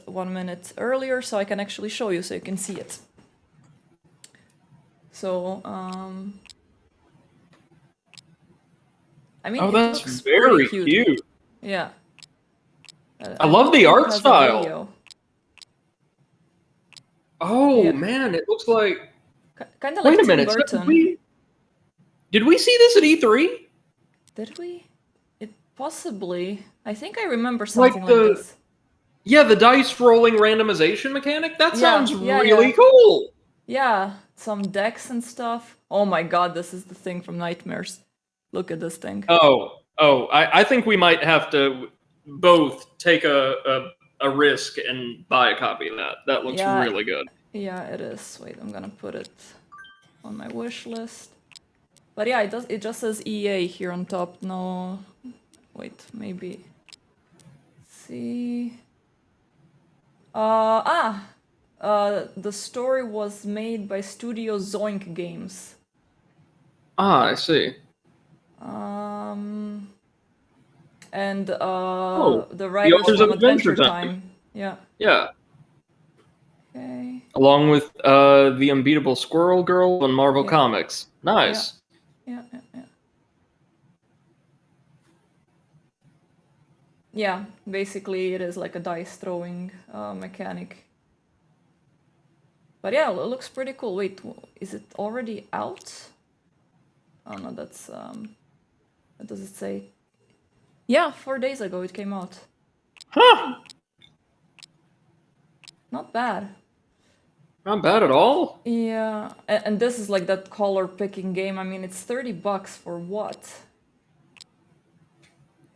1 minute earlier, so I can actually show you so you can see it. So, I mean, Oh, it that's looks very pretty cute. Yeah. I love the hope it art has a style. video. Oh Yeah. man, it looks like. Kind of Wait like a Tim minute. Burton. Did we see this at E3? Did we? It possibly. I think I remember Like something like this. Yeah, the dice rolling randomization mechanic? That sounds really cool! Yeah, some decks and stuff. Oh my god, this is the thing from Nightmares. Look at this thing. I think we might have to both take a risk and buy a copy of that. That looks really good. Yeah, it is. Wait, I'm gonna put it on my wish list. But yeah, it just says EA here on top. No, wait, maybe. Let's see. The story was made by Studio Zoink Games. I see. And the writers authors from of Adventure Time. Yeah. Yeah. Okay. Along with the Unbeatable Squirrel Girl and Marvel Comics. Nice. Yeah. Yeah, basically it is like a dice throwing mechanic. But yeah, it looks pretty cool. Wait, is it already out? Oh no, that's what does it say? Yeah, 4 days ago it came out. Huh. Not bad. Not bad at all. Yeah, and this is like that color picking game. I mean, it's $30 for what?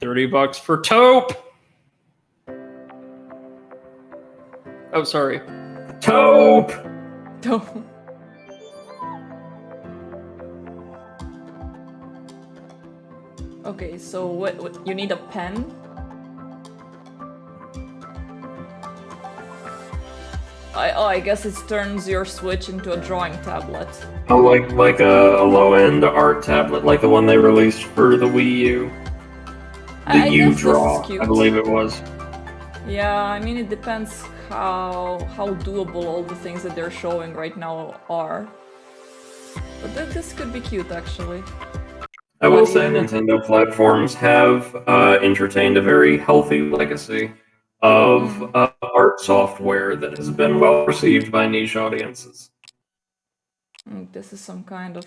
$30 for taupe. Oh, sorry. Taupe. Taupe. Okay, so what you need a pen? I guess it turns your Switch into a drawing tablet. Oh, like a low-end art tablet, like the one they released for the Wii U. The U-Draw, I believe it was. Yeah, I mean, it depends how doable all the things that they're showing right now are. But this could be cute, actually. I will say Nintendo platforms have entertained a very healthy legacy of art software that has been well received by niche audiences. This is some kind of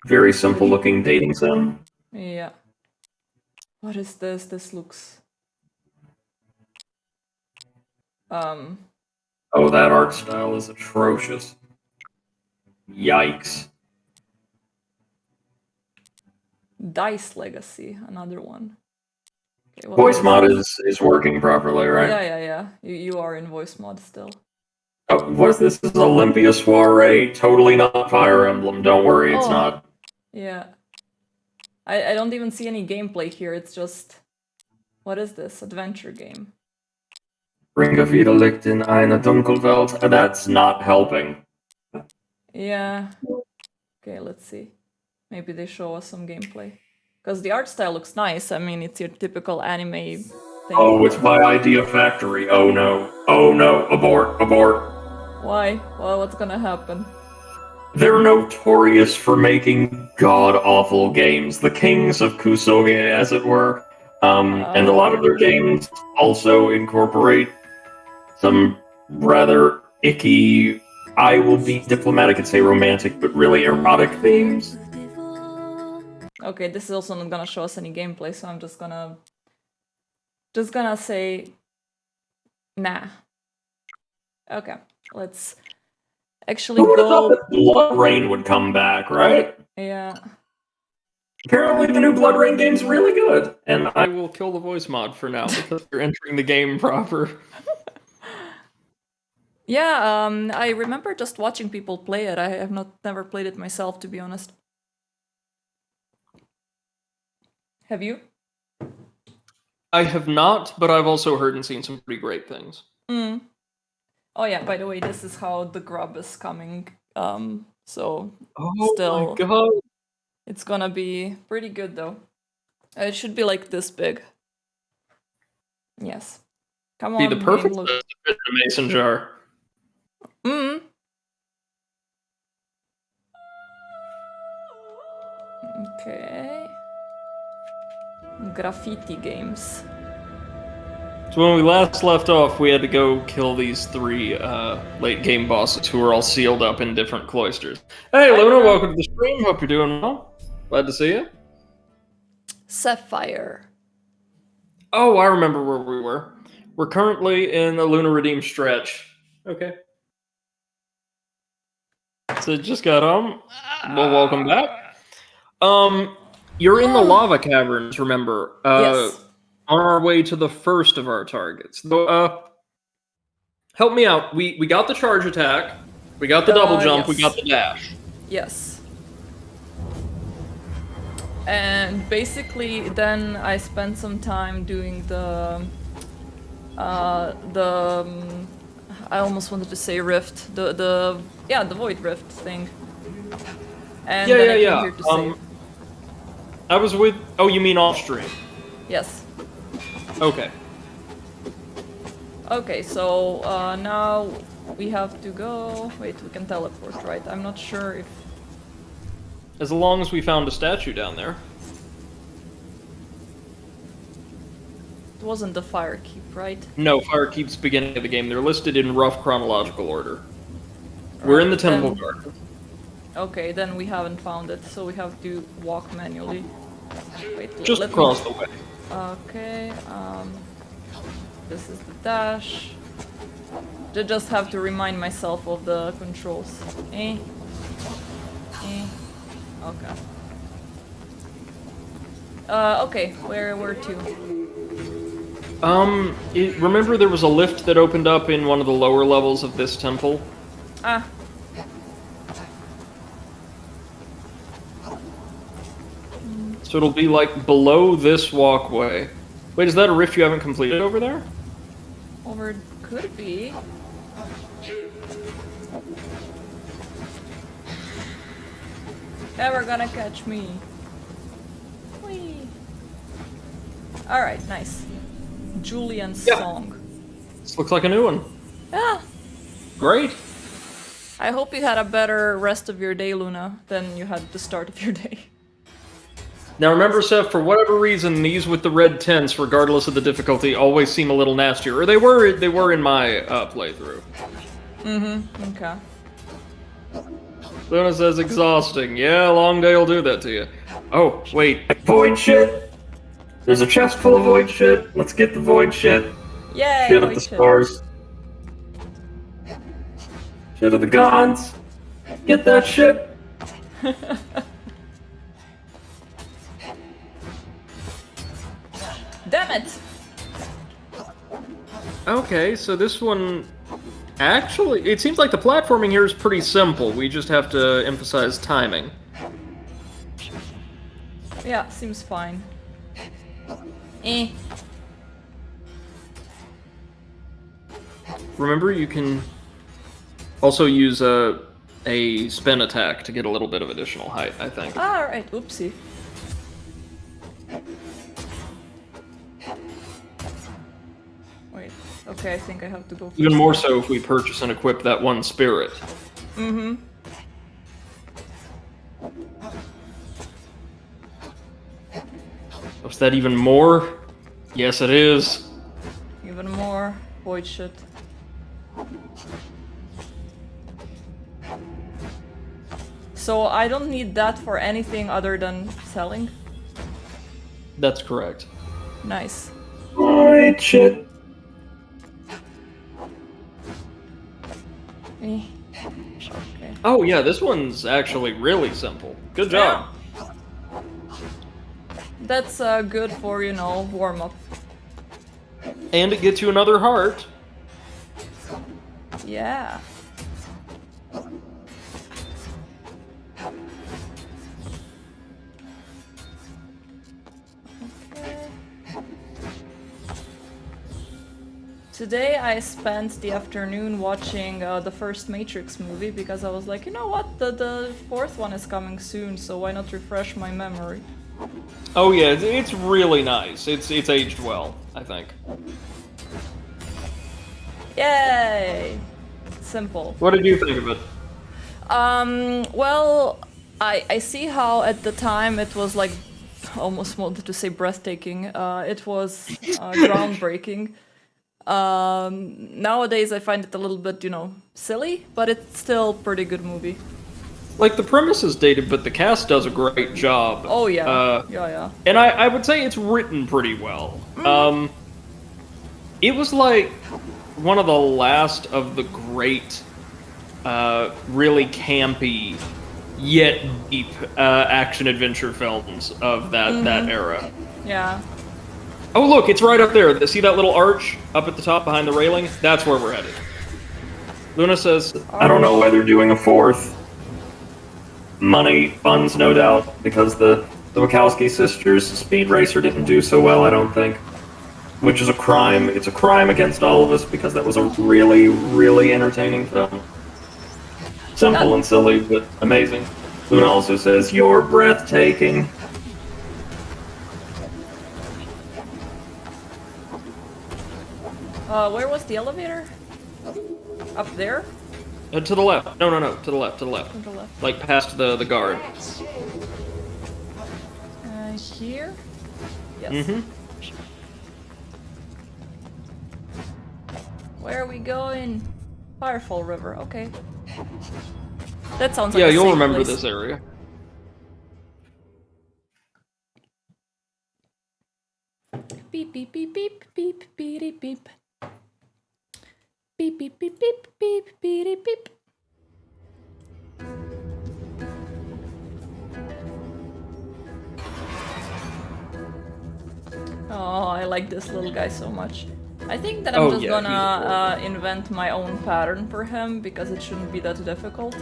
very simple looking dating sim. Yeah. What is this? This looks Oh, that art style is atrocious. Yikes. Dice Legacy, another one. Okay, voice mod is working properly, right? Yeah. You are in voice mod still. Oh, what is this? This is Olympia Soiree. Totally not Fire Emblem. Don't worry, it's not. Yeah. I don't even see any gameplay here. It's just... What is this? Adventure game. Bringe wieder Licht in eine Dunkelwelt. That's not helping. Yeah. Okay, let's see. Maybe they show us some gameplay. Because the art style looks nice. I mean, it's your typical anime thing. Oh, it's by Idea Factory. Oh no. Oh no. Abort. Abort. Why? Well, what's gonna happen? They're notorious for making god-awful games. The kings of Kusoge, as it were. And a lot of their games also incorporate some rather icky, I will be diplomatic and say romantic, but really erotic themes. Okay, this is also not gonna show us any gameplay, so I'm just gonna say nah. Okay, let's actually Who would have thought that Blood Rain would come back, right? Yeah. Apparently the new Blood Rain game's really good. And I will kill the voice mod for now because you're entering the game proper. Yeah, I remember just watching people play it. I have never played it myself, to be honest. Have you? I have not, but I've also heard and seen some pretty great things. Oh yeah, by the way, this is how the grub is coming. So still, my God. It's gonna be pretty good though. It should be like this big. Yes. Come Be on, the perfect game, size look. to fit in a mason jar. Mm. Okay. Graffiti games. So when we last left off, we had to go kill these 3 late game bosses who were all sealed up in different cloisters. Hey, Hi, Luna, Luna. welcome to the stream. Hope you're doing well. Glad to see you. Sapphire. Oh, I remember where we were. We're currently in the Luna Redeem stretch. Okay. So just got home. Well, welcome back. You're in the lava caverns, remember? Yes. On our way to the first of our targets. Help me out. We got the charge attack. We got the double jump. We got Yes. the dash. Yes. And basically, then I spent some time doing the I almost wanted to say rift, the void rift thing. And then I came here to save. I was with. Oh, you mean off stream? Yes. Okay. Okay, so now we have to go. Wait, we can teleport, right? I'm not sure if. As long as we found a statue down there. It wasn't the fire keep, right? No, fire keeps beginning of the game. They're listed in rough chronological order. We're in the temple garden. Okay, then we haven't found it, so we have to walk manually. Wait, Just across the way. Okay, this is the dash. Just have to remind myself of the controls. Okay. Okay, where to? Remember there was a lift that opened up in one of the lower levels of this temple? Ah. So it'll be like below this walkway. Wait, is that a rift you haven't completed over there? Over could be. Never gonna catch me. Whee. Alright, nice. Julian's song. This looks like a new one. Yeah. Great. I hope you had a better rest of your day, Luna, than you had the start of your day. Now remember, Seth, for whatever reason, these with the red tents, regardless of the difficulty, always seem a little nastier. Or they were in my playthrough. Mm-hmm, okay. Luna says exhausting. Yeah, a long day will do that to you. Oh, wait. Void shit! There's a chest full of void shit. Let's get the void shit. Yay, Shit of the stars. Shit of the gods. Get that shit. Damn it! Okay, so this one... Actually, it seems like the platforming here is pretty simple. We just have to emphasize timing. Yeah, seems fine. Remember, you can also use a spin attack to get a little bit of additional height, I think. Alright, oopsie. Wait, okay, I think I have to go. Even more so if we purchase and equip that one spirit. Mm-hmm. Is that even more? Yes, it is. Even more void shit. So I don't need that for anything other than selling? That's correct. Nice. Void shit. Okay. Oh yeah, this one's actually really simple. Good job. Yeah. That's good for, you know, warm-up. And it gets you another heart. Yeah. Today I spent the afternoon watching the first Matrix movie because I was like, you know what, the fourth one is coming soon, so why not refresh my memory? Oh yeah, it's really nice. It's aged well, I think. Yay! Simple. What did you think of it? Well, I see how at the time it was like almost wanted to say breathtaking. It was groundbreaking. Nowadays I find it a little bit, silly, but it's still pretty good movie. Like, the premise is dated, but the cast does a great job. Oh yeah, yeah. And I would say it's written pretty well. It was like one of the last of the great, really campy, yet deep action-adventure films of that era. Yeah. Oh, look, it's right up there. See that little arch up at the top behind the railing? That's where we're headed. Luna says, I don't know why they're doing a fourth. Money, funds, no doubt, because the Wachowski sisters' Speed Racer didn't do so well, I don't think. Which is a crime. It's a crime against all of us, because that was a really, really entertaining film. Simple and silly, but amazing. Luna also says, "You're breathtaking." Where was the elevator? Up there? to the left. No, to the left, to the left. To the left. Like, past the guard. Here? Yes. Mm-hmm. Where are we going? Firefall River, okay. That sounds like Yeah, a you'll safe remember place. this area. Beep beep beep beep beep beep beep. Beep beep beep beep beep beep beep. Oh, I like this little guy so much. I think that I'm just gonna invent my own pattern for him because it shouldn't be that difficult.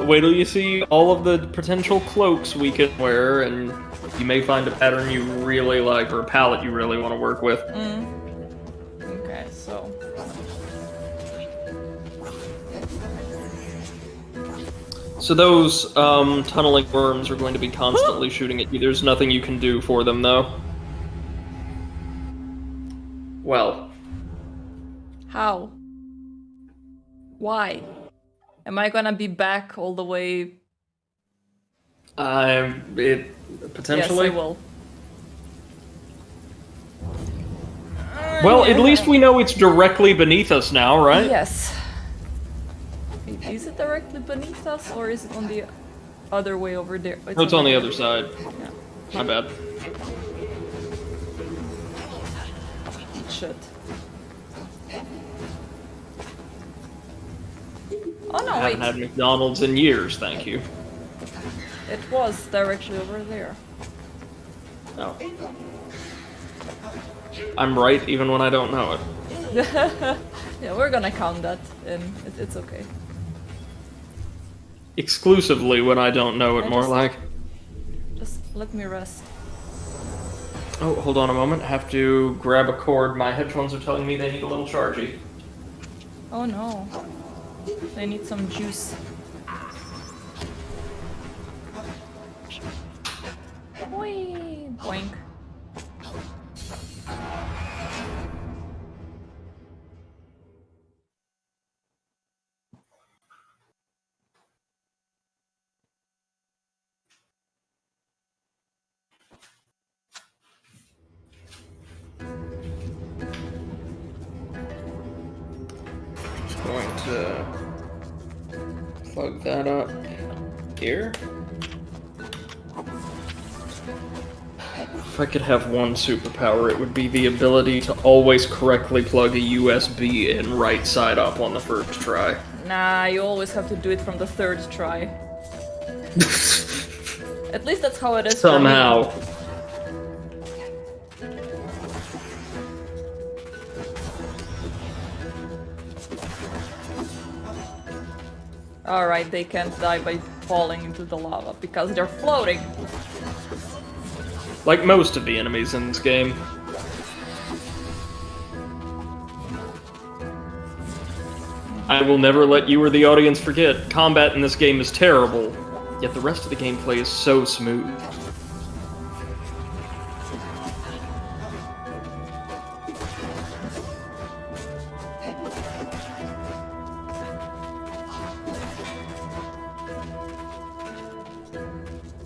Wait till you see all of the potential cloaks we can wear, and you may find a pattern you really like, or a palette you really want to work with. Okay, so... So those, tunneling worms are going to be constantly shooting at you. There's nothing you can do for them, though. Well. How? Why? Am I gonna be back all the way? Potentially. Yes, I will. Well, at least we know it's directly beneath us now, right? Yes. Wait, is it directly beneath us, or is it on the other way over there? No, it's on the other side. Yeah. My bad. Shit. Oh no, I wait. haven't had McDonald's in years, thank you. It was directly over there. Oh. I'm right even when I don't know it. Yeah, we're gonna count that, and it's okay. Exclusively when I don't know it, more like. Just let me rest. Oh, hold on a moment. I have to grab a cord. My headphones are telling me they need a little chargey. Oh no. They need some juice. Boing! Boink. Going to plug that up here. If I could have one superpower, it would be the ability to always correctly plug a USB in right side up on the first try. Nah, you always have to do it from the third try. At least that's how it is Somehow. for me. Alright, they can't die by falling into the lava because they're floating. Like most of the enemies in this game. I will never let you or the audience forget, combat in this game is terrible, yet the rest of the gameplay is so smooth.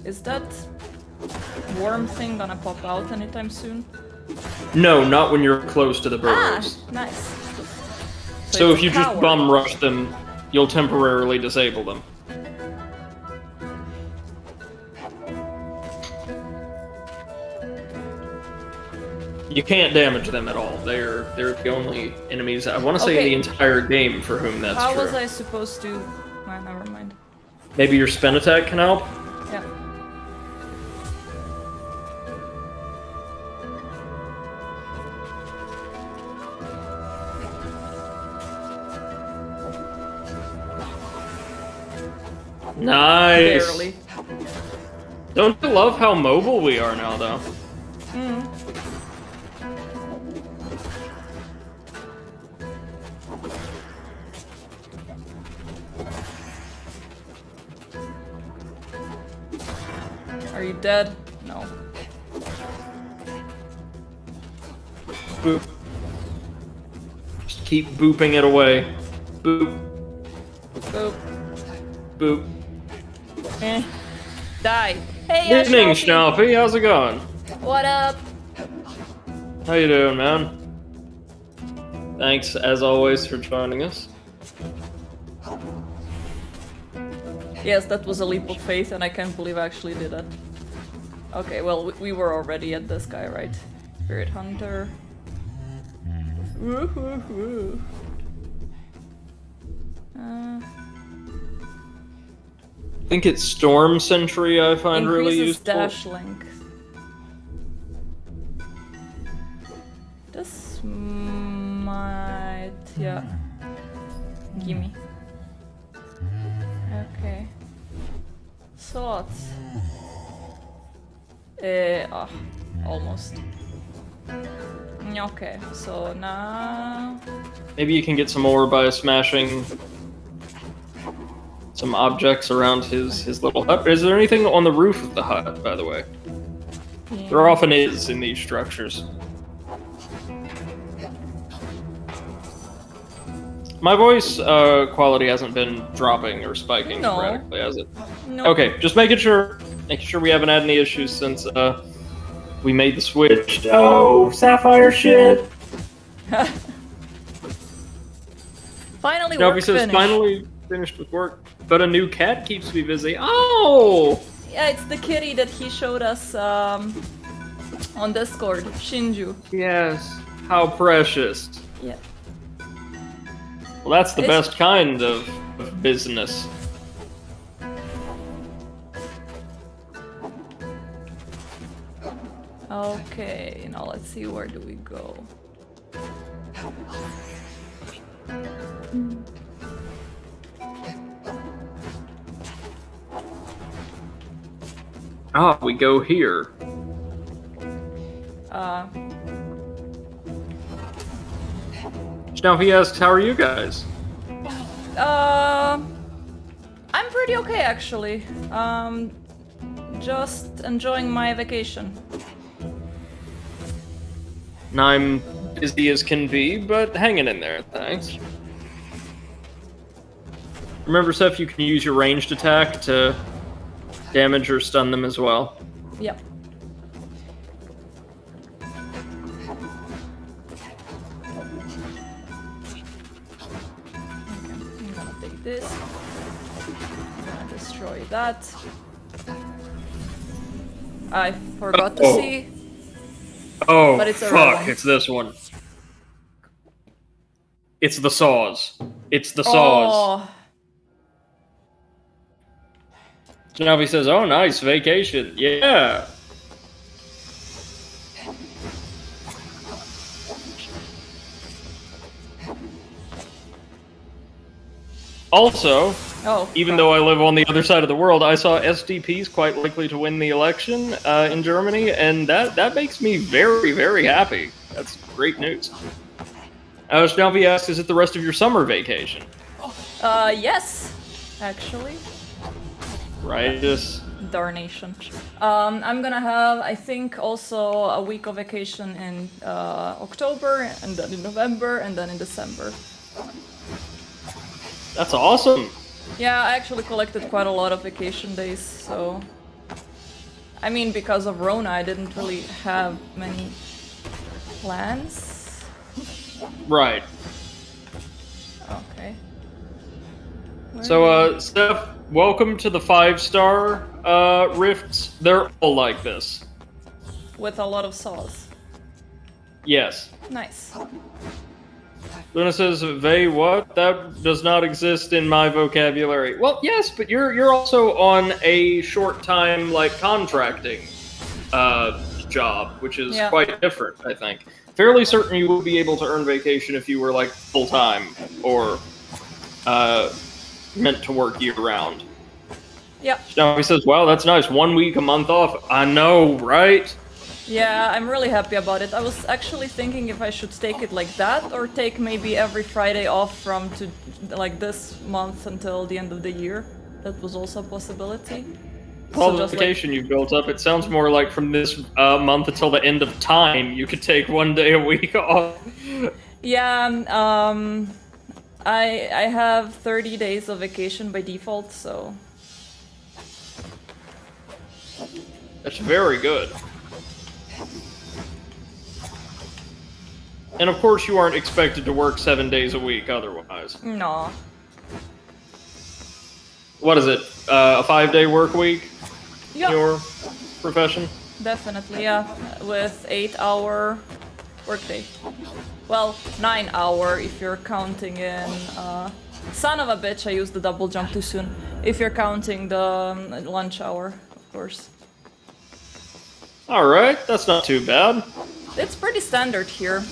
Is that worm thing gonna pop out anytime soon? No, not when you're close to the burrows. Ah, nice. So it's if you a just coward. bum rush them, you'll temporarily disable them. You can't damage them at all. They're the only enemies, I want to say, in the entire game for whom that's How true. was I supposed to... Well, never mind. Maybe your spin attack can help? Yeah. Nice! Barely. Don't you love how mobile we are now, though? Mm. Are you dead? No. Boop. Just keep booping it away. Boop. Boop. Boop. Eh. Die. Hey, Good evening, Ashnofi. Schnappy. How's it going? What up? How you doing, man? Thanks, as always, for joining us. Yes, that was a leap of faith, and I can't believe I actually did that. Okay, well, we were already at this guy, right? Spirit Hunter. Woo-hoo-hoo. I think it's Storm Sentry I find really increases useful. dash length. This might... yeah. Gimme. Okay. Slots. Almost. Okay, so now... Maybe you can get some more by smashing some objects around his little hut. Is there anything on the roof of the hut, by the way? Yeah. There often is in these structures. My voice quality hasn't been dropping or spiking No. sporadically, has it? Nope. Okay, just making sure we haven't had any issues since we made the switch. Oh, Sapphire shit! Finally, Shelby work says, finished. finally finished with work, but a new cat keeps me busy. Oh! Yeah, it's the kitty that he showed us on Discord, Shinju. Yes, how precious. Yeah. Well, that's the It's- best kind of business. Okay, now let's see, where do we go? Ah, we go here. Now he asks, how are you guys? I'm pretty okay, actually. Just enjoying my vacation. And I'm busy as can be, but hanging in there, thanks. Remember, Seth, you can use your ranged attack to damage or stun them as well. Yep. I'm gonna take this. I'm gonna destroy that. I forgot to Oh. see. Oh, But it's a fuck, red one. it's this one. It's the saws. It's the saws. Oh, So now he says, oh, nice, vacation. Yeah. Also, even though I live on the other side of the world, I saw SDP's quite likely to win the election in Germany, and that makes me very, very happy. That's great news. Shelby asks, is it the rest of your summer vacation? yes, actually. Right. Darnation. I'm gonna have, I think, also a week of vacation in October, and then in November, and then in December. That's awesome. Yeah, I actually collected quite a lot of vacation days, so I mean, because of Rona, I didn't really have many plans. Right. Okay. So, Steph, welcome to the 5-star rifts. They're all like this. With a lot of saws. Yes. Nice. Luna says, "Vey, what? That does not exist in my vocabulary." Well, yes, but you're also on a short time contracting job, which is quite different, I think. Fairly certain you would be able to earn vacation if you were full time or meant to work year round. Yeah. Now he says, "Wow, that's nice. 1 week, a month off." I know, right? Yeah, I'm really happy about it. I was actually thinking if I should take it like that or take maybe every Friday off from this month until the end of the year. That was also a possibility. Qualification you've built up. It sounds more like from this month until the end of time, you could take 1 day a week off. Yeah, I have 30 days of vacation by default, so... That's very good. And of course you aren't expected to work 7 days a week otherwise. No. What is it? A 5-day work week? Yeah. Your profession? Definitely, yeah. With 8-hour workday. Well, 9-hour if you're counting in... son of a bitch, I used the double jump too soon. If you're counting the lunch hour, of course. Alright, that's not too bad. It's pretty standard here,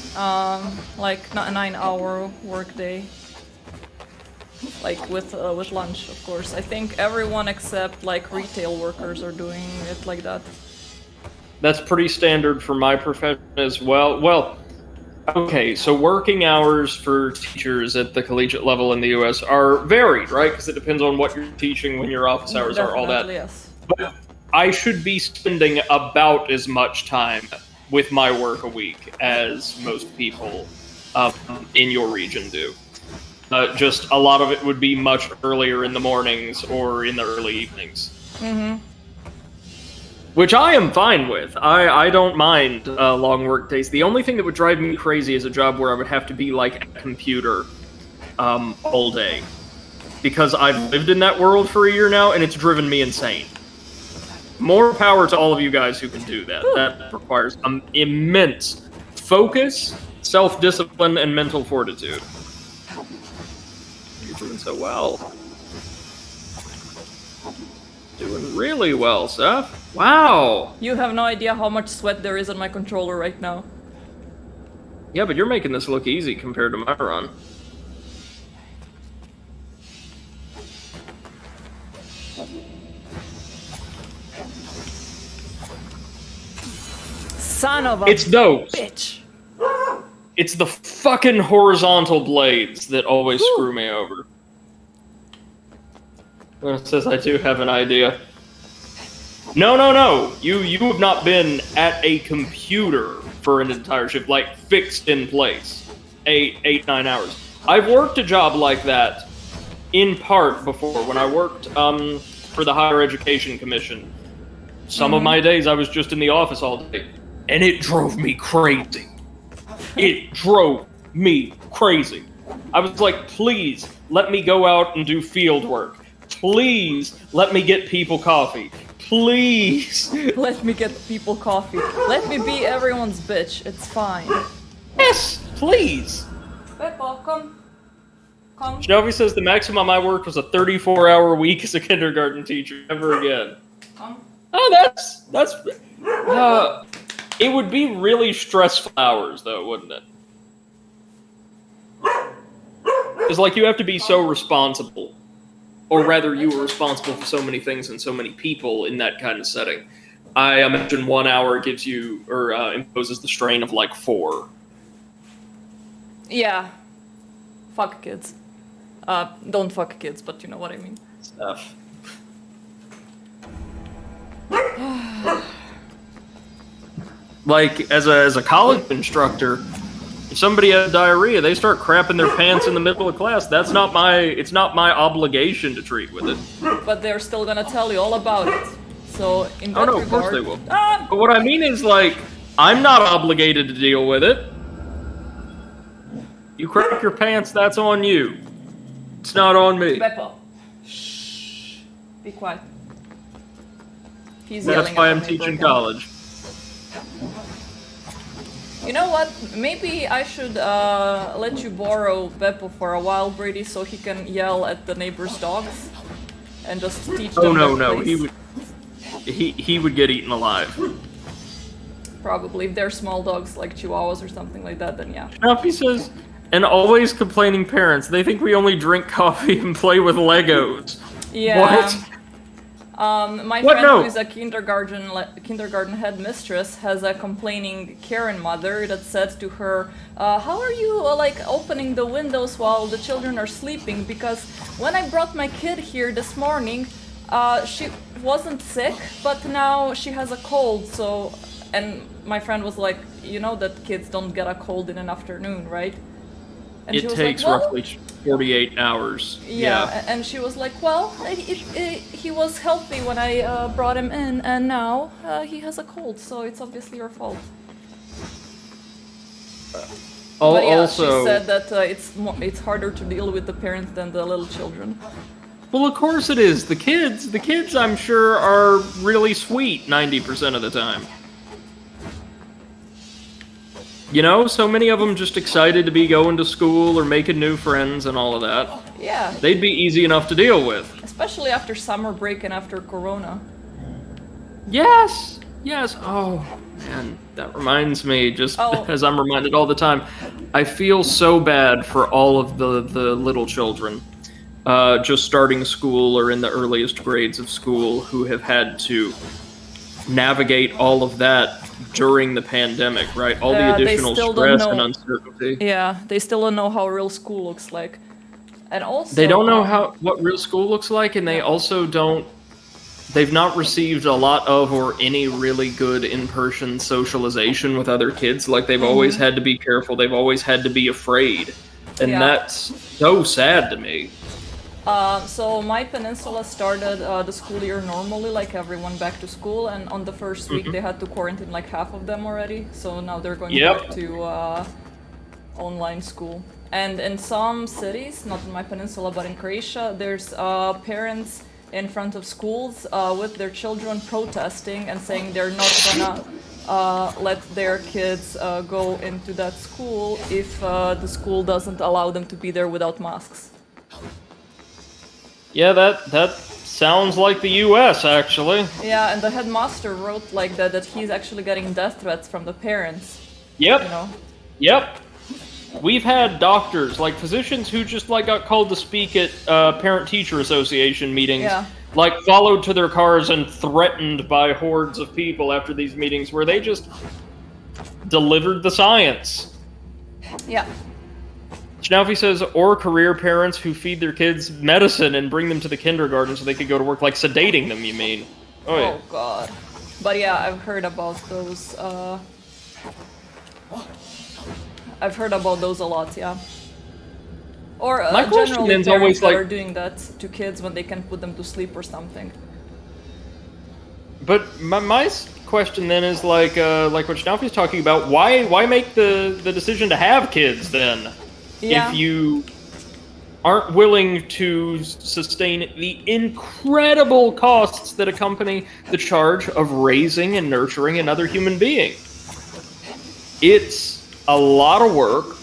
like not a 9-hour workday, with lunch, of course. I think everyone except retail workers are doing it like that. That's pretty standard for my profession as well. Well, okay, so working hours for teachers at the collegiate level in the U.S. are varied, right? Because it depends on what you're teaching, when your office hours are, all that. Yes. But I should be spending about as much time with my work a week as most people in your region do. Just a lot of it would be much earlier in the mornings or in the early evenings. Mm-hmm. Which I am fine with. I don't mind long work days. The only thing that would drive me crazy is a job where I would have to be like a computer all day. Because I've lived in that world for a year now, and it's driven me insane. More power to all of you guys who can do that. That requires immense focus, self-discipline, and mental fortitude. You're doing so well. Doing really well, Seth. Wow! You have no idea how much sweat there is on my controller right now. Yeah, but you're making this look easy compared to my run. Son of a It's those. bitch. It's the fucking horizontal blades that always screw me over. It says I do have an idea. No. You have not been at a computer for an entire shift, fixed in place. 8-9 hours. I've worked a job like that in part before when I worked for the Higher Education Commission. Some of my days I was just in the office all day. And it drove me crazy. It drove me crazy. I was like, please, let me go out and do field work. Please, let me get people coffee. Please. Let me get people coffee. Let me be everyone's bitch. It's fine. Yes, please. Peppa, come. Come. Shinobi says the maximum I worked was a 34-hour week as a kindergarten teacher. Never again. Come. Oh, that's... it would be really stressful hours, though, wouldn't it? Because, you have to be so responsible. Or rather, you were responsible for so many things and so many people in that kind of setting. I imagine 1 hour gives you, or imposes the strain of, 4. Yeah. Fuck kids. Don't fuck kids, but you know what I mean. Stuff. As a college instructor, if somebody has diarrhea, they start crapping their pants in the middle of class. It's not my obligation to treat with it. But they're still gonna tell you all about it. So in that Oh no, regard, of course they will. Ah! But what I mean is, like, I'm not obligated to deal with it. You crap your pants, that's on you. It's not on me. Beppo. Shh. Be quiet. He's That's yelling why at I'm the teaching neighbor again. college. You know what? Maybe I should let you borrow Beppo for a while, Brady, so he can yell at the neighbor's dogs and just teach them. Oh no, their no, place. he would get eaten alive. Probably if they're small dogs like Chihuahuas or something like that, then yeah. Snuffy says, and always complaining parents. They think we only drink coffee and play with Legos. Yeah. What? My What? friend No. who is a kindergarten headmistress has a complaining Karen mother that said to her, how are you like opening the windows while the children are sleeping? Because when I brought my kid here this morning, she wasn't sick, but now she has a cold, so... And my friend was like, you know that kids don't get a cold in an afternoon, right? And she It was takes like, well, roughly 48 hours. yeah, and she was like, well, he was healthy when I brought him in, and now he has a cold, so it's obviously your fault. But yeah, Also, she said that it's harder to deal with the parents than the little children. well, of course it is. The kids, I'm sure, are really sweet 90% of the time. You know, so many of them just excited to be going to school or making new friends and all of that. Yeah, They'd be easy enough to deal with. especially after summer break and after Corona. Yes, yes. Oh, man, that reminds me, just Oh. as I'm reminded all the time, I feel so bad for all of the little children just starting school or in the earliest grades of school who have had to navigate all of that during the pandemic, right? All the They additional still don't stress and know. uncertainty. Yeah, they still don't know how real school looks like. And also... They don't know what real school looks like, and they also don't. They've not received a lot of or any really good in-person socialization with other kids. Like, they've always had to be careful. They've always had to be afraid. And Yeah. that's so sad to me. So my peninsula started the school year normally, like everyone back to school, and on the first week they had to quarantine like half of them already. So now they're going Yep. back to online school. And in some cities, not in my peninsula but in Croatia, there's parents in front of schools with their children protesting and saying they're not gonna let their kids go into that school if the school doesn't allow them to be there without masks. Yeah, that sounds like the U.S. actually. Yeah, and the headmaster wrote like that he's actually getting death threats from the parents, Yep. you know? Yep. We've had doctors, like physicians, who just like got called to speak at parent-teacher association meetings, Yeah. like followed to their cars and threatened by hordes of people after these meetings, where they just delivered the science. Yeah. Schnaufy says, or career parents who feed their kids medicine and bring them to the kindergarten so they could go to work, like sedating them, you mean? Oh, yeah. Oh god. But yeah, I've heard about those, I've heard about those a lot, yeah. Or My question generally is parents always, that like- are doing that to kids when they can put them to sleep or something. But my question then is like what Schnaufy's talking about. Why make the decision to have kids then? Yeah. If you aren't willing to sustain the incredible costs that accompany the charge of raising and nurturing another human being. It's a lot of work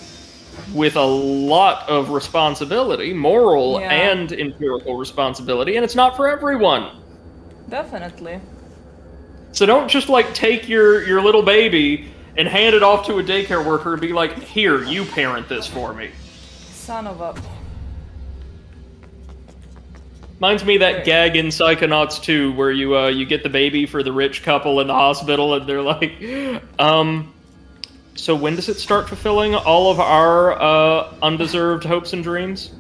with a lot of responsibility, moral Yeah. and empirical responsibility, and it's not for everyone. Definitely. So don't just like take your little baby and hand it off to a daycare worker and be like, here, you parent this for me. Son of a... Reminds me of that gag in Psychonauts 2 where you get the baby for the rich couple in the hospital and they're like, so when does it start fulfilling all of our undeserved hopes and dreams?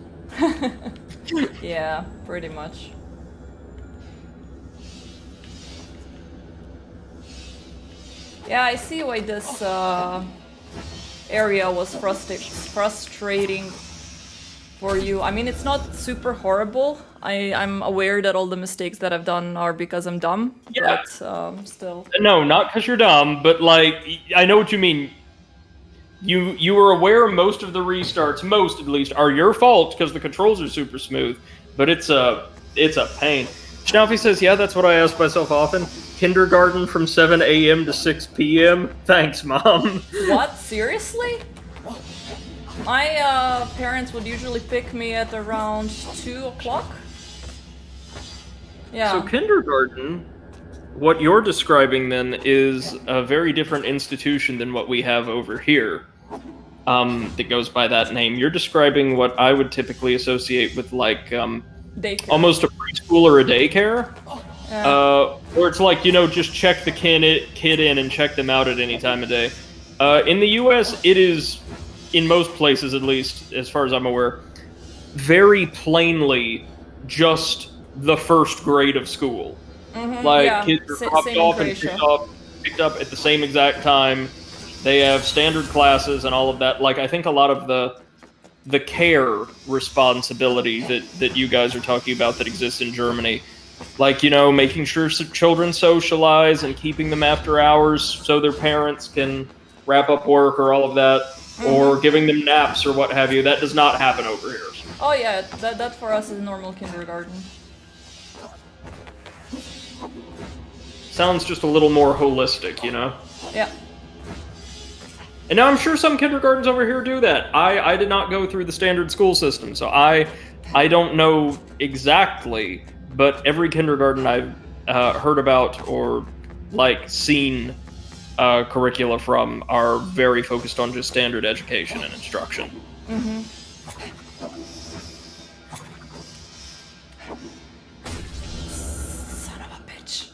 Yeah, pretty much. Yeah, I see why this for you. I mean, it's not super horrible. I'm aware that all the mistakes that I've done are because I'm dumb, Yeah. but still. No, not because you're dumb, but like I know what you mean. You were aware most of the restarts, most at least, are your fault because the controls are super smooth. But it's a pain. Schnaufy says, "Yeah, that's what I ask myself often. Kindergarten from 7 a.m. to 6 p.m. Thanks, Mom." What? Seriously? My parents would usually pick me at around 2 o'clock. Yeah. So kindergarten, what you're describing then is a very different institution than what we have over here. That goes by that name. You're describing what I would typically associate with like Daycare. almost a preschool or a daycare. Yeah. Or it's like, just check the kid in and check them out at any time of day. In the U.S., it is, in most places at least, as far as I'm aware, very plainly just the first grade of school. Like, yeah. kids are dropped Same in off and Croatia. picked up at the same exact time. They have standard classes and all of that. Like, I think a lot of the care responsibility that you guys are talking about that exists in Germany, like, making sure children socialize and keeping them after hours so their parents can wrap up work or all of that, or giving them naps or what have you, that does not happen over here. Oh yeah, that for us is normal kindergarten. Sounds just a little more holistic, Yeah. And now I'm sure some kindergartens over here do that. I did not go through the standard school system, so I don't know exactly, but every kindergarten I've heard about or like seen curricula from are very focused on just standard education and instruction. Son of a bitch.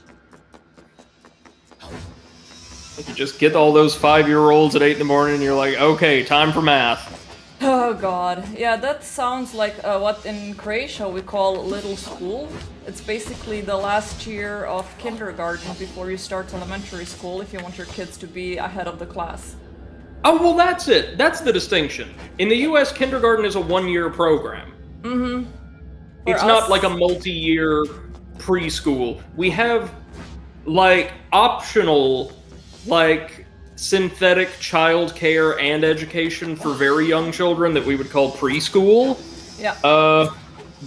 You just get all those 5-year-olds at 8 in the morning and you're like, okay, time for math. Oh god. Yeah, that sounds like what in Croatia we call little school. It's basically the last year of kindergarten before you start elementary school if you want your kids to be ahead of the class. Oh, well, that's it. That's the distinction. In the U.S., kindergarten is a 1-year program. It's For not us- like a multi-year preschool. We have, like, optional, like, synthetic childcare and education for very young children that we would call preschool. Yeah.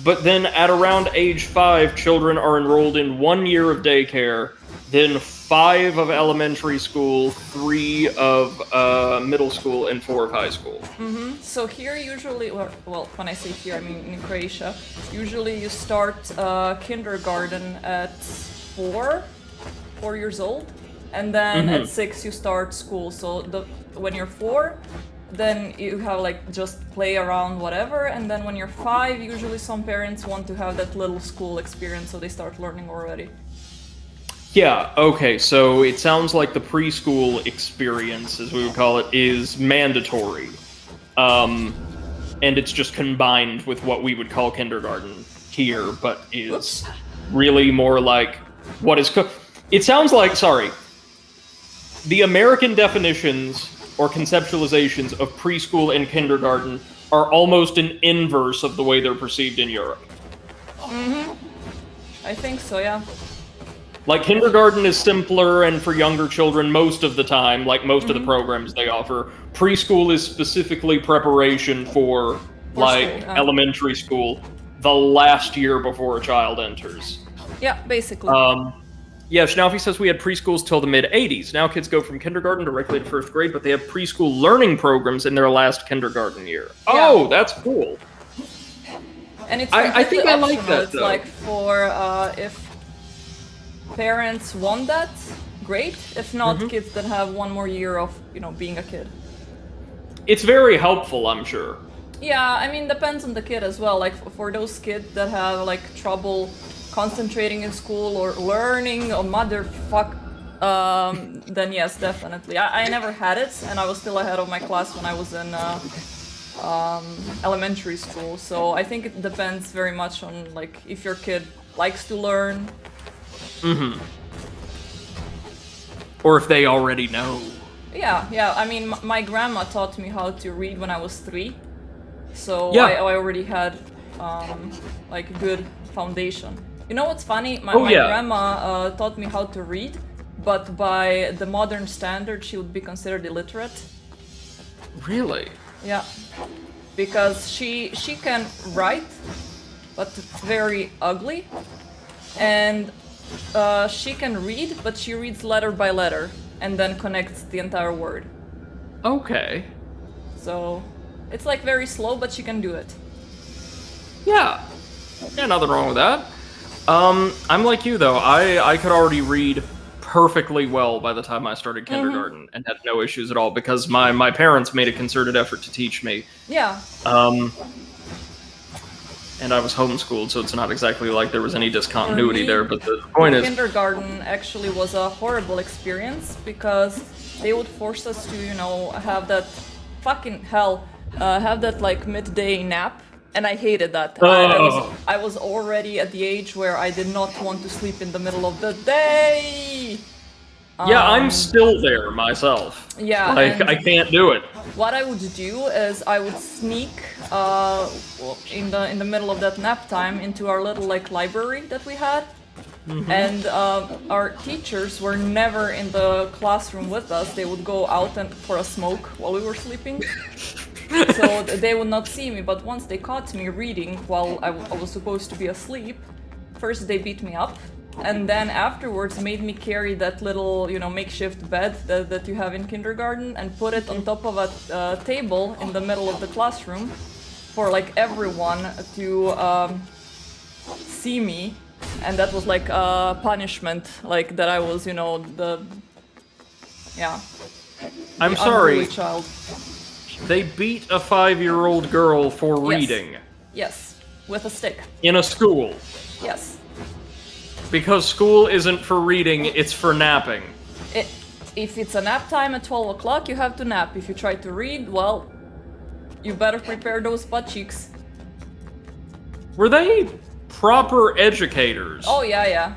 But then at around age 5, children are enrolled in 1 year of daycare, then 5 of elementary school, 3 of middle school, and 4 of high school. So here usually, well, when I say here, I mean in Croatia, usually you start kindergarten at 4 years old, and then at 6 you start school. So when you're 4, then you have like just play around whatever, and then when you're 5, usually some parents want to have that little school experience, so they start learning already. Yeah, okay, so it sounds like the preschool experience, as we would call it, is mandatory. And it's just combined with what we would call kindergarten here, but is really more like what is... It sounds like, sorry, the American definitions or conceptualizations of preschool and kindergarten are almost an inverse of the way they're perceived in Europe. I think so, yeah. Like, kindergarten is simpler and for younger children most of the time, like most of the programs they offer. Preschool is specifically preparation for like, school, yeah. elementary school, the last year before a child enters. Yeah, basically. Yeah, Schnaufy says we had preschools till the mid-'80s. Now kids go from kindergarten directly to first grade, but they have preschool learning programs in their last kindergarten year. Yeah. Oh, that's cool. And it's I think completely I like optional. that, It's though. like for if parents want that, great. If not, kids that have 1 more year of, being a kid. It's very helpful, I'm sure. Yeah, I mean, depends on the kid as well. Like for those kids that have like trouble concentrating in school or learning or motherfuck, then yes, definitely. I never had it, and I was still ahead of my class when I was in elementary school. So I think it depends very much on like if your kid likes to learn. Or if they already know. Yeah. I mean, my grandma taught me how to read when I was 3. So Yeah. I already had like a good foundation. You know what's funny? My yeah. grandma taught me how to read, but by the modern standard, she would be considered illiterate. Really? Yeah, because she can write, but very ugly, and she can read, but she reads letter by letter and then connects the entire word. Okay. So it's like very slow, but she can do it. Yeah. Yeah, nothing wrong with that. I'm like you though. I could already read perfectly well by the time I started kindergarten and had no issues at all because my parents made a concerted effort to teach me. Yeah. And I was homeschooled, so it's not exactly like there was any discontinuity me, there, but the point is... Kindergarten actually was a horrible experience because they would force us to, you know, have that fucking hell, have that like midday nap, and I hated that. I was already at the age where I did not want to sleep in the middle of the day. Yeah, I'm still there myself. Yeah, like I can't do it. What I would do is I would sneak in the middle of that nap time into our little like library that we had, and our teachers were never in the classroom with us. They would go out and for a smoke while we were sleeping, so they would not see me. But once they caught me reading while I was supposed to be asleep, first they beat me up. And then afterwards made me carry that little, you know, makeshift bed that you have in kindergarten and put it on top of a table in the middle of the classroom for like everyone to see me. And that was like a punishment, like that I was, you know, I'm the sorry. unruly child. They beat a 5-year-old girl for reading. Yes, with a stick. In a school. Yes. Because school isn't for reading, it's for napping. If it's a nap time at 12 o'clock, you have to nap. If you try to read, well, you better prepare those butt cheeks. Were they proper educators? Oh, yeah.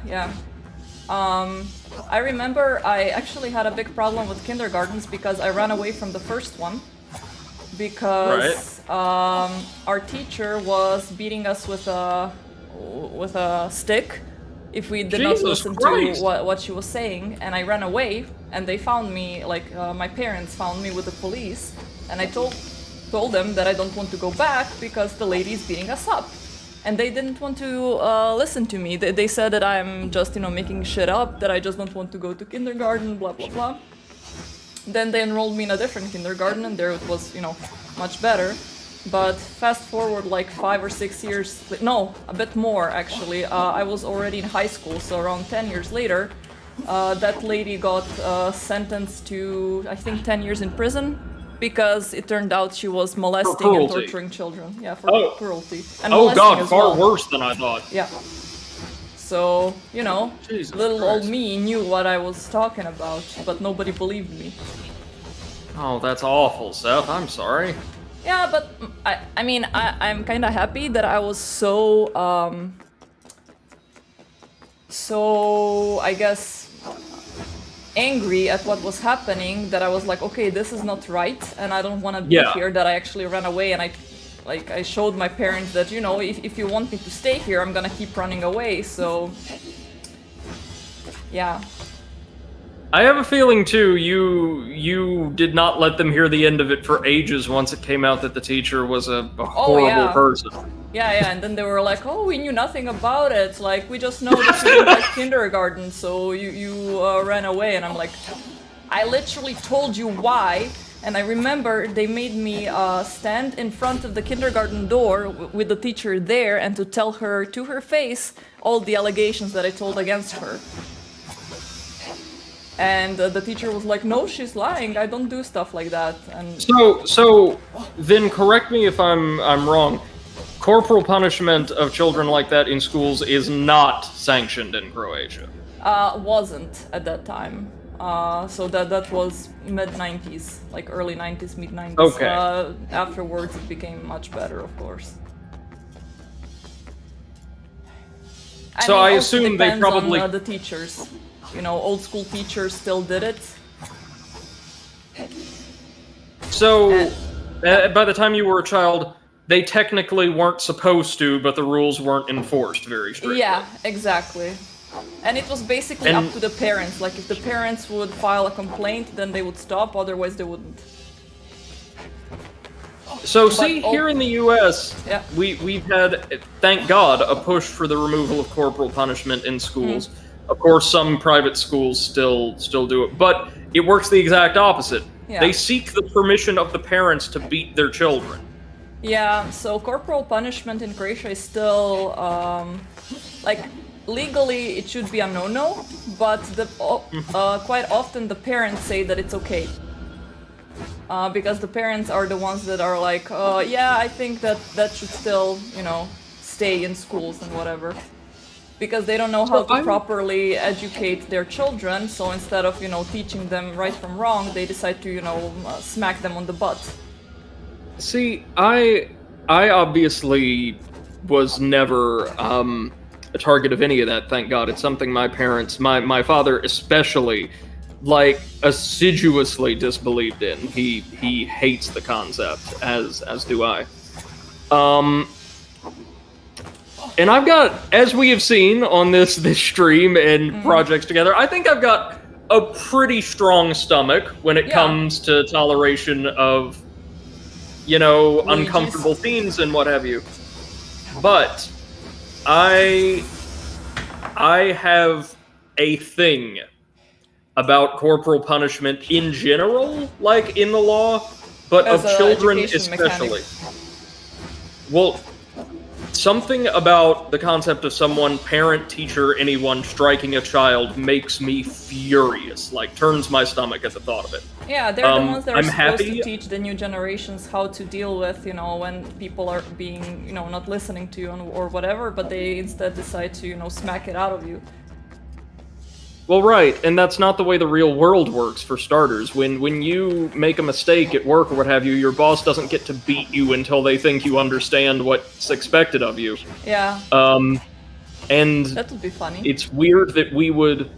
I remember I actually had a big problem with kindergartens because I ran away from the first one. Because our teacher was beating us with a stick if we did not listen to what she was saying, and I ran away, and they found me, like my parents found me with the police, and I told them that I don't want to go back because the lady's beating us up, and they didn't want to listen to me. They said that I'm just, you know, making shit up, that I just don't want to go to kindergarten, blah blah blah. Then they enrolled me in a different kindergarten, and there it was, you know, much better. But fast forward like 5 or 6 years, no, a bit more actually, I was already in high school, so around 10 years later, that lady got sentenced to, I think, 10 years in prison, because it turned out she was molesting and torturing children. Yeah, for cruelty. And God, far worse than I thought. Yeah. So, you know, little old me knew what I was talking about, but nobody believed me. Oh, that's awful, Seth. I'm sorry. Yeah, but I mean, I'm kind of happy that I was so, I guess, angry at what was happening that I was like, okay, this is not right, and I don't want to be here, that I actually ran away, and I showed my parents that, you know, if you want me to stay here, I'm gonna keep running away, so, yeah. I have a feeling, too, you did not let them hear the end of it for ages once it came out that the teacher was a horrible person. Yeah, and then they were like, oh, we knew nothing about it, like, we just know that you didn't like kindergarten, so you ran away, and I'm like, I literally told you why, and I remember they made me stand in front of the kindergarten door with the teacher there and to tell her to her face all the allegations that I told against her. And the teacher was like, no, she's lying, I don't do stuff like that. And So then correct me if I'm wrong. Corporal punishment of children like that in schools is not sanctioned in Croatia. Wasn't at that time. So that was mid-90s, like early 90s, mid-90s. Okay. Afterwards it became much better, of course. So I assume they probably... on, the teachers. You know, old school teachers still did it. So, by the time you were a child, they technically weren't supposed to, but the rules weren't enforced very strictly. Yeah, exactly. And it was basically up to the parents. Like, if the parents would file a complaint, then they would stop, otherwise they wouldn't. So see, here in the U.S., yeah. we've had, thank God, a push for the removal of corporal punishment in schools. Of course, some private schools still do it, but it works the exact opposite. Yeah. They seek the permission of the parents to beat their children. Yeah, so corporal punishment in Croatia is still, like, legally it should be a no-no, but quite often the parents say that it's okay. Because the parents are the ones that are like, yeah, I think that should still, you know, stay in schools and whatever. Because they don't know how to properly educate their children, so instead of, you know, teaching them right from wrong, they decide to, you know, smack them on the butt. See, I obviously was never a target of any of that, thank God. It's something my parents, my father especially, like, assiduously disbelieved in. He hates the concept, as do I. And I've got, as we have seen on this stream and projects together, I think I've got a pretty strong stomach when it comes to toleration of, you know, uncomfortable themes and what have you. But I have a thing about corporal punishment in general, like in the law, but As of children especially. Mechanic. Well, something about the concept of someone, parent, teacher, anyone, striking a child makes me furious, like turns my stomach at the thought of it. Yeah, they're the ones that are supposed happy. to teach the new generations how to deal with, you know, when people are being, you know, not listening to you or whatever, but they instead decide to, you know, smack it out of you. Well, right, and that's not the way the real world works, for starters. When you make a mistake at work or what have you, your boss doesn't get to beat you until they think you understand what's expected of you. Yeah. And that would be funny. It's weird that we would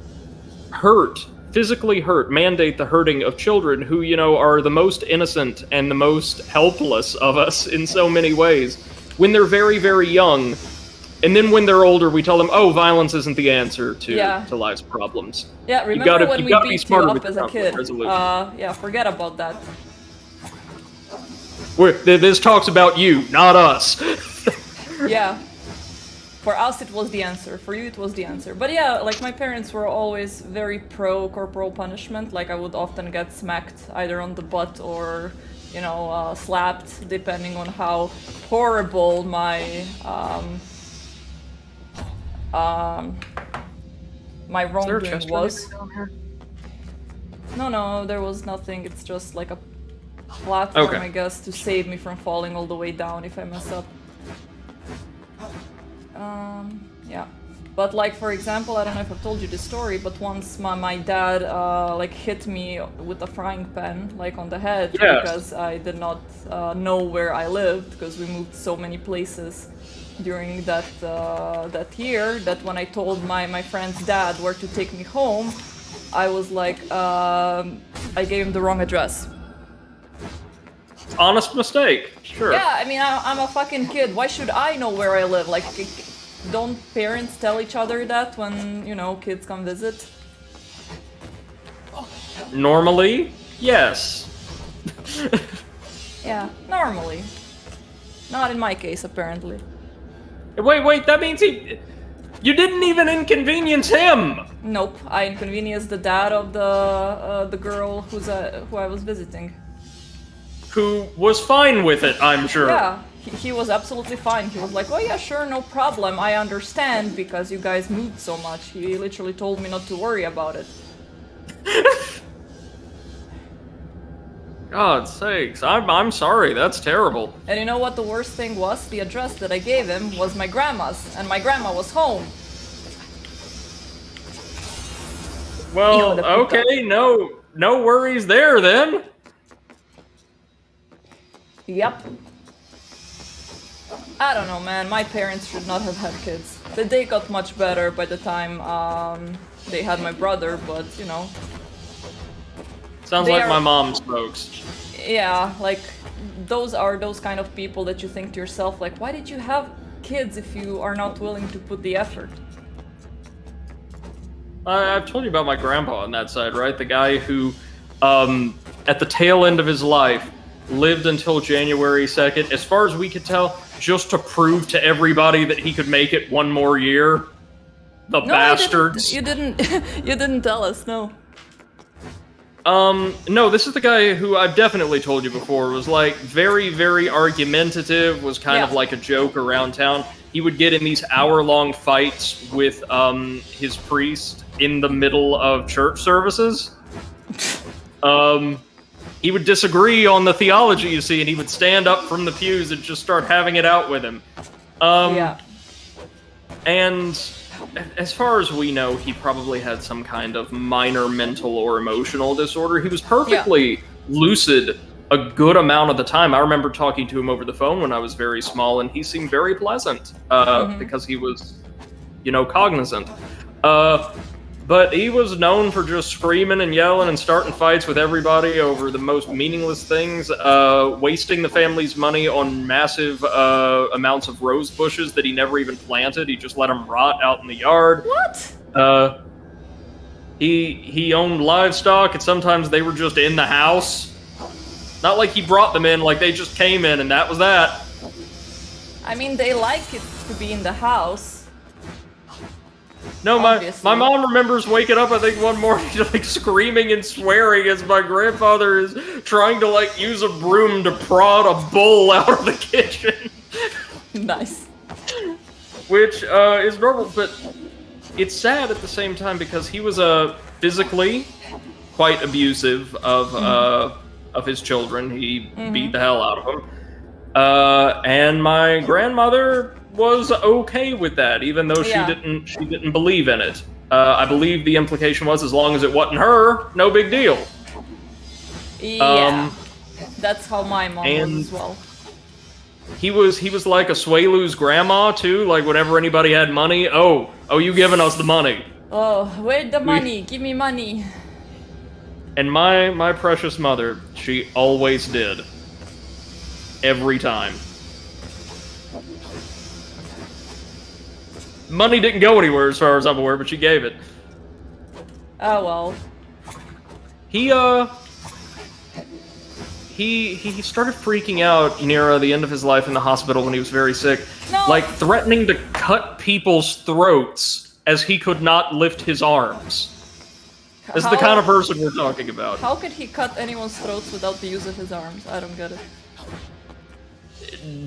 physically hurt, mandate the hurting of children who, you know, are the most innocent and the most helpless of us in so many ways, when they're very, very young. And then when they're older, we tell them, "Oh, violence isn't the answer to life's problems." Yeah, remember when we beat you up as a kid? Yeah, forget about that. This talks about you, not us. Yeah. For us, it was the answer. For you, it was the answer. But yeah, like, my parents were always very pro corporal punishment. Like, I would often get smacked either on the butt or, you know, slapped, depending on how horrible my wrongdoing was. No, there was nothing. It's just like a platform, I guess, to save me from falling all the way down if I mess up. Yeah. But, like, for example, I don't know if I've told you this story, but once my dad, like, hit me with a frying pan, like, on the head, because I did not know where I lived, because we moved so many places during that year, that when I told my friend's dad where to take me home, I was like, I gave him the wrong address. Honest mistake, sure. Yeah, I mean, I'm a fucking kid. Why should I know where I live? Like, don't parents tell each other that when, you know, kids come visit? Normally, yes. Yeah, normally. Not in my case, apparently. Wait, that means you didn't even inconvenience him! Nope, I inconvenienced the dad of the girl who I was visiting. Who was fine with it, I'm sure. Yeah, he was absolutely fine. He was like, "Oh yeah, sure, no problem. I understand because you guys moved so much." He literally told me not to worry about it. God's sakes, I'm sorry, that's terrible. And you know what the worst thing was? The address that I gave him was my grandma's, and my grandma was home. Well, okay, no worries there then. Yep. I don't know, man. My parents should not have had kids. They got much better by the time they had my brother, but, you know. Sounds like my mom's folks. Yeah, like, those are those kind of people that you think to yourself, like, why did you have kids if you are not willing to put the effort? I've told you about my grandpa on that side, right? The guy who, at the tail end of his life, lived until January 2nd, as far as we could tell, just to prove to everybody that he could make it one more year. The bastards. You didn't you didn't tell us, no. No, this is the guy who I've definitely told you before, was like very, very argumentative, was kind of like a joke around town. He would get in these hour-long fights with, his priest in the middle of church services. He would disagree on the theology, you see, and he would stand up from the pews and just start having it out with him. And as far as we know, he probably had some kind of minor mental or emotional disorder. He was perfectly lucid a good amount of the time. I remember talking to him over the phone when I was very small, and he seemed very pleasant because he was, you know, cognizant. But he was known for just screaming and yelling and starting fights with everybody over the most meaningless things, wasting the family's money on massive amounts of rose bushes that he never even planted. He just let them rot out in the yard. What? He owned livestock, and sometimes they were just in the house. Not like he brought them in, like they just came in and that was that. I mean, they like it to be in the house. No, my mom remembers waking up, I think, one morning, like, screaming and swearing as my grandfather is trying to, like, use a broom to prod a bull out of the kitchen. Nice. Which is normal, but it's sad at the same time because he was physically quite abusive of his children. He beat the hell out of them. And my grandmother was okay with that, even though she didn't believe in it. I believe the implication was, as long as it wasn't her, no big deal. Yeah, that's how my mom was as well. He was like a Swalu's grandma too. Like whenever anybody had money, oh, you giving us the money? Oh, where's the money? Give me money. And my precious mother, she always did. Every time. Money didn't go anywhere as far as I'm aware, but she gave it. Oh well. He started freaking out near the end of his life in the hospital when he was very sick. No. Like threatening to cut people's throats as he could not lift his arms. This is the kind of person we're talking about. How could he cut anyone's throats without the use of his arms? I don't get it.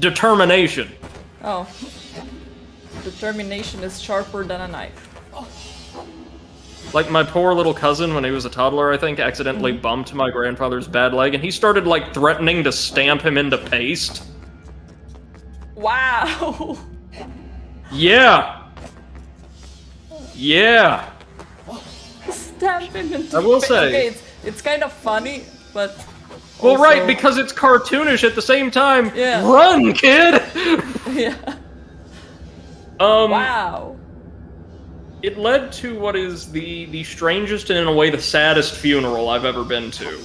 Determination. Oh. Determination is sharper than a knife. Like my poor little cousin, when he was a toddler, I think, accidentally bumped my grandfather's bad leg, and he started, like, threatening to stamp him into paste. Wow! Yeah! Yeah! Stamp him into paste. I will say... Okay, it's kind of funny, but... Well, also... right, because it's cartoonish at the same time. Yeah. Run, kid! Yeah. Wow. It led to what is the strangest and, in a way, the saddest funeral I've ever been to.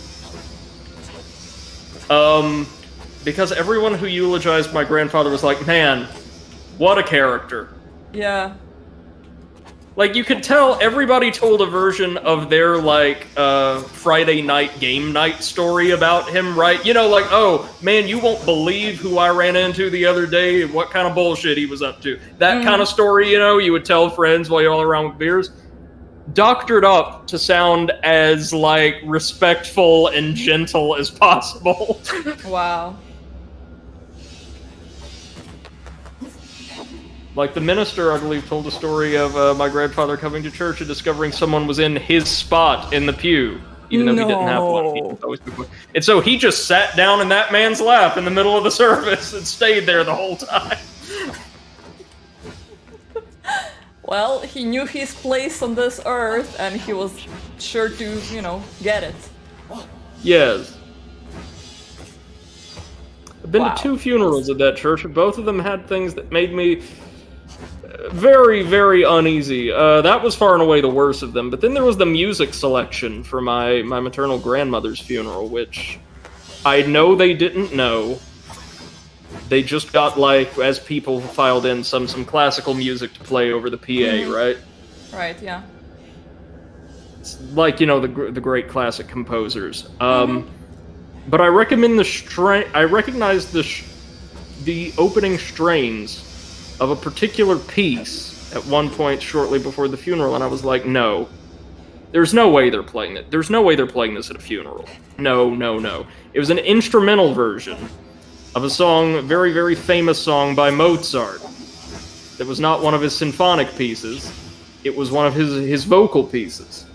Because everyone who eulogized my grandfather was like, man, what a character. Yeah. Like, you could tell everybody told a version of their, like, Friday night game night story about him, right? You know, like, oh, man, you won't believe who I ran into the other day and what kind of bullshit he was up to. That kind of story, you know, you would tell friends while you're all around with beers. Doctored up to sound as, like, respectful and gentle as possible. Wow. Like, the minister, I believe, told a story of my grandfather coming to church and discovering someone was in his spot in the pew, even though he didn't have one. He was always before. And so he just sat down in that man's lap in the middle of the service and stayed there the whole time. Well, he knew his place on this earth, and he was sure to, you know, get it. Yes. I've been to 2 funerals at that church, and both of them had things that made me very, very uneasy. That was far and away the worst of them. But then there was the music selection for my maternal grandmother's funeral, which I know they didn't know. They just got, like, as people filed in, some classical music to play over the PA, right? Right, yeah. It's like, you know, the great classic composers. But I recommend I recognize the opening strains of a particular piece at one point shortly before the funeral, and I was like, no. There's no way they're playing it. There's no way they're playing this at a funeral. No, no, no. It was an instrumental version of a song, a very, very famous song by Mozart. That was not one of his symphonic pieces. It was one of his vocal pieces.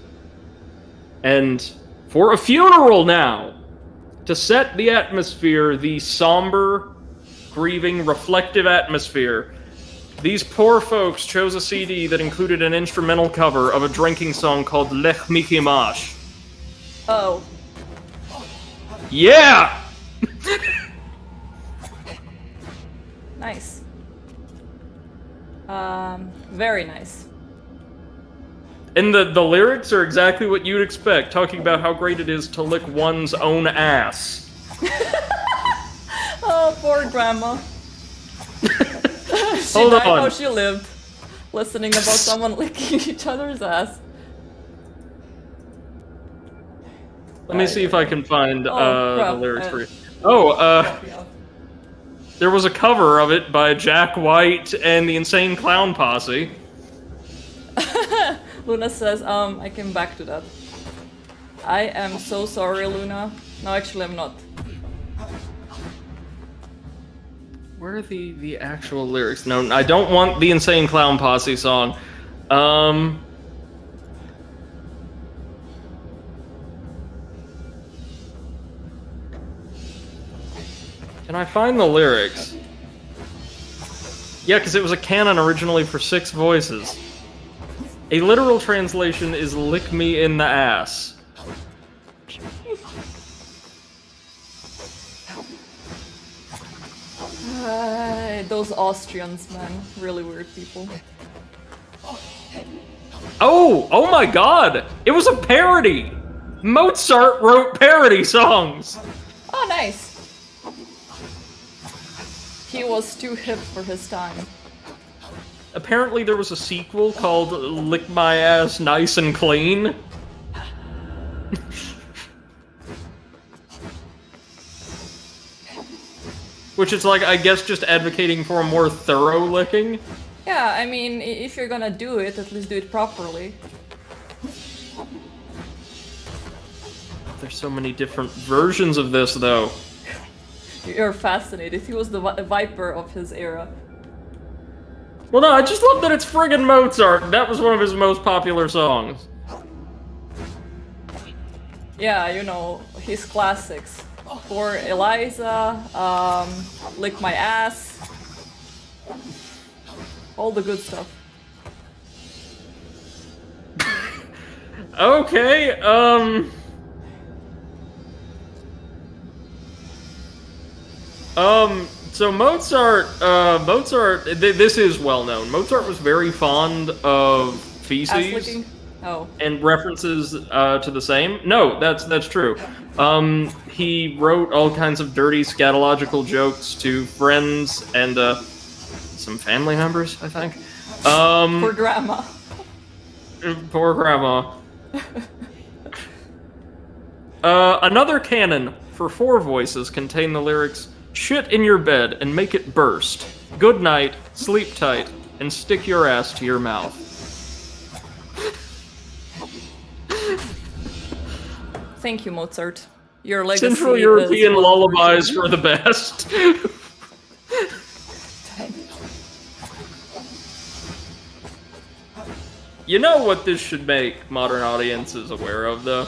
And for a funeral now, to set the atmosphere, the somber, grieving, reflective atmosphere, these poor folks chose a CD that included an instrumental cover of a drinking song called Lech Mickey Mosh. Oh. Yeah! Nice. Very nice. And the lyrics are exactly what you'd expect, talking about how great it is to lick one's own ass. Oh, poor grandma. She Hold died on. how she lived, listening about someone licking each other's ass. Let me see if I can find the crap. lyrics for you. Oh, there was a cover of it by Jack White and the Insane Clown Posse. Luna says, I came back to that. I am so sorry, Luna. No, actually, I'm not. Where are the actual lyrics? No, I don't want the Insane Clown Posse song. Can I find the lyrics? Yeah, because it was a canon originally for 6 voices. A literal translation is "lick me in the ass." Those Austrians, man. Really weird people. Oh my god! It was a parody! Mozart wrote parody songs! Oh, nice. He was too hip for his time. Apparently there was a sequel called Lick My Ass Nice and Clean. Which is like, I guess, just advocating for a more thorough licking. Yeah, I mean, if you're gonna do it, at least do it properly. There's so many different versions of this, though. You're fascinated. He was the Viper of his era. Well, no, I just love that it's friggin' Mozart. That was one of his most popular songs. Yeah, you know, his classics. For Eliza, Lick My Ass. All the good stuff. Okay, so Mozart, this is well known. Mozart was very fond of feces. Ass licking? Oh. And references to the same. No, that's true. He wrote all kinds of dirty scatological jokes to friends and some family members, I think. For grandma. Poor grandma. Another canon for 4 voices contain the lyrics, "Shit in your bed and make it burst. Good night, sleep tight, and stick your ass to your mouth." Thank you, Mozart. Your legacy Central European is lullabies for the best. You know what this should make modern audiences aware of, though?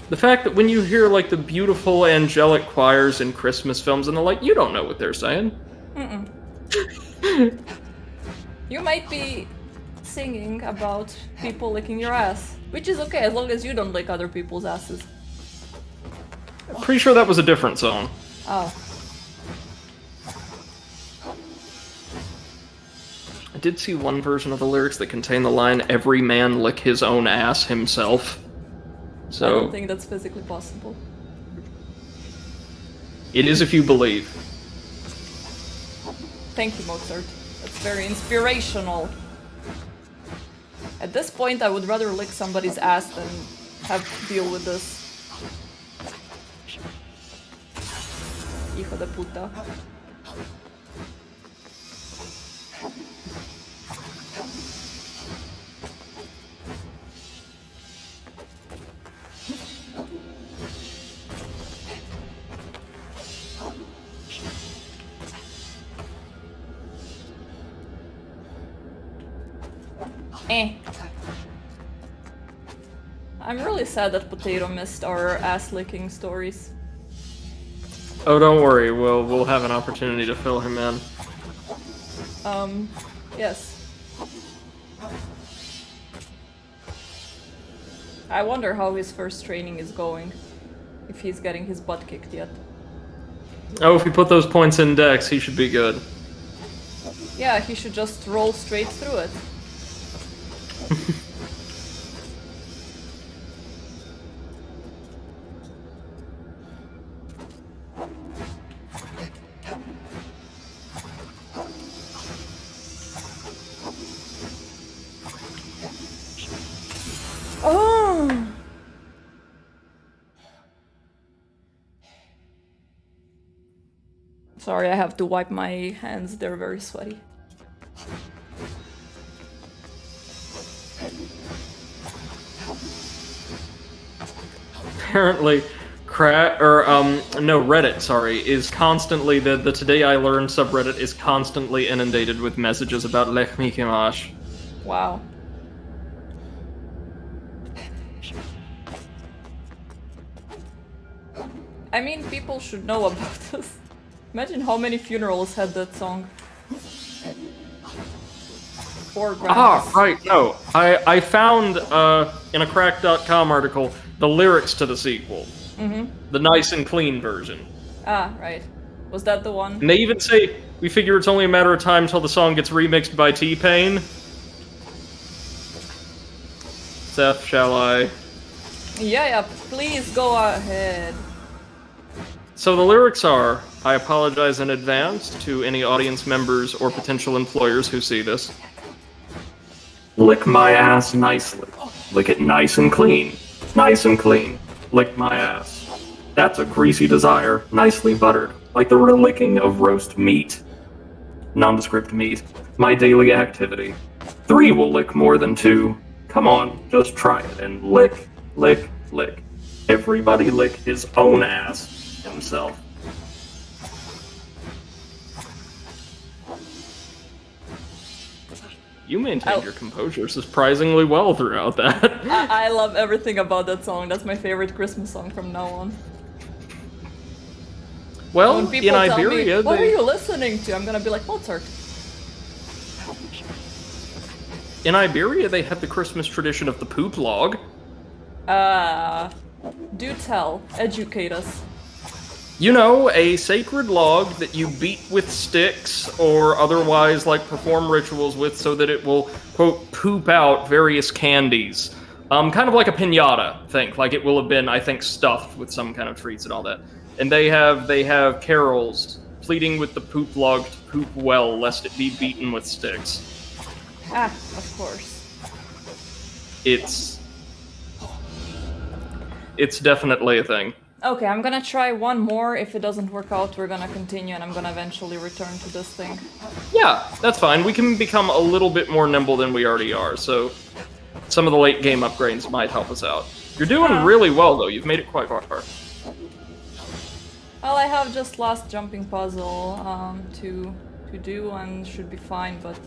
The fact that when you hear, like, the beautiful angelic choirs in Christmas films and the like, you don't know what they're saying. You might be singing about people licking your ass, which is okay as long as you don't lick other people's asses. Pretty sure that was a different song. Oh. I did see one version of the lyrics that contain the line, "Every man lick his own ass himself." I So don't think that's physically possible. It is if you believe. Thank you, Mozart. That's very inspirational. At this point, I would rather lick somebody's ass than have to deal with this. Hijo de puta. I'm really sad that Potato missed our ass-licking stories. Oh, don't worry. We'll have an opportunity to fill him in. Yes. I wonder how his first training is going. If he's getting his butt kicked yet. Oh, if you put those points in Dex, he should be good. Yeah, he should just roll straight through it. Oh! Sorry, I have to wipe my hands, they're very sweaty. Apparently, Reddit, sorry, is constantly, the Today I Learned subreddit is constantly inundated with messages about Lech mi Kimash. Wow. I mean, people should know about this. Imagine how many funerals had that song. Or grandmas. Ah, right, no. I found, in a Crack.com article, the lyrics to the sequel. Mm-hmm. The nice and clean version. Ah, right. Was that the one? And they even say, we figure it's only a matter of time till the song gets remixed by T-Pain. Seth, shall I? Yeah, please go ahead. So the lyrics are, I apologize in advance to any audience members or potential employers who see this. Lick my ass nicely. Lick it nice and clean. Nice and clean. Lick my ass. That's a greasy desire, nicely buttered, like the relicking of roast meat. Nondescript meat. My daily activity. 3 will lick more than 2. Come on, just try it and lick, lick, lick. Everybody lick his own ass himself. You maintained your composure surprisingly well throughout that. I love everything about that song. That's my favorite Christmas song from now on. Well, When people in tell Iberia, me, what are you listening to? I'm gonna be like, Mozart. In Iberia, they have the Christmas tradition of the poop log. Do tell. Educate us. You know, a sacred log that you beat with sticks or otherwise, like, perform rituals with so that it will, quote, poop out various candies. Kind of like a piñata, think. Like it will have been, I think, stuffed with some kind of treats and all that. And they have carols pleading with the poop log to poop well, lest it be beaten with sticks. Ah, of course. It's definitely a thing. Okay, I'm gonna try one more. If it doesn't work out, we're gonna continue, and I'm gonna eventually return to this thing. Yeah, that's fine. We can become a little bit more nimble than we already are, so some of the late game upgrades might help us out. You're doing really well, though. You've made it quite far. Well, I have just last jumping puzzle to do, and should be fine, but...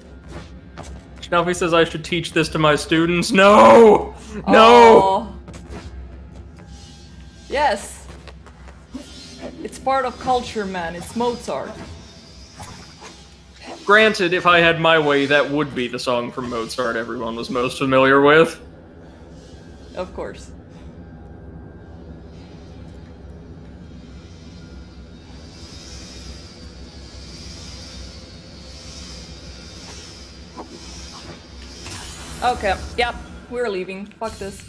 Schnaufi says I should teach this to my students. No! No! Oh. Yes! It's part of culture, man. It's Mozart. Granted, if I had my way, that would be the song from Mozart everyone was most familiar with. Of course. Okay, yep, we're leaving. Fuck this.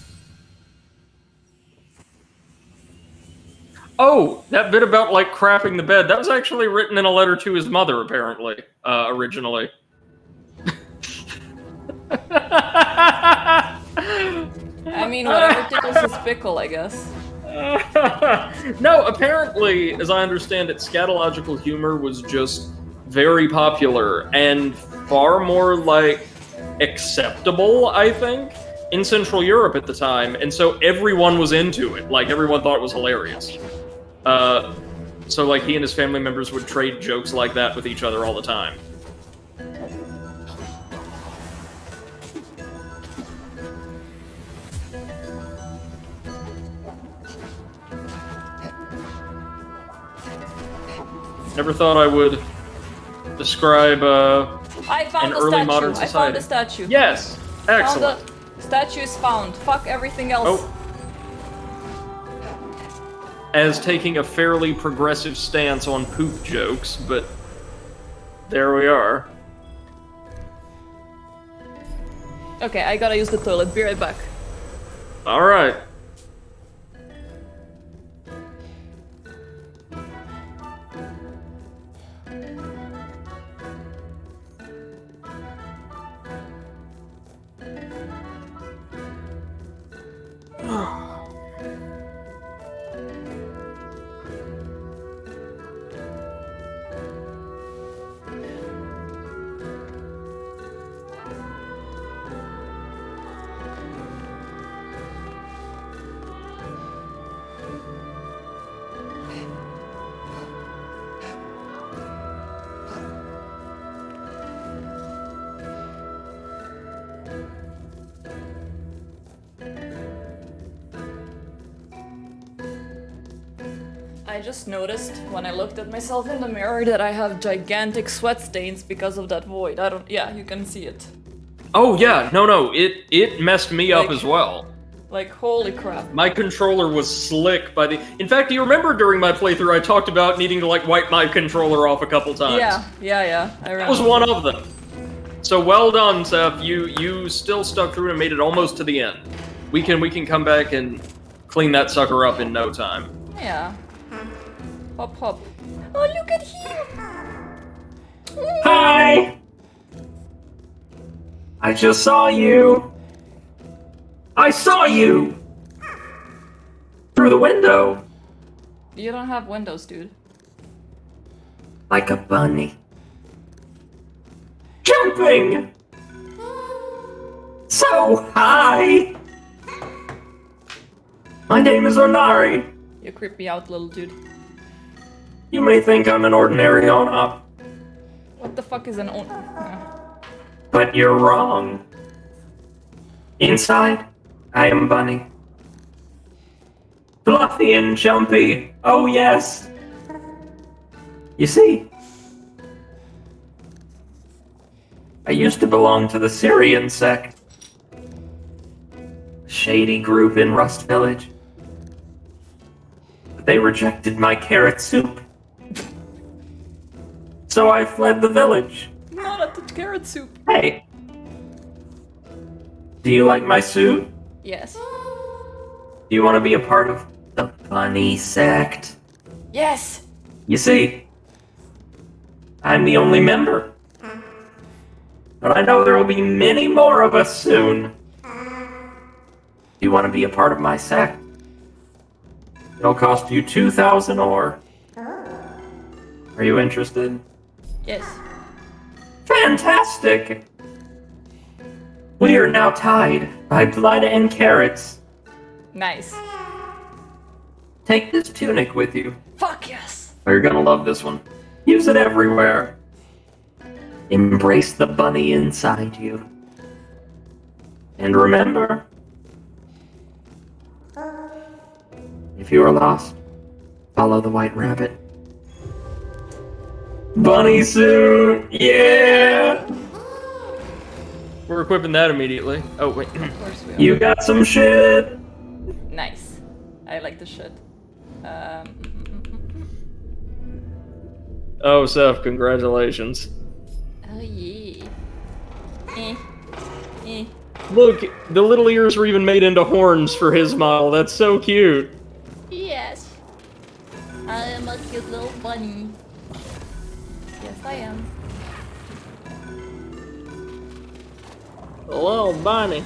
Oh, that bit about, like, crapping the bed, that was actually written in a letter to his mother, apparently, originally. I mean, whatever tickles his pickle, I guess. No, apparently, as I understand it, scatological humor was just very popular and far more, like, acceptable, I think, in Central Europe at the time, and so everyone was into it. Like, everyone thought it was hilarious. So, like, he and his family members would trade jokes like that with each other all the time. Never thought I would describe I found an the early statue. modern I society. found the statue. Yes, excellent. Found the statue is found. Fuck everything else. Oh. As taking a fairly progressive stance on poop jokes, but there we are. Okay, I gotta use the toilet. Be right back. All right. I just noticed when I looked at myself in the mirror that I have gigantic sweat stains because of that void. Yeah, you can see it. Oh yeah, no, it messed me up Like- as well. Like, holy crap. My controller was slick by the. In fact, do you remember during my playthrough I talked about needing to like wipe my controller off a couple times? Yeah. I That remember. was one of them. So well done, Seth. You still stuck through and made it almost to the end. We can come back and clean that sucker up in no time. Yeah. Hop, hop. Oh, look at him! Hi! I just saw you! I saw you! Through the window! You don't have windows, dude. Like a bunny. Jumping! So high! My name is Onari. You creep me out, little dude. You may think I'm an ordinary on-up, What the fuck is an but you're wrong. Inside, I am Bunny. Fluffy and jumpy, oh yes! You see, I used to belong to the Syrian sect. A shady group in Rust Village. But they rejected my carrot soup. So I fled the village. Not at the carrot soup. Hey. Do you like my suit? Yes. Do you want to be a part of the bunny sect? Yes! You see, I'm the only member. But I know there will be many more of us soon. Do you want to be a part of my sect? It'll cost you 2,000 ore. Are you interested? Yes. Fantastic! We are now tied by blood and carrots. Nice. Take this tunic with you. Fuck yes! You're gonna love this one. Use it everywhere. Embrace the bunny inside you. And remember, if you are lost, follow the white rabbit. Bunny suit! Yeah! We're equipping that immediately. Oh wait. Of course we are. You got some shit! Nice. I like the shit. Oh, Seth, congratulations. Oh yeah. Look, the little ears were even made into horns for his model. That's so cute. Yes. bunny. Yes, I am. Hello, bunny.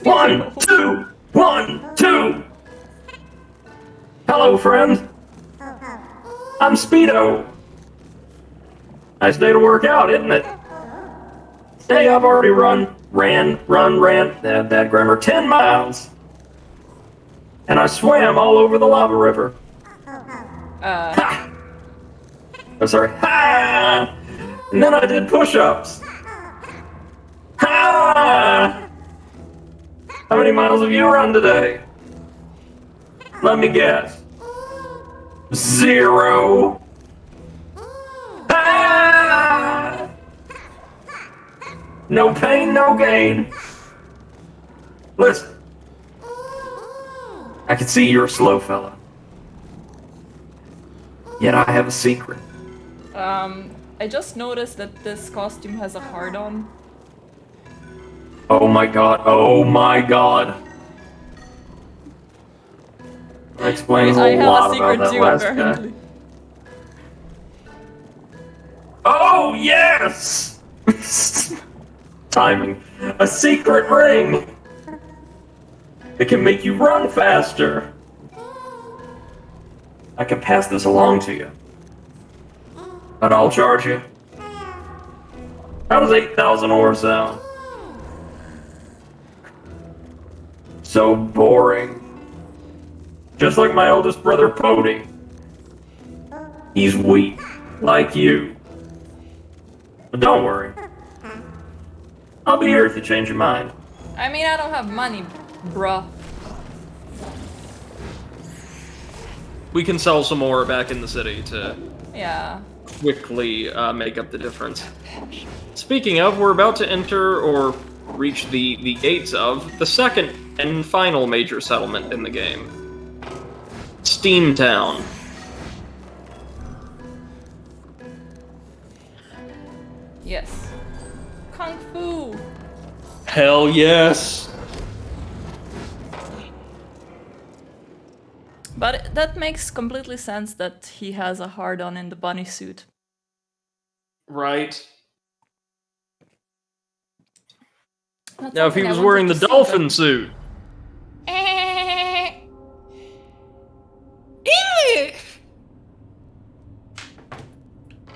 1, 2, 1, 2. Hello, friend. I'm Speedo. Nice day to work out, isn't it? Today I've already ran, bad grammar, 10 miles. And I swam all over the lava river. Ha! I'm sorry. Ha! And then I did push-ups. Ha! How many miles have you run today? Let me guess. 0. Ah! No pain, no gain. Listen. I can see you're a slow fella. Yet I have a secret. I just noticed that this costume has a heart on. Oh my god, oh my god. That explains a lot about that last guy. Oh, yes! Timing. A secret ring! It can make you run faster. I can pass this along to you. But I'll charge you. How does 8,000 ore sound? So boring. Just like my eldest brother, Pody. He's weak, like you. But don't worry. I'll be here if you change your mind. I mean, I don't have money, bruh. We can sell some more back in the city to Yeah. quickly make up the difference. Speaking of, we're about to enter or reach the gates of the second and final major settlement in the game. Steamtown. Yes. Kung Fu! Hell yes! But that makes completely sense that he has a hard-on in the bunny suit. Right. Not Now, if he something I was wanted wearing the to see, dolphin but- suit.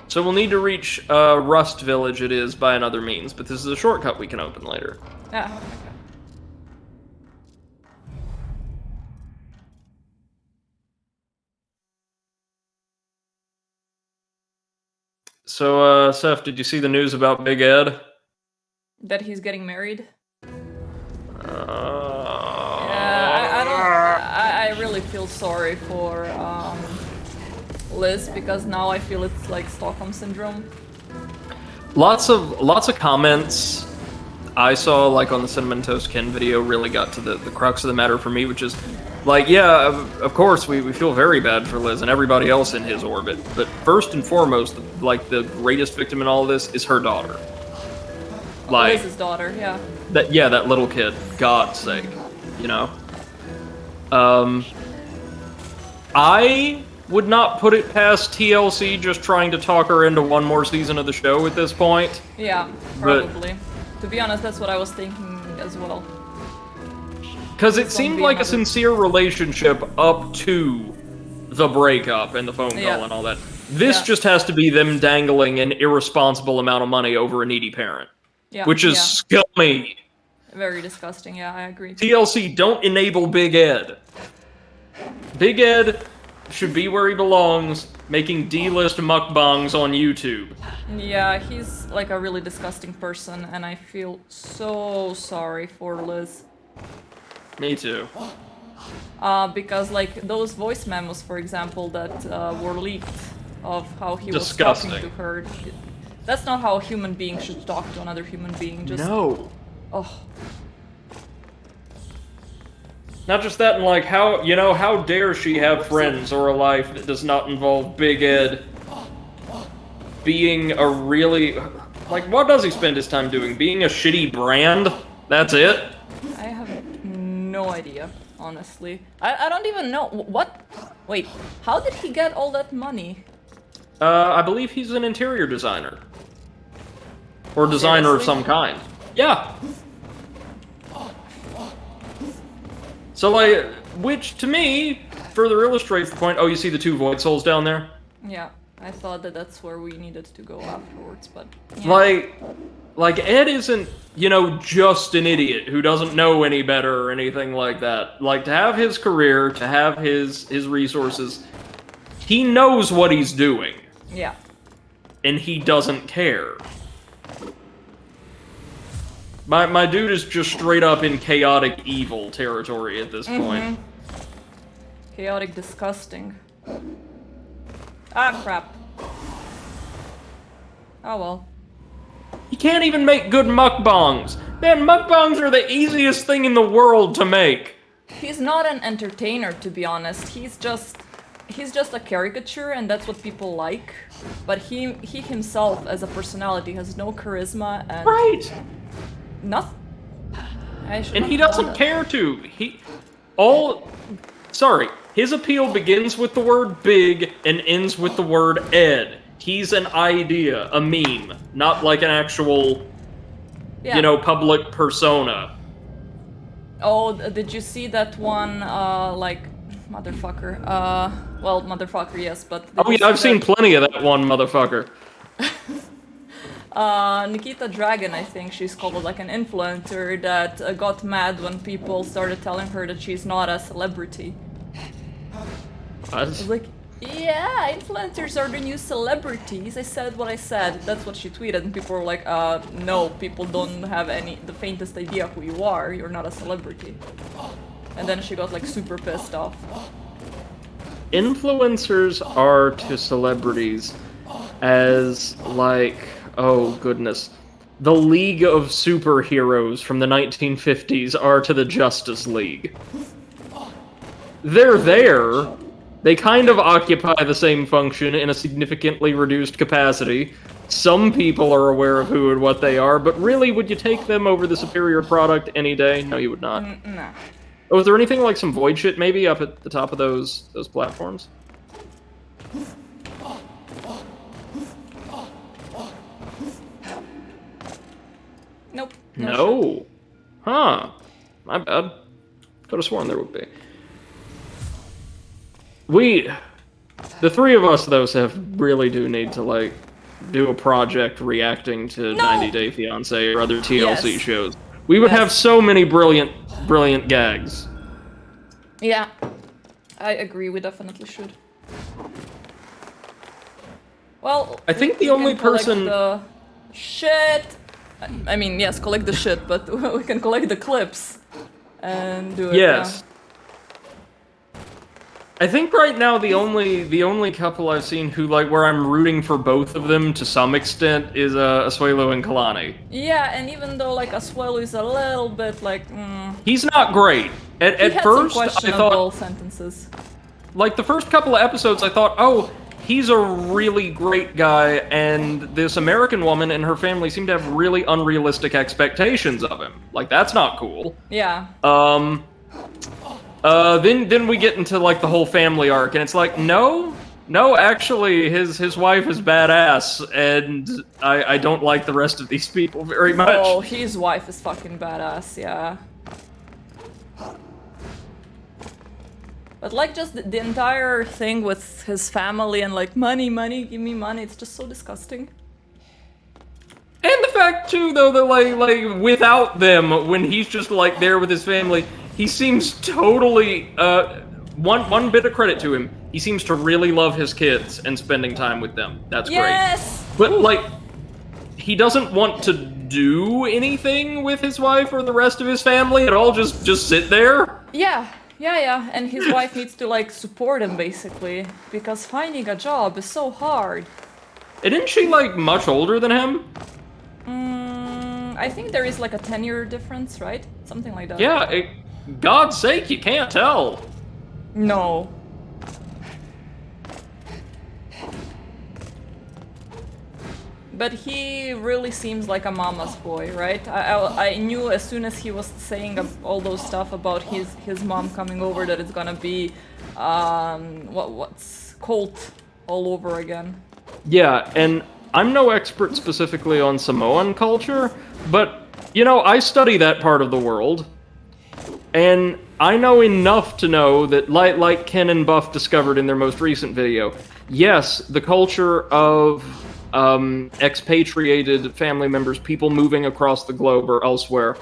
So we'll need to reach Rust Village it is by another means, but this is a shortcut we can open later. Ah, oh my god. So, Seth, did you see the news about Big Ed? That he's getting married? I really feel sorry for Liz, because now I feel it's like Stockholm syndrome. Lots of comments I saw, like on the Cinnamon Toast Ken video, really got to the crux of the matter for me, which is, like, yeah, of course, we feel very bad for Liz and everybody else in his orbit, but first and foremost, like, the greatest victim in all of this is her daughter. Like, Liz's daughter, yeah. That little kid, God's sake, you know? I would not put it past TLC just trying to talk her into one more season of the show at this point. Yeah, probably. To be honest, that's what I was thinking as well. Because it seemed like a sincere relationship up to the breakup and the phone call and all that. This just has to be them dangling an irresponsible amount of money over a needy parent. Yeah, which is scummy. Very disgusting, yeah, I agree. TLC, don't enable Big Ed. Big Ed should be where he belongs, making D-list mukbangs on YouTube. Yeah, he's like a really disgusting person, and I feel so sorry for Liz. Me too. Because like those voice memos, for example, that were leaked of how he was talking to her. That's not how a human being should talk to another human being. Just no. Oh. Not just that, and like how dare she have friends or a life that does not involve Big Ed being a really, like, what does he spend his time doing? Being a shitty brand? That's it? I have no idea, honestly. I don't even know. What Wait, how did he get all that money? I believe he's an interior designer. Or designer of some kind. Yeah. So, like, which, to me, further illustrates the point... Oh, you see the 2 Void Souls down there? Yeah, I thought that that's where we needed to go afterwards, but... Yeah. Like, Ed isn't, you know, just an idiot who doesn't know any better or anything like that. Like, to have his career, to have his resources, he knows what he's doing. Yeah. And he doesn't care. My dude is just straight up in chaotic evil territory at this point. Chaotic disgusting. Ah, crap. Oh well. He can't even make good mukbangs. Man, mukbangs are the easiest thing in the world to make. He's not an entertainer, to be honest. He's just a caricature, and that's what people like. But he himself, as a personality, has no charisma and... Right! Nothing. And he doesn't care to. His appeal begins with the word big and ends with the word Ed. He's an idea, a meme, not like an actual, you know, public persona. Oh, did you see that one, like, motherfucker? Well, motherfucker, yes, but... Oh yeah, I've seen plenty of that one motherfucker. Nikita Dragon, I think she's called, like an influencer that got mad when people started telling her that she's not a celebrity. I was like, yeah, influencers are the new celebrities. I said what I said. That's what she tweeted, and people were like, no, people don't have the faintest idea who you are. You're not a celebrity. And then she got like super pissed off. Influencers are to celebrities as like, oh goodness, the League of Superheroes from the 1950s are to the Justice League. They're there. They kind of occupy the same function in a significantly reduced capacity. Some people are aware of who and what they are, but really, would you take them over the superior product any day? No, you would not. No. Oh, is there anything like some Void shit maybe up at the top of those platforms? Nope. No. Huh. My bad. Could have sworn there would be. The 3 of us, though, really do need to, like, do a project reacting to 90 Day Fiancé or other TLC shows. We would have so many brilliant gags. Yeah. I agree, we definitely should. Well, I think the only person... the shit! I mean, yes, collect the shit, but we can collect the clips and do it. Yes. I think right now the only couple I've seen who where I'm rooting for both of them to some extent is Asuelo and Kalani. Yeah, and even though like Asuelo is a little bit like, he's not great. At first, I thought sentences. Like the first couple of episodes, I thought, oh, he's a really great guy, and this American woman and her family seem to have really unrealistic expectations of him. Like that's not cool. Yeah. Then we get into like the whole family arc, and it's like, no, actually, his wife is badass, and I don't like the rest of these people very much. Oh, his wife is fucking badass, yeah. But like just the entire thing with his family and like money, give me money, it's just so disgusting. And the fact too, though, that like without them, when he's just like there with his family, he seems totally, one bit of credit to him, he seems to really love his kids and spending time with them. That's great. But, like, he doesn't want to do anything with his wife or the rest of his family at all, just sit there? Yeah, and his wife needs to, like, support him, basically, because finding a job is so hard. And isn't she, like, much older than him? I think there is, like, a 10-year difference, right? Something like that. Yeah, God's sake, you can't tell. No. but he really seems like a mama's boy, right? I knew as soon as he was saying all those stuff about his mom coming over that it's gonna be what's cult all over again. Yeah, and I'm no expert specifically on Samoan culture, but you know, I study that part of the world, and I know enough to know that, like Ken and Buff discovered in their most recent video, yes, the culture of expatriated family members, people moving across the globe or elsewhere,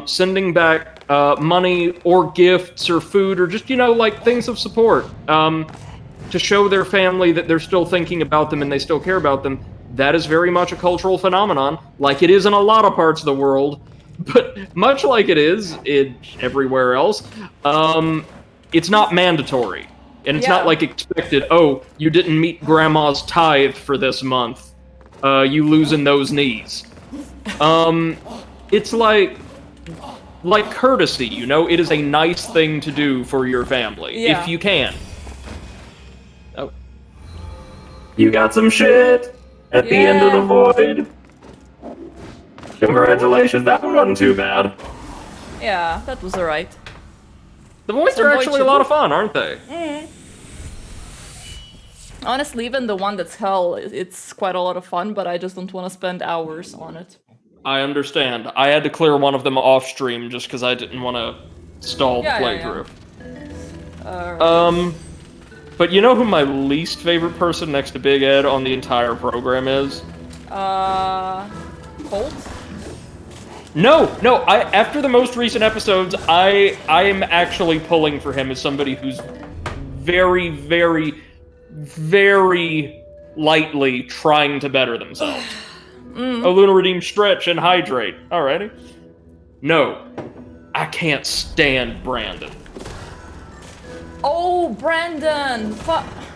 sending back money or gifts or food or just, you know, like things of support to show their family that they're still thinking about them and they still care about them. That is very much a cultural phenomenon, like it is in a lot of parts of the world, but much like it is everywhere else, it's not mandatory. And it's not like expected, oh, you didn't meet grandma's tithe for this month. You losing those knees. It's like courtesy, you know? It is a nice thing to do for your family, if you can. Oh. You got some shit at the end of the void. Congratulations, that one wasn't too bad. Yeah, that was alright. The voids are actually a lot of fun, aren't they? Mm. Honestly, even the one that's hell, it's quite a lot of fun, but I just don't want to spend hours on it. I understand. I had to clear one of them off stream just because I didn't want to stall the playthrough. But you know who my least favorite person next to Big Ed on the entire program is? Colt? No. After the most recent episodes, I am actually pulling for him as somebody who's very, very, very lightly trying to better themselves. A Luna Redeem stretch and hydrate. Alrighty. No, I can't stand Brandon. Oh, Brandon!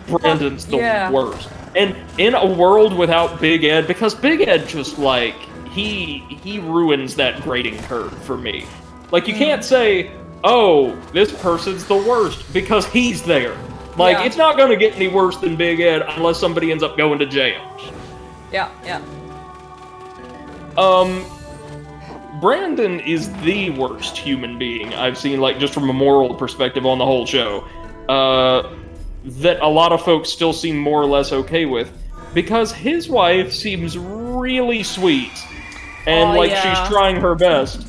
Brandon's the worst. And in a world without Big Ed, because Big Ed just, like, he ruins that grading curve for me. Like, you can't say, oh, this person's the worst, because he's there. Like, it's not gonna get any worse than Big Ed unless somebody ends up going to jail. Yeah. Brandon is the worst human being I've seen, like, just from a moral perspective on the whole show. That a lot of folks still seem more or less okay with, because his wife seems really sweet, and she's trying her best.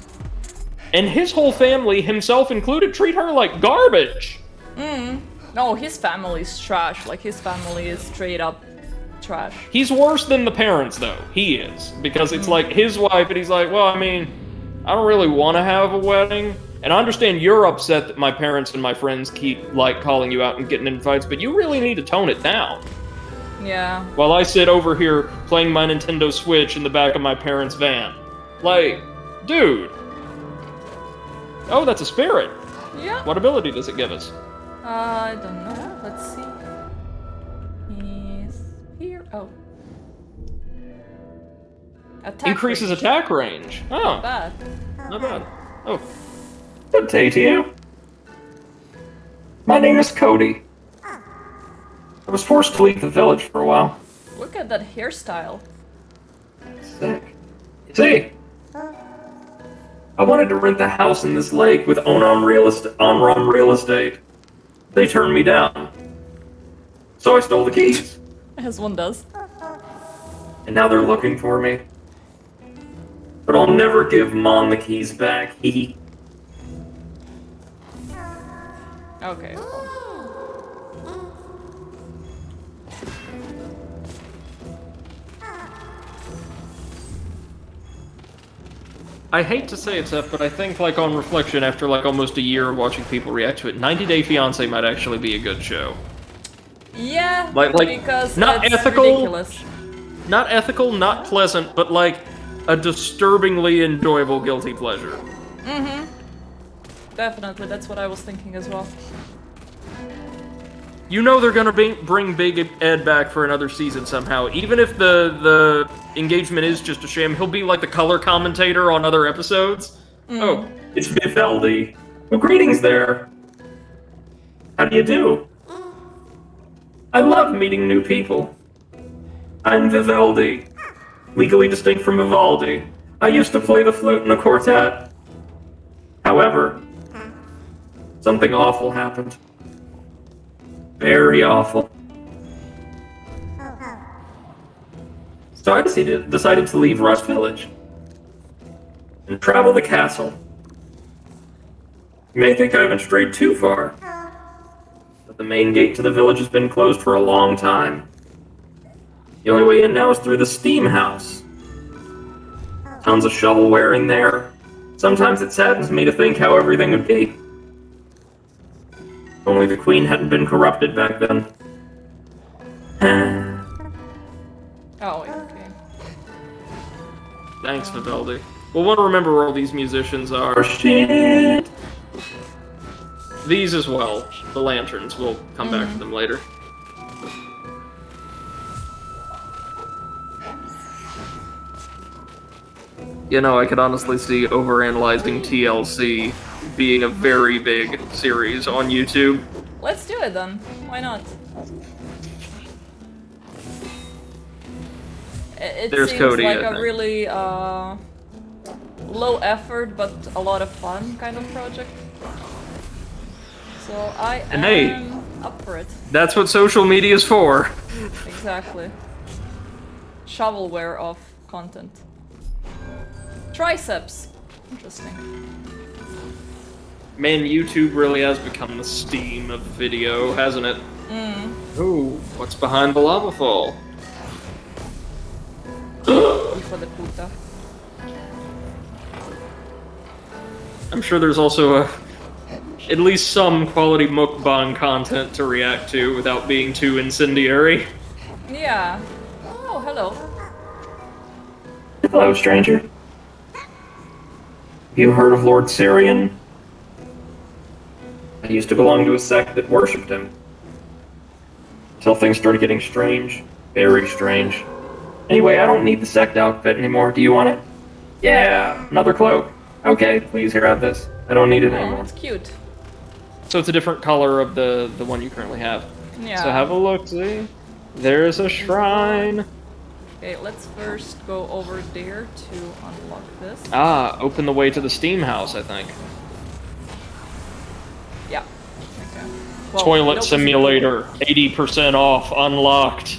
And his whole family, himself included, treat her like garbage! No, his family's trash. Like, his family is straight up trash. He's worse than the parents, though. He is. Because it's like his wife, and he's like, well, I mean, I don't really want to have a wedding. And I understand you're upset that my parents and my friends keep, like, calling you out and getting in fights, but you really need to tone it down. Yeah. While I sit over here playing my Nintendo Switch in the back of my parents' van. Like, dude. Oh, that's a spirit. Yeah. What ability does it give us? I don't know. Let's see. He's here. Oh. Attack Increases range. attack range. Oh. Not bad. Not bad. Oh. Good day to you. My name is Cody. I was forced to leave the village for a while. Look at that hairstyle. Sick. See? I wanted to rent the house in this lake with Onron Real Estate. They turned me down. So I stole the keys. As one does. And now they're looking for me. But I'll never give Mom the keys back. Hee. Okay. I hate to say it, Seth, but I think, like, on reflection, after, like, almost a year of watching people react to it, 90 Day Fiancé might actually be a good show. Yeah, like because not it's ethical, ridiculous. Not ethical, not pleasant, but, like, a disturbingly enjoyable guilty pleasure. Mm-hmm. Definitely, that's what I was thinking as well. You know they're gonna bring Big Ed back for another season somehow. Even if the engagement is just a sham, he'll be like the color commentator on other episodes. Oh, it's Vivaldi. Well, greetings there. How do you do? I love meeting new people. I'm Vivaldi. legally distinct from Vivaldi. I used to play the flute in a quartet. However, something awful happened. Very awful. So I decided to leave Rust Village and travel the castle. You may think I haven't strayed too far, but the main gate to the village has been closed for a long time. The only way in now is through the steam house. Tons of shovelware in there. Sometimes it saddens me to think how everything would be. Only the queen hadn't been corrupted back then. Oh, okay. Thanks, Vivaldi. We'll want to remember where all these musicians are. Oh, shit. These as well. The lanterns. We'll come back to them later. You know, I could honestly see overanalyzing TLC being a very big series on YouTube. Let's do it then. Why not? It There's seems Cody, like I a think. really low effort but a lot of fun kind of project. So I And am hey. up for it. That's what social media is for. Exactly. Shovelware of content. Triceps. Interesting. Man, YouTube really has become the Steam of video, hasn't it? Ooh, what's behind the lava fall? For the puta. I'm sure there's also at least some quality mukbang content to react to without being too incendiary. Yeah. Oh, hello. Hello, stranger. Have you heard of Lord Syrian? I used to belong to a sect that worshipped him. Until things started getting strange. Very strange. Anyway, I don't need the sect outfit anymore. Do you want it? Yeah, another cloak. Okay, please, here, have this. I don't need it Oh, anymore. that's cute. So it's a different color of the one you currently have. Yeah. So have a look, see? There's a shrine. Okay, let's first go over there to unlock this. Ah, open the way to the steam house, I think. Yeah. Okay. Well, Toilet nope, simulator, 80% off, unlocked.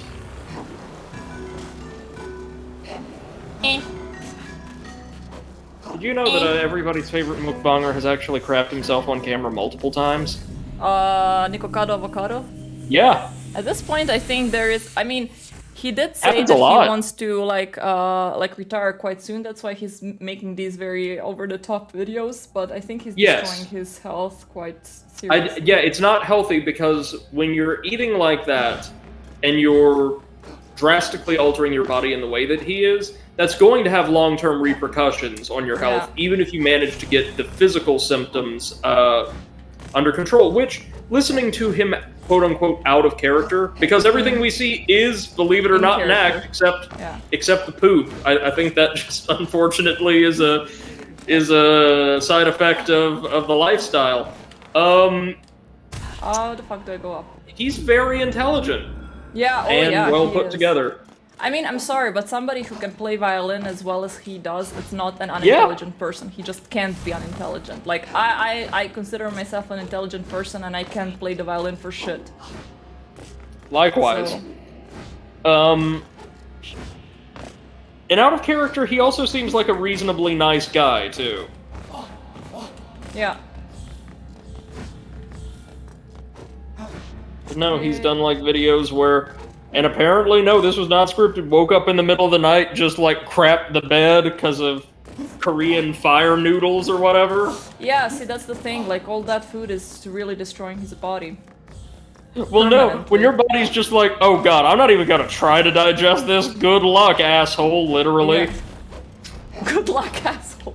Did you know that everybody's favorite mukbanger has actually crapped himself on camera multiple times? Nicocado Avocado. Yeah. At this point, I think there is. I mean, he did say Happens that a lot. he wants to like retire quite soon. That's why he's making these very over-the-top videos. But I think he's Yes. destroying his health quite seriously. Yeah, it's not healthy because when you're eating like that and you're drastically altering your body in the way that he is, that's going to have long-term repercussions on your health, even if you manage to get the physical symptoms under control, which, listening to him, quote-unquote, out of character, because everything we see is, believe it or In not, an character. act, Yeah. except the poop. I think that just, unfortunately, is a side effect of the lifestyle. How the fuck do I go up? He's very intelligent Yeah. Oh and yeah. well he put is. together. I mean, I'm sorry, but somebody who can play violin as well as he does, it's not an unintelligent person. He just can't be unintelligent. Like, I consider myself an intelligent person and I can't play the violin for shit. Likewise. So, And out of character, he also seems like a reasonably nice guy, too. yeah. No, he's done, like, videos where... And apparently, no, this was not scripted. Woke up in the middle of the night, just, like, crapped the bed because of Korean fire noodles or whatever. Yeah, see, that's the thing. Like, all that food is really destroying his body. Well, no, when your body's just like, oh god, I'm not even gonna try to digest this. Good luck, asshole, literally. Yeah. Good luck, asshole.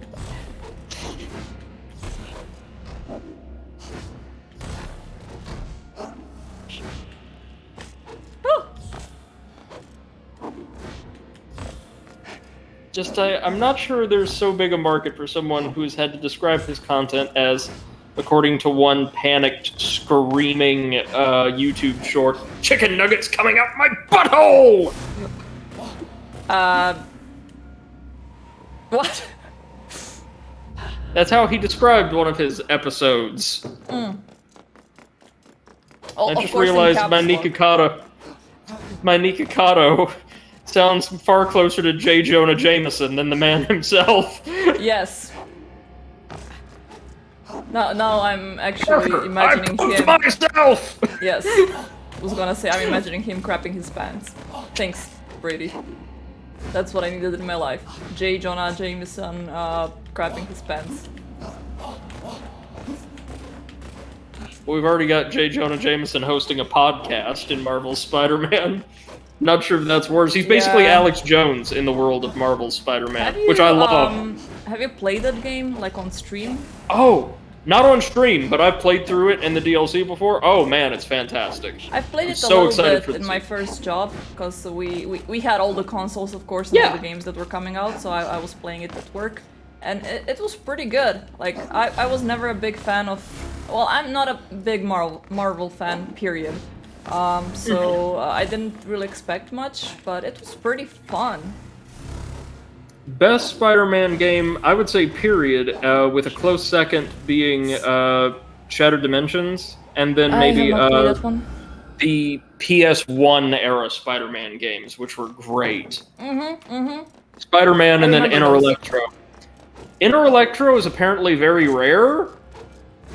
I'm not sure there's so big a market for someone who's had to describe his content as, according to one panicked, screaming YouTube short, chicken nuggets coming out my butthole! What? That's how he described one of his episodes. Oh, I of just course in realized caps my lock. Nikocado sounds far closer to J. Jonah Jameson than the man himself. Yes. Now I'm actually imagining I him. myself. Yes. I was gonna say I'm imagining him crapping his pants. Thanks, Brady. That's what I needed in my life. J. Jonah Jameson crapping his pants. We've already got J. Jonah Jameson hosting a podcast in Marvel's Spider-Man. Not sure if that's worse. He's basically Yeah. Alex Jones in the world of Marvel's Spider-Man, Have you, which I love. Have you played that game, like, on stream? Oh, not on stream, but I've played through it in the DLC before. Oh man, it's fantastic. I've played I'm it a so little excited for bit in this. my first job, because we had all the consoles, of course, and all Yeah. the games that were coming out, so I was playing it at work. And it was pretty good. Like, I was never a big fan of... Well, I'm not a big Marvel fan, period. So I didn't really expect much, but it was pretty fun. Best Spider-Man game, I would say period, with a close second being Shattered Dimensions, and then maybe I have not played that one. the PS1 era Spider-Man games, which were great. Spider-Man and then remember Inner those. Electro. Inner Electro is apparently very rare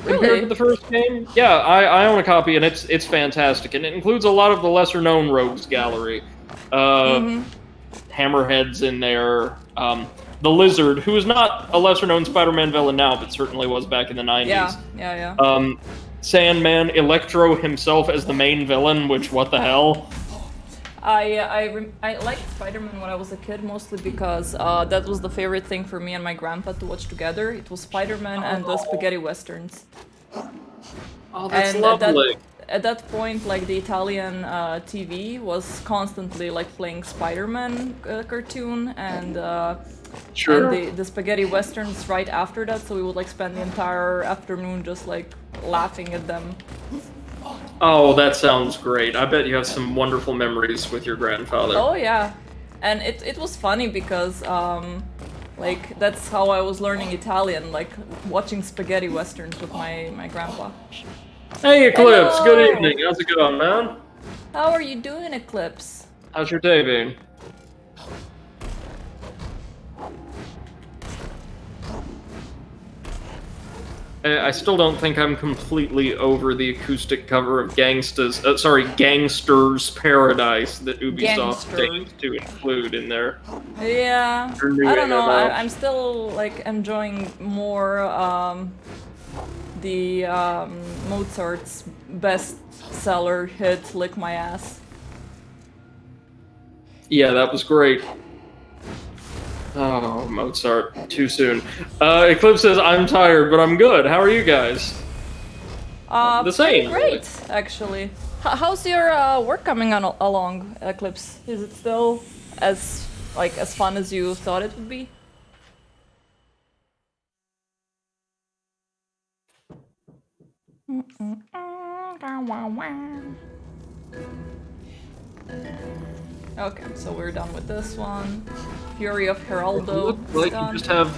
compared Really? to the first game. Yeah, I own a copy and it's fantastic, and it includes a lot of the lesser-known rogues gallery. Hammerhead's in there. The Lizard, who is not a lesser-known Spider-Man villain now, but certainly was back in the 90s. Yeah. Sandman, Electro himself as the main villain, which, what the hell? I liked Spider-Man when I was a kid, mostly because that was the favorite thing for me and my grandpa to watch together. It was Spider-Man and the spaghetti westerns. Oh, that's And lovely. at that point, like, the Italian TV was constantly like playing Spider-Man cartoon and Sure. and the spaghetti westerns right after that. So we would like spend the entire afternoon just like laughing at them. Oh, that sounds great. I bet you have some wonderful memories with your grandfather. Oh yeah, and it was funny because like that's how I was learning Italian, like watching spaghetti westerns with my grandpa. Hey, Eclipse. Hello. Good evening. How's it going, man? How are you doing, Eclipse? How's your day been? I still don't think I'm completely over the acoustic cover of Gangster's Paradise that Ubisoft Gangster. deigned to include in there. Yeah, Your new I don't know. MMO. I'm still like enjoying more the Mozart's bestseller hit "Lick My Ass." Yeah, that was great. Oh, Mozart, too soon. Eclipse says, I'm tired, but I'm good. How are you guys? The same. Great, actually. How's your work coming on along, Eclipse? Is it still as fun as you thought it would be? Okay, so we're done with this one. Fury of Geraldo. Looks is like done. you just have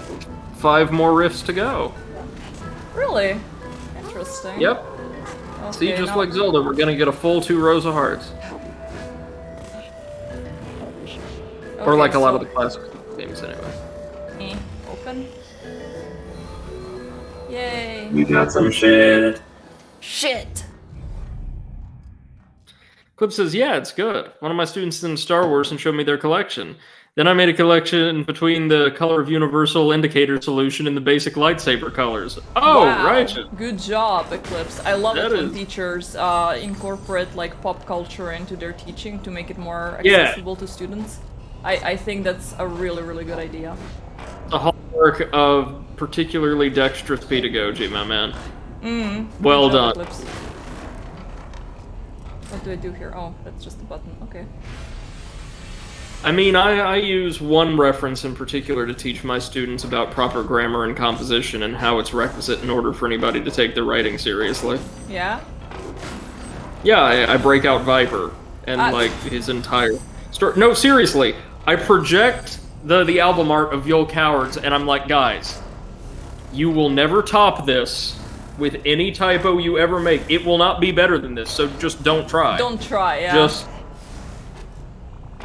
5 more riffs to go. Really? Interesting. Yep. Okay, See, just now- like Zelda, we're gonna get a full 2 rows of hearts. Or okay, like a lot so- of the classic games, anyway. Open. Yay. You got some shit. Shit. Clip says, yeah, it's good. One of my students in Star Wars and showed me their collection. Then I made a collection between the color of universal indicator solution and the basic lightsaber colors. Oh, Wow. righteous. Good job, Eclipse. I love That it when is- teachers incorporate like pop culture into their teaching to make it more Yeah. accessible to students. I think that's a really, really good idea. The hallmark of particularly dexterous pedagogy, my man. Well Good job, done. Eclipse. What do I do here? Oh, that's just a button. Okay. I mean, I use one reference in particular to teach my students about proper grammar and composition and how it's requisite in order for anybody to take their writing seriously. Yeah? Yeah, I break out Viper and Ah. like his entire story. No, seriously, I project the album art of Yule Cowards, and I'm like, guys, you will never top this with any typo you ever make. It will not be better than this, so just don't try. Don't try, yeah.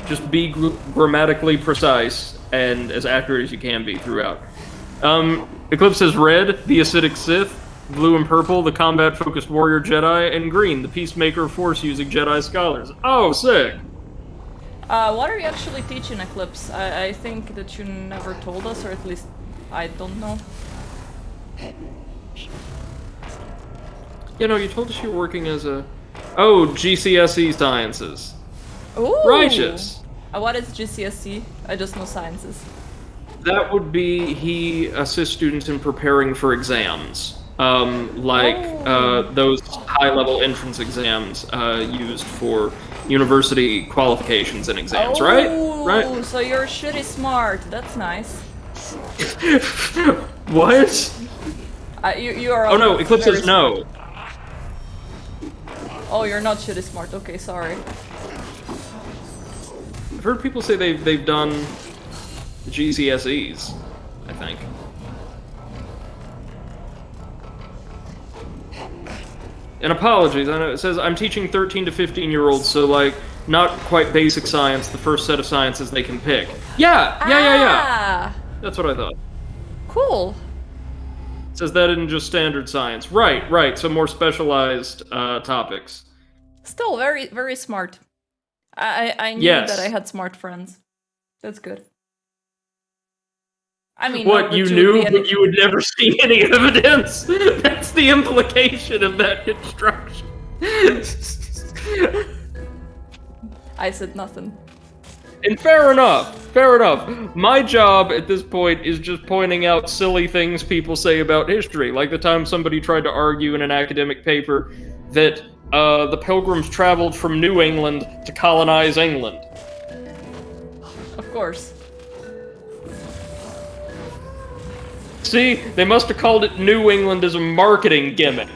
Just be grammatically precise and as accurate as you can be throughout. Eclipse says red, the acidic Sith, blue and purple, the combat-focused warrior Jedi, and green, the peacemaker force-using Jedi scholars. Oh, sick! What are you actually teaching, Eclipse? I think that you never told us, or at least I don't know. You know, you told us you were working as a... Oh, GCSE Sciences. Ooh! Righteous! What is GCSE? I just know sciences. That would be he assists students in preparing for exams. Those high-level entrance exams used for university qualifications and exams, right? Right? So you're shitty smart. That's nice. What? You are. Oh no, Eclipse says no. Oh, you're not shitty smart. Okay, sorry. I've heard people say they've done the GCSEs, I think. And apologies, I know it says I'm teaching 13 to 15-year-olds, so like not quite basic science, the first set of sciences they can pick. Yeah. That's what I thought. Cool. It says that isn't just standard science. Right, so more specialized topics. Still very, very smart. I knew Yes. that I had smart friends. That's good. I mean, What, you knew, but you would never see any evidence? That's the implication of that instruction. I said nothing. And fair enough. My job at this point is just pointing out silly things people say about history, like the time somebody tried to argue in an academic paper that the Pilgrims traveled from New England to colonize England. Of course. See, they must have called it New England as a marketing gimmick.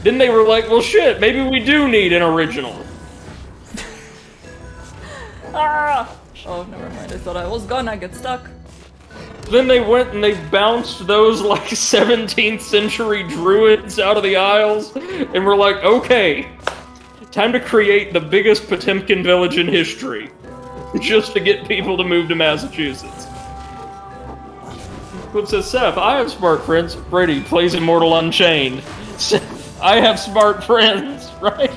Then they were like, well shit, maybe we do need an original. Ah! Oh, never mind. I thought I was gonna get stuck. Then they went and they bounced those like 17th century druids out of the Isles and were like, okay, time to create the biggest Potemkin village in history. Just to get people to move to Massachusetts. Clip says, Seth, I have smart friends. Brady plays Immortal Unchained. I have smart friends, right?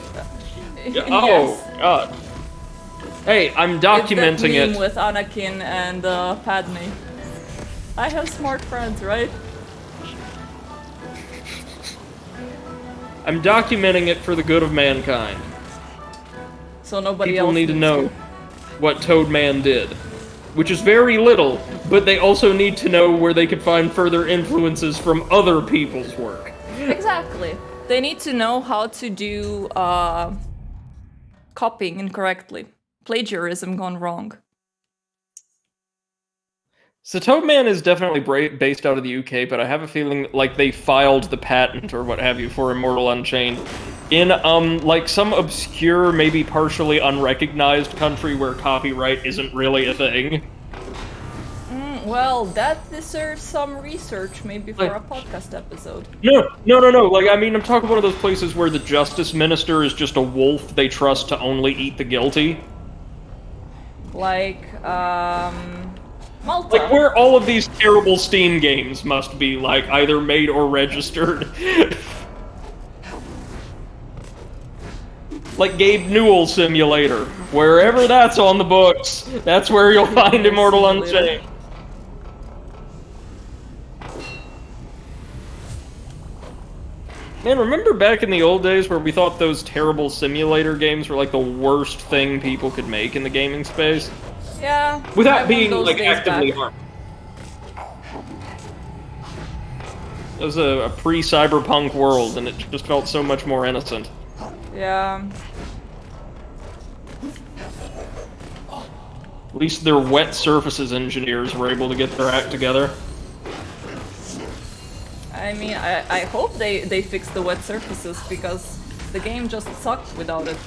Yes. Oh, God. Hey, I'm documenting it's that meme it. with Anakin and Padme. I have smart friends, right? I'm documenting it for the good of mankind. So nobody People else need to needs know what Toadman did. Which is very little, but they also need to know where they can find further influences from other people's work. Exactly. They need to know how to do copying incorrectly. Plagiarism gone wrong. So Toadman is definitely based out of the UK, but I have a feeling like they filed the patent or what have you for Immortal Unchained in like some obscure, maybe partially unrecognized country where copyright isn't really a thing. Well, that deserves some research, maybe for a podcast episode. No. Like, I mean, I'm talking one of those places where the justice minister is just a wolf they trust to only eat the guilty. Like, Malta. Like, where all of these terrible Steam games must be, like, either made or registered. Like Gabe Newell Simulator. Wherever that's on the books, that's where you'll find Immortal Unchained. Man, remember back in the old days where we thought those terrible simulator games were like the worst thing people could make in the gaming space? Yeah. Without being like actively harmed. It was a pre-cyberpunk world, and it just felt so much more innocent. Yeah. At least their wet surfaces engineers were able to get their act together. I mean, I hope they fix the wet surfaces, because the game just sucked without it.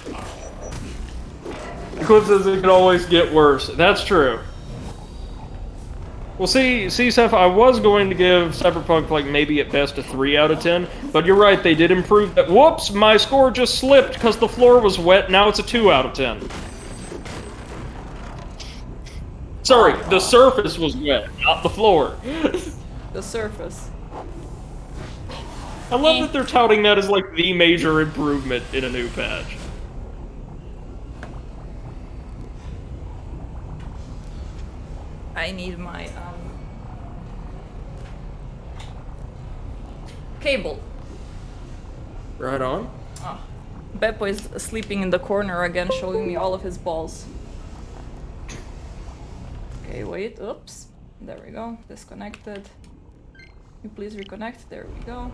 Eclipse says it can always get worse. That's true. Well, see, Seth, I was going to give Cyberpunk like maybe at best a 3 out of 10, but you're right, they did improve that. Whoops, my score just slipped because the floor was wet. Now it's a 2 out of 10. Sorry, the surface was wet, not the floor. The surface. I love that they're touting that as like the major improvement in a new patch. I need my cable. Right on. Oh. Beppo is sleeping in the corner again, showing me all of his balls. Okay, wait, oops. There we go, disconnected. You please reconnect, there we go.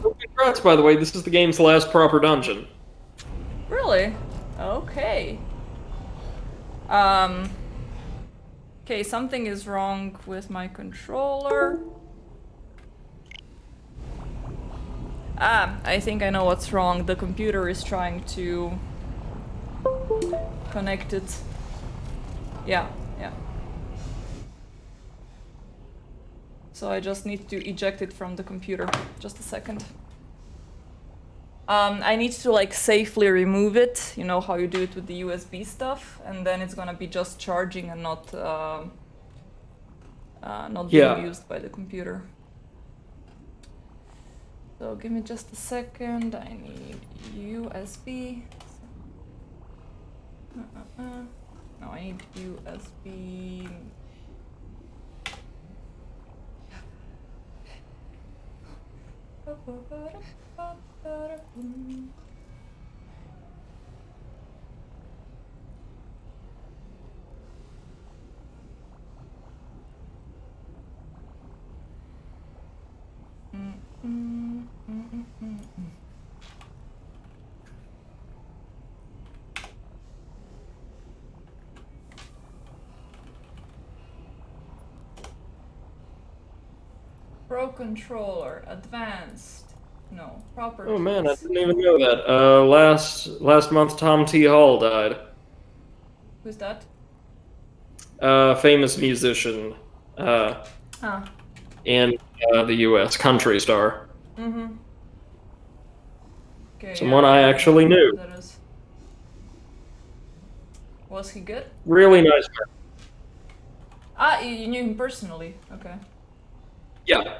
Congrats, by the way, this is the game's last proper dungeon. Really? Okay. Okay, something is wrong with my controller. I think I know what's wrong. The computer is trying to connect it. Yeah. So I just need to eject it from the computer. Just a second. I need to like safely remove it. You know how you do it with the USB stuff, and then it's gonna be just charging and not being used by the computer. So give me just a second. I need USB. No, I need USB. Pro controller, advanced. No, properties. Oh man, I didn't even know that. Last month Tom T. Hall died. Who's that? Famous musician. In the U.S. country star. Mm-hmm. Okay, Someone I actually knew. That is. Was he good? Really nice man. You knew him personally. Okay. Yeah.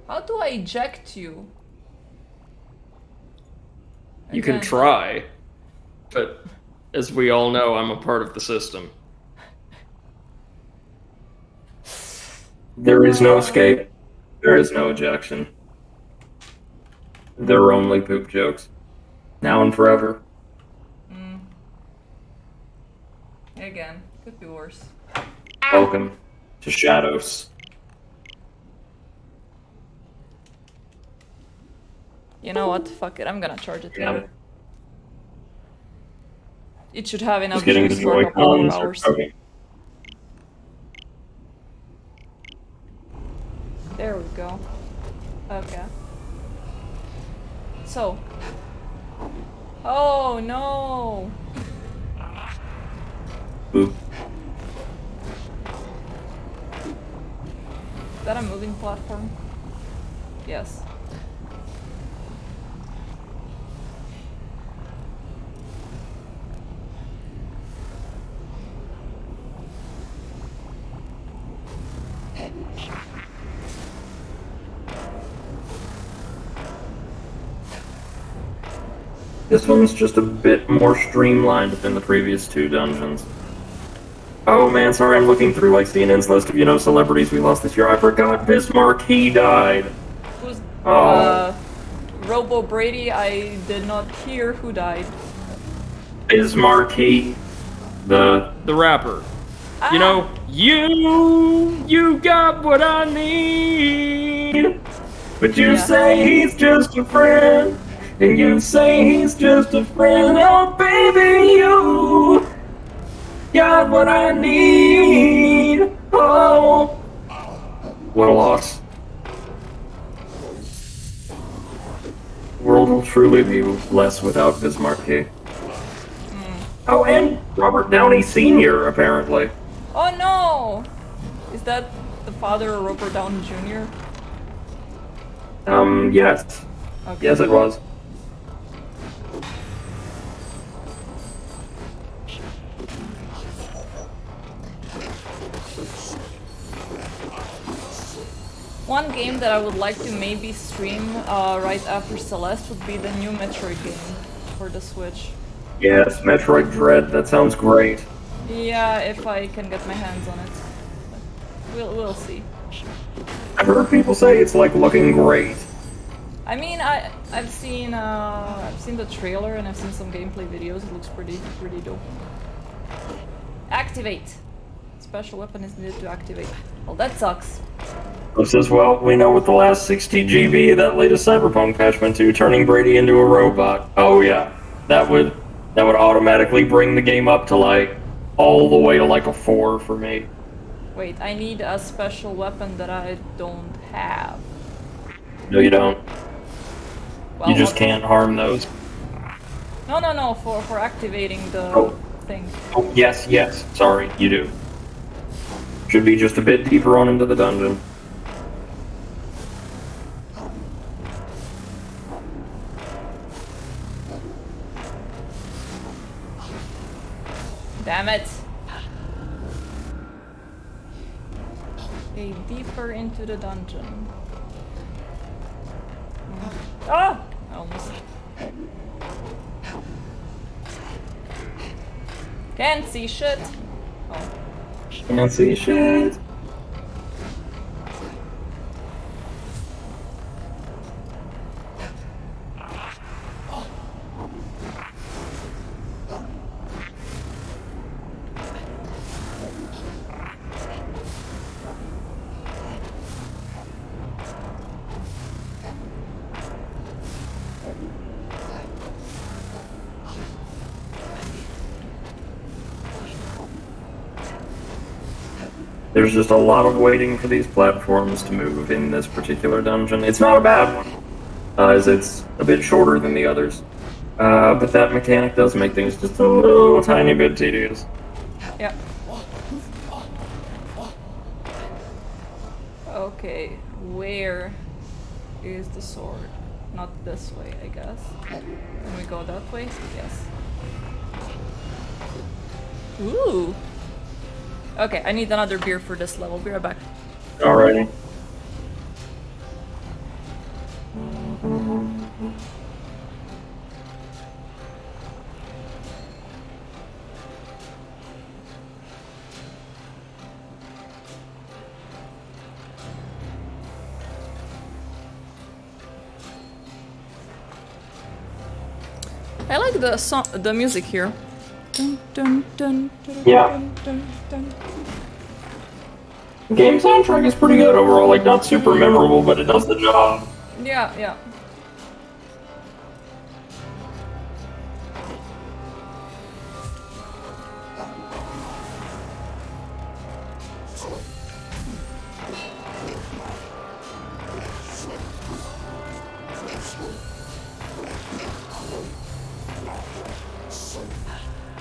How do I eject you? You can try, but as we all know, I'm a part of the system. There is no escape. There is no ejection. There are only poop jokes. Now and forever. Again, could be worse. Welcome to Shadows. You know what? Fuck it. I'm gonna charge it. Yeah. It should have enough Just getting the juice for a couple Joy-Cons more are hours. broken. There we go. Okay. So. Oh no! Boop. Is that a moving platform? Yes. This one's just a bit more streamlined than the previous two dungeons. Oh man, sorry, I'm looking through like CNN's list of, celebrities we lost this year. I forgot Bismarck, he died. Who's Oh. Robo Brady? I did not hear who died. Bismarck, the rapper. You know, you got what I need. But you say he's just a friend. And you say he's just a friend. Oh baby, you got what I need. Oh, what a loss. The world will truly be less without Bismarck. Oh, and Robert Downey Sr., apparently. Oh no! Is that the father of Robert Downey Jr.? Yes. Okay. Yes, it was. One game that I would like to maybe stream right after Celeste would be the new Metroid game for the Switch. Yes, Metroid Dread. That sounds great. Yeah, if I can get my hands on it. But we'll see. I've heard people say it's like looking great. I mean, I've seen the trailer and I've seen some gameplay videos. It looks pretty dope. Activate. Special weapon is needed to activate. Well, that sucks. It says, well, we know with the last 60 GB that latest Cyberpunk patch went to, turning Brady into a robot. Oh yeah, that would automatically bring the game up to like all the way to like a 4 for me. Wait, I need a special weapon that I don't have. No, you don't. Well, You just what- can't harm those. No, for activating the Oh. thing. Oh, yes. Sorry, you do. Should be just a bit deeper on into the dungeon. Damn it! Okay, deeper into the dungeon. Ah! I almost... Can't see shit! Oh. Can't see shit. There's just a lot of waiting for these platforms to move in this particular dungeon. It's not a bad one, as it's a bit shorter than the others. But that mechanic does make things just a little tiny bit tedious. Yep. Okay, where is the sword? Not this way, I guess. Can we go that way? Yes. Ooh! Okay, I need another beer for this level. Be right back. Alrighty. I like the song, the music here. Dun, dun, dun, dun, Yeah. dun, dun, dun. Game soundtrack is pretty good overall, like not super memorable, but it does the job. Yeah.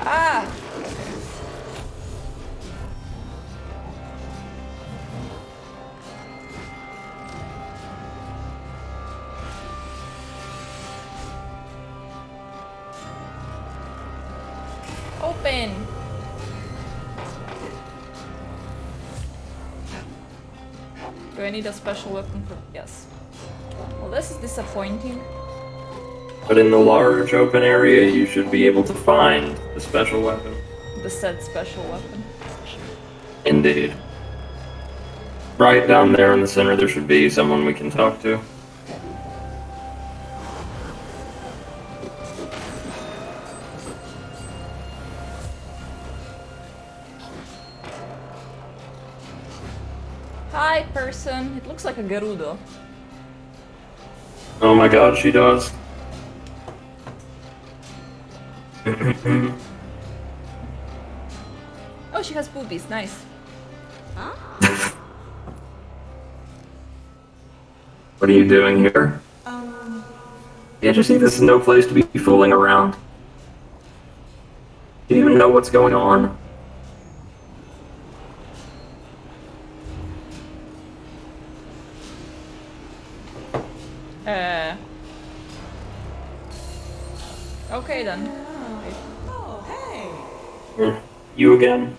Ah! Open! Do I need a special weapon for... Yes. Well, this is disappointing. But in the large open area, you should be able to find the special weapon. The said special weapon. Indeed. Right down there in the center, there should be someone we can talk to. Hi, person. It looks like a Gerudo. Oh my god, she does. Oh, she has boobies. Nice. What are you doing here? Can't you see this is no place to be fooling around? Do you even know what's going on? Okay then. Oh, hey. You again?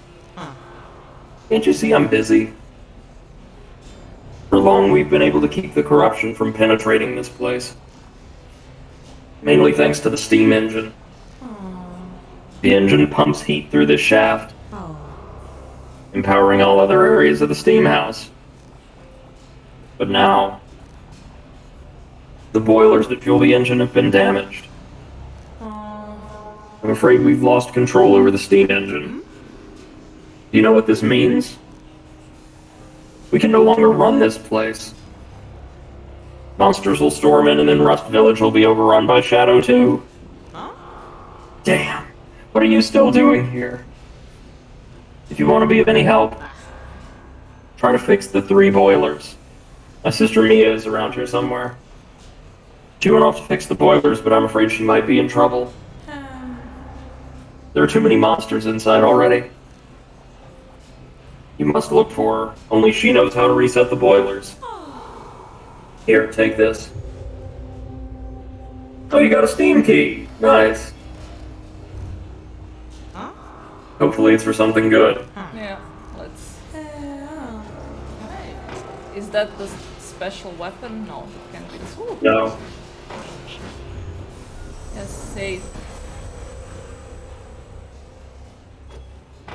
Can't you see I'm busy? For long, we've been able to keep the corruption from penetrating this place. Mainly thanks to the steam engine. The engine pumps heat through this shaft, empowering all other areas of the steam house. But now, the boilers that fuel the engine have been damaged. I'm afraid we've lost control over the steam engine. Do you know what this means? We can no longer run this place. Monsters will storm in and then Rust Village will be overrun by Shadow too. Damn. What are you still doing here? If you want to be of any help, try to fix the 3 boilers. My sister Mia is around here somewhere. She went off to fix the boilers, but I'm afraid she might be in trouble. There are too many monsters inside already. You must look for her. Only she knows how to reset the boilers. Here, take this. Oh, you got a Steam key. Nice. Hopefully it's for something good. Yeah, let's... Is that the special weapon? No, it can't be this. Ooh. No. Yes, save.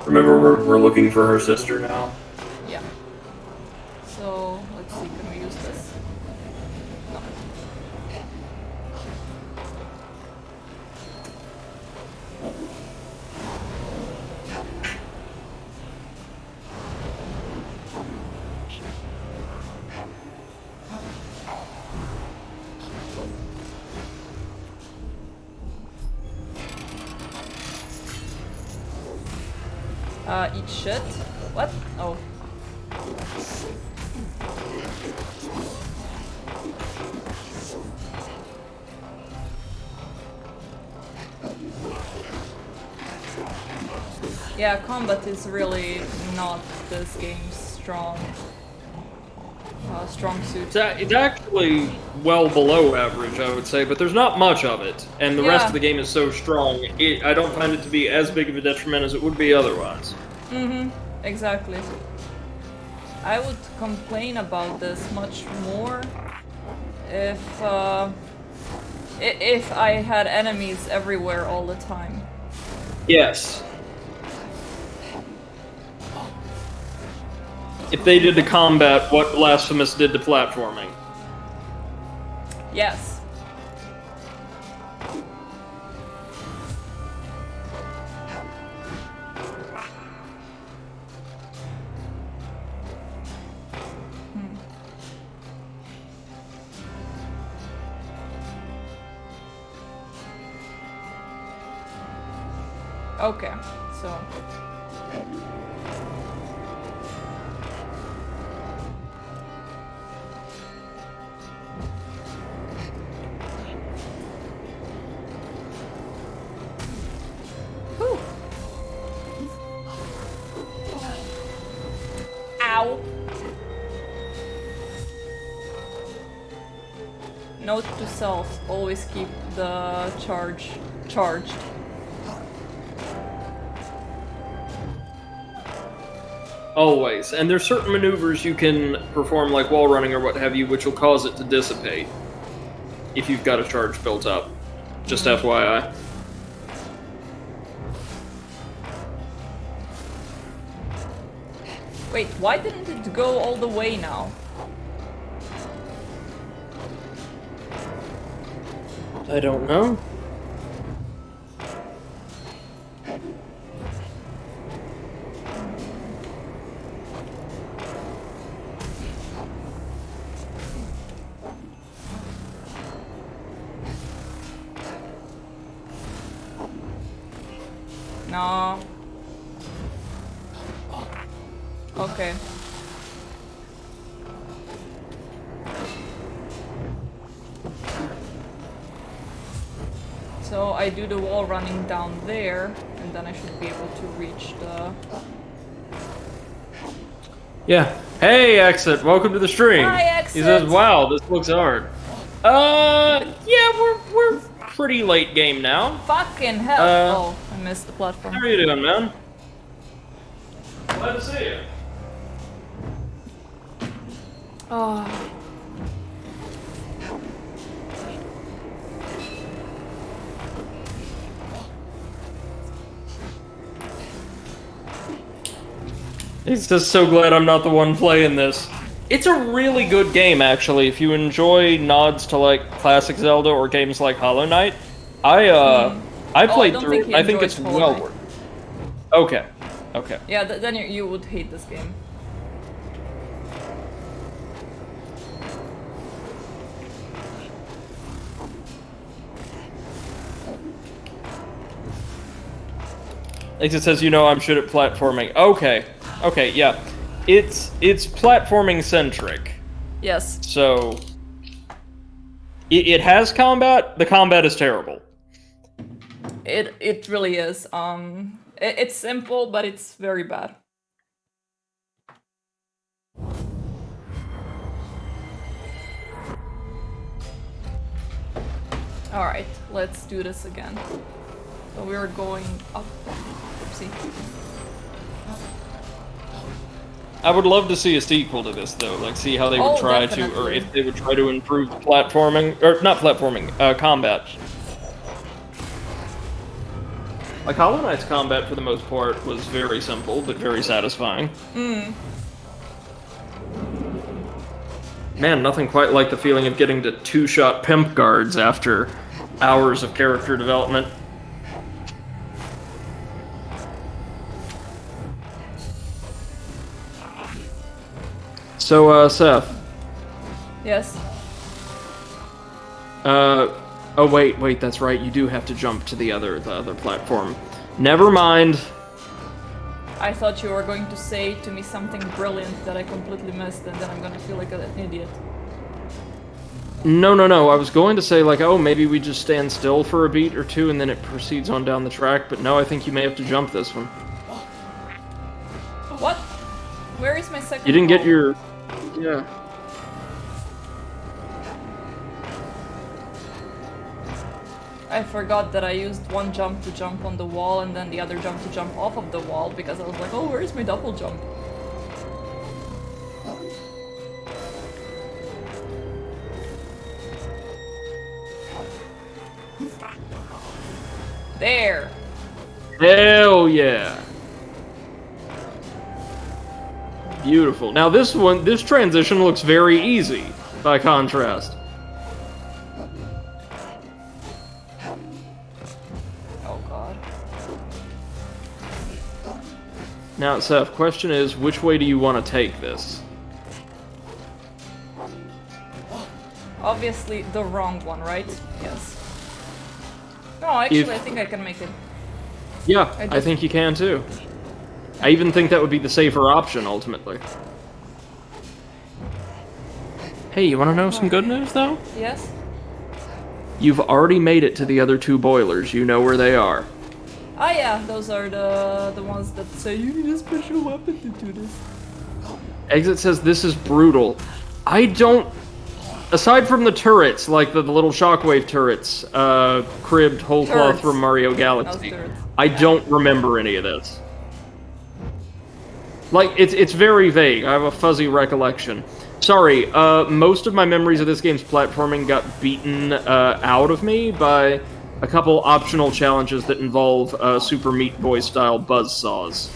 Remember, we're looking for her sister now. Yeah. So, let's see, can we use this? No. Eat shit. What? Oh. Yeah, combat is really not this game's strong suit. It's actually well below average, I would say, but there's not much of it, and the rest Yeah. of the game is so strong, I don't find it to be as big of a detriment as it would be otherwise. Mm-hmm, exactly. I would complain about this much more if I had enemies everywhere all the time. Yes. If they did to combat what Blasphemous did to platforming. Yes. Okay, so... Whew. Ow! Note to self, always keep the charge charged. Always. And there's certain maneuvers you can perform, like wall running or what have you, which will cause it to dissipate if you've got a charge built up. Just FYI. Wait, why didn't it go all the way now? I don't know. No. Okay. So I I do the wall running down there, and then I should be able to reach the... Yeah. Hey, Exit. Welcome to the stream. Hi, Exit. He says, "Wow, this looks hard." Yeah, we're pretty late game now. Fucking hell! Oh, I missed the platform. How are you doing, man? Glad to see you. Oh. He's just so glad I'm not the one playing this. It's a really good game, actually. If you enjoy nods to like classic Zelda or games like Hollow Knight, I played don't through think it. he I think enjoys it's Hollow well Knight. worth. Okay, okay. Yeah, then you would hate this game. Exit says, "You know, I'm shit at platforming." Okay, okay, yeah. It's platforming centric. Yes. So it has combat. The combat is terrible. It really is. It's simple, but it's very bad. All right, let's do this again. So we're going up. Oopsie. I would love to see a sequel to this, though. Like, see how they would try to, or definitely. if they would try to improve the platforming, or not platforming, combat. Like, Hollow Knight's combat, for the most part, was very simple, but very satisfying. Man, nothing quite like the feeling of getting to two-shot pimp guards after hours of character development. So, Seth. Yes. Oh wait, that's right. You do have to jump to the other platform. Never mind. I thought you were going to say to me something brilliant that I completely missed, and then I'm gonna feel like an idiot. No. I was going to say, like, oh, maybe we just stand still for a beat or two and then it proceeds on down the track, but no, I think you may have to jump this one. What? Where is my second You didn't get wall? your... Yeah. I forgot that I used one jump to jump on the wall and then the other jump to jump off of the wall because I was like, oh, where is my double jump? There! Hell yeah. Beautiful. Now this transition looks very easy, by contrast. Oh god. Now, Seth, question is, which way do you want to take this? Obviously the wrong one, right? Yes. No, actually If- I think I can make it. Yeah, I think you can too. I even think that would be the safer option, ultimately. Hey, you want to know some good news, though? Yes? You've already made it to the other two boilers. You know where they are. Ah yeah, those are the ones that say you need a special weapon to do this. Exit says this is brutal. I don't... Aside from the turrets, like the little shockwave turrets, cribbed whole cloth Turrets. from Mario Galaxy, Those turrets. I don't remember any of this. Like, it's very vague. I have a fuzzy recollection. Sorry, most of my memories of this game's platforming got beaten out of me by a couple optional challenges that involve Super Meat Boy-style buzzsaws.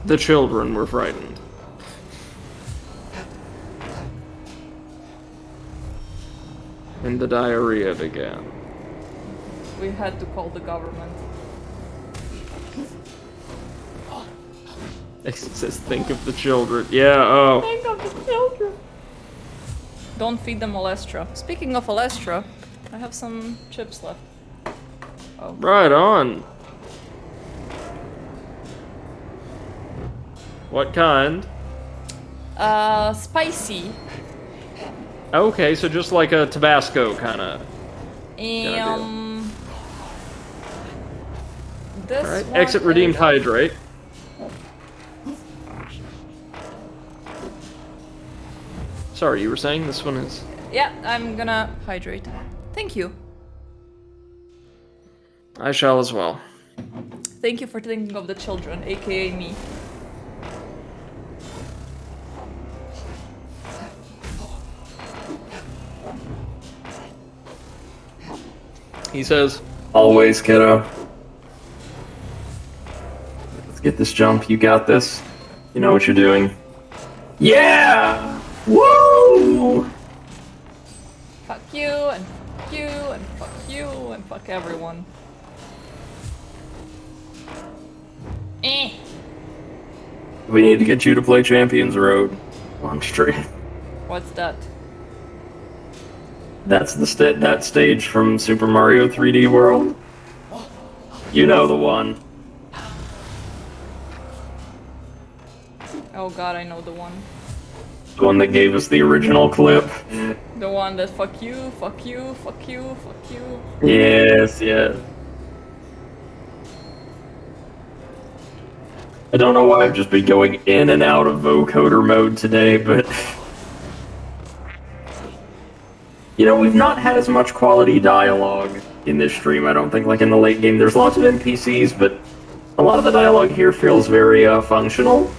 The children were frightened. And the diarrhea began. We had to call the government. It says, think of the children. Yeah, oh. Think of the children! Don't feed them Olestra. Speaking of Olestra, I have some chips left. Oh. Right on. What kind? Spicy. Okay, so just like a Tabasco kind of. This Alright, one exit redeemed is- hydrate. Sorry, you were saying this one is... Yeah, I'm gonna hydrate. Thank you. I shall as well. Thank you for thinking of the children, aka me. He says, Always, kiddo. Let's get this jump. You got this. You know what you're doing. Yeah! Woo! Fuck you, and fuck you, and fuck you, and fuck everyone. Eh. We need to get you to play Champions Road on stream. What's that? That's the that stage from Super Mario 3D World. You know the one. Oh god, I know the one. The one that gave us the original clip. The one that fuck you, fuck you, fuck you, fuck you. Yes, yes. I don't know why I've just been going in and out of vocoder mode today, but... You know, we've not had as much quality dialogue in this stream, I don't think, like in the late game. There's lots of NPCs, but a lot of the dialogue here feels very functional.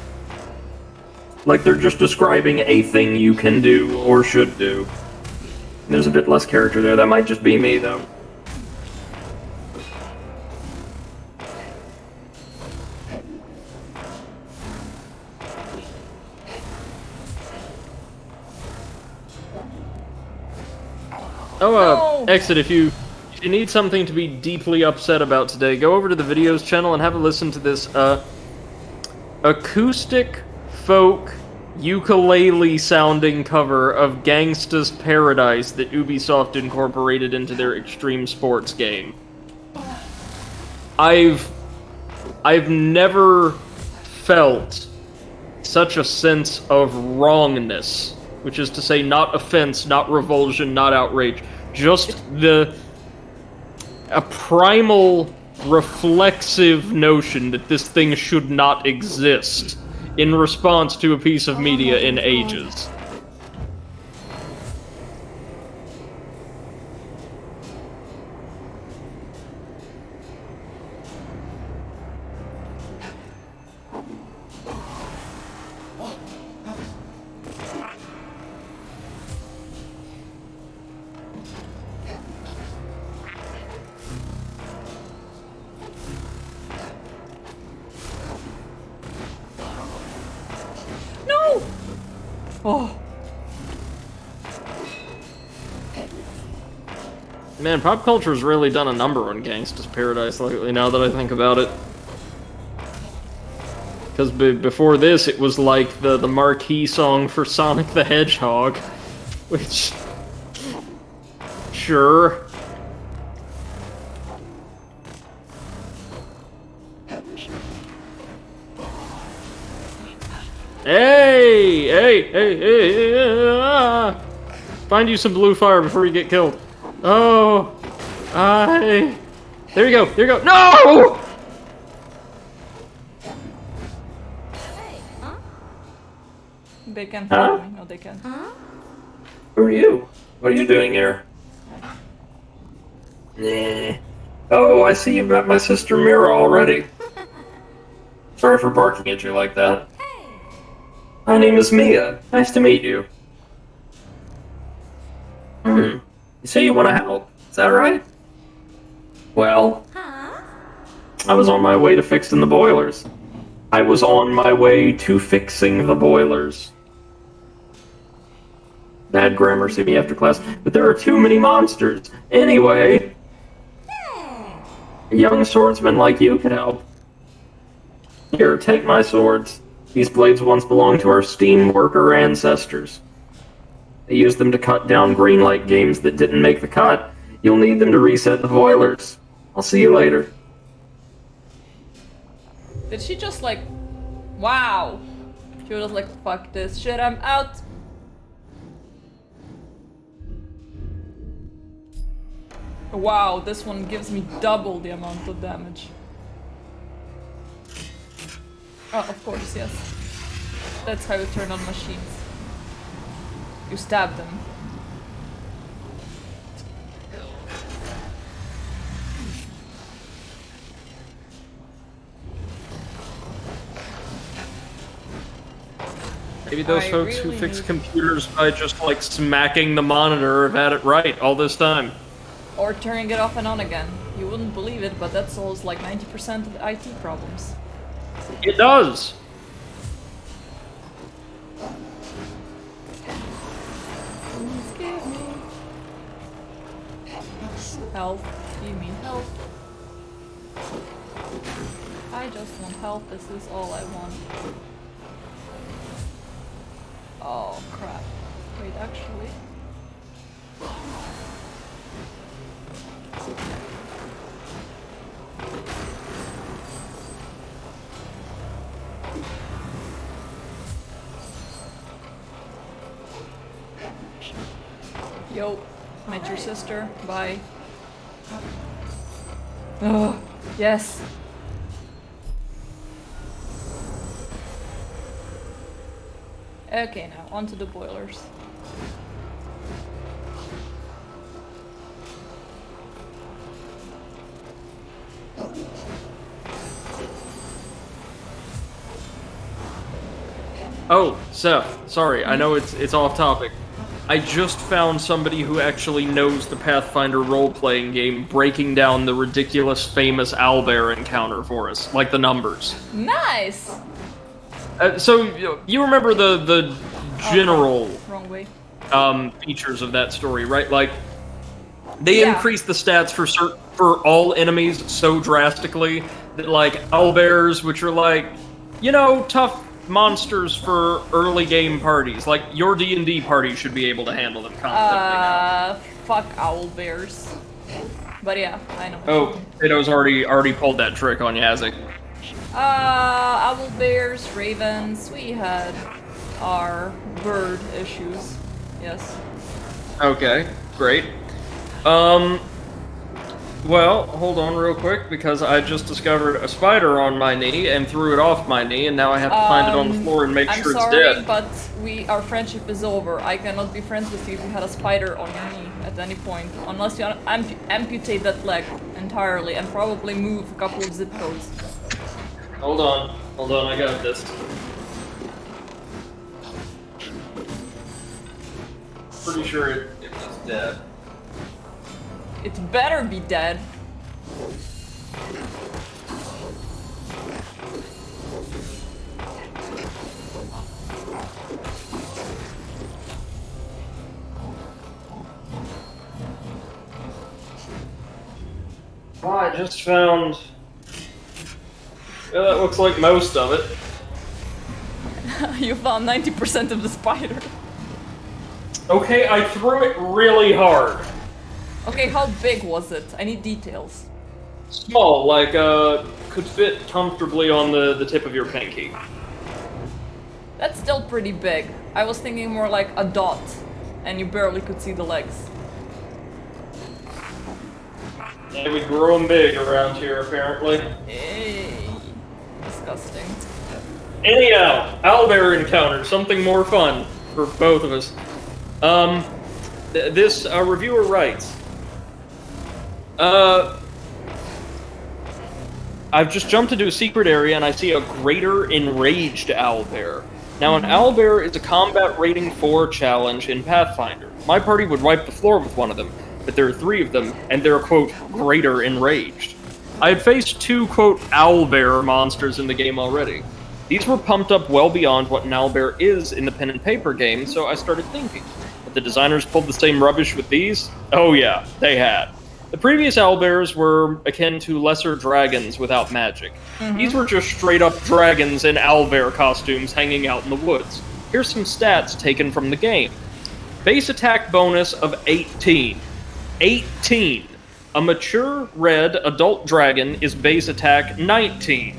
Like they're just describing a thing you can do, or should do. There's a bit less character there. That might just be me, though. oh, No! Exit, if you need something to be deeply upset about today, go over to the videos channel and have a listen to this, acoustic folk ukulele sounding cover of Gangsta's Paradise that Ubisoft incorporated into their extreme sports game. I've never felt such a sense of wrongness, which is to say not offense, not revulsion, not outrage, just a primal reflexive notion that this thing should not exist in response to a piece of media in ages. No! Oh. Man, pop culture's really done a number on Gangsta's Paradise lately, now that I think about it. Because before this, it was like the marquee song for Sonic the Hedgehog, which... Sure. Hey! Ah! Find you some blue fire before you get killed. Oh! There you go, there you go. No! They can't Huh? follow me. No, they can't. Who are you? What are you doing here? Nah. Oh, I see you've met my sister Mira already. Sorry for barking at you like that. My name is Mia. Nice to meet you. You say you want to help. Is that right? Well, I was on my way to fixing the boilers. I was on my way to fixing the boilers. Bad grammar, see me after class. But there are too many monsters. Anyway, a young swordsman like you could help. Here, take my swords. These blades once belonged to our steam worker ancestors. They used them to cut down greenlight games that didn't make the cut. You'll need them to reset the boilers. I'll see you later. Did she just like... Wow! She was like, fuck this shit, I'm out! Wow, this one gives me double the amount of damage. Oh, of course, yes. That's how you turn on machines. You stab them. Maybe those folks who fix computers by just like smacking the monitor have had it right all this time. Or turning it off and on again. You wouldn't believe it, but that solves like 90% of the IT problems. It does! Please give me health. Give me health. I just want health. This is all I want. Oh crap. Wait, actually. Yo, met your sister. Bye. Oh, yes. Okay, now onto the boilers. Oh, Seth, sorry, I know it's off topic. I just found somebody who actually knows the Pathfinder role-playing game breaking down the ridiculous famous owlbear encounter for us, like the numbers. Nice! So, you remember the general Wrong way. features of that story, right? Like, they increase the stats for all enemies so drastically that, like, owlbears, which are like, you know, tough monsters for early game parties. Like, your D&D party should be able to handle them confidently now. Fuck owl bears. But yeah, I know. Oh, Pito's already pulled that trick on you, has he? Owl bears, ravens, we had our bird issues. Yes. Okay, great. Well, hold on real quick, because I just discovered a spider on my knee and threw it off my knee, and now I have to find it on the floor and make sure it's dead. I'm sorry, but our friendship is over. I cannot be friends with you if you had a spider on your knee at any point, unless you amputate that leg entirely and probably move a couple of zip codes. Hold on, I got this. Pretty sure it was dead. It better be dead. Oh, I just found... Yeah, that looks like most of it. You found 90% of the spider. Okay, I threw it really hard. Okay, how big was it? I need details. Small, like, could fit comfortably on the tip of your pinky. That's still pretty big. I was thinking more like a dot, and you barely could see the legs. Yeah, we grow them big around here, apparently. Hey, disgusting. Anyhow, owlbear encounter, something more fun for both of us. This reviewer writes, I've just jumped into a secret area and I see a greater enraged owlbear. Now, an owlbear is a combat rating 4 challenge in Pathfinder. My party would wipe the floor with one of them, but there are 3 of them, and they're, quote, greater enraged. I had faced 2, quote, owlbear monsters in the game already. These were pumped up well beyond what an owlbear is in the pen and paper game, so I started thinking. Had the designers pulled the same rubbish with these? Oh yeah, they had. The previous owlbears were akin to lesser dragons without magic. These were just straight-up dragons in owlbear costumes hanging out in the woods. Here's some stats taken from the game. Base attack bonus of 18. 18! A mature, red, adult dragon is base attack 19.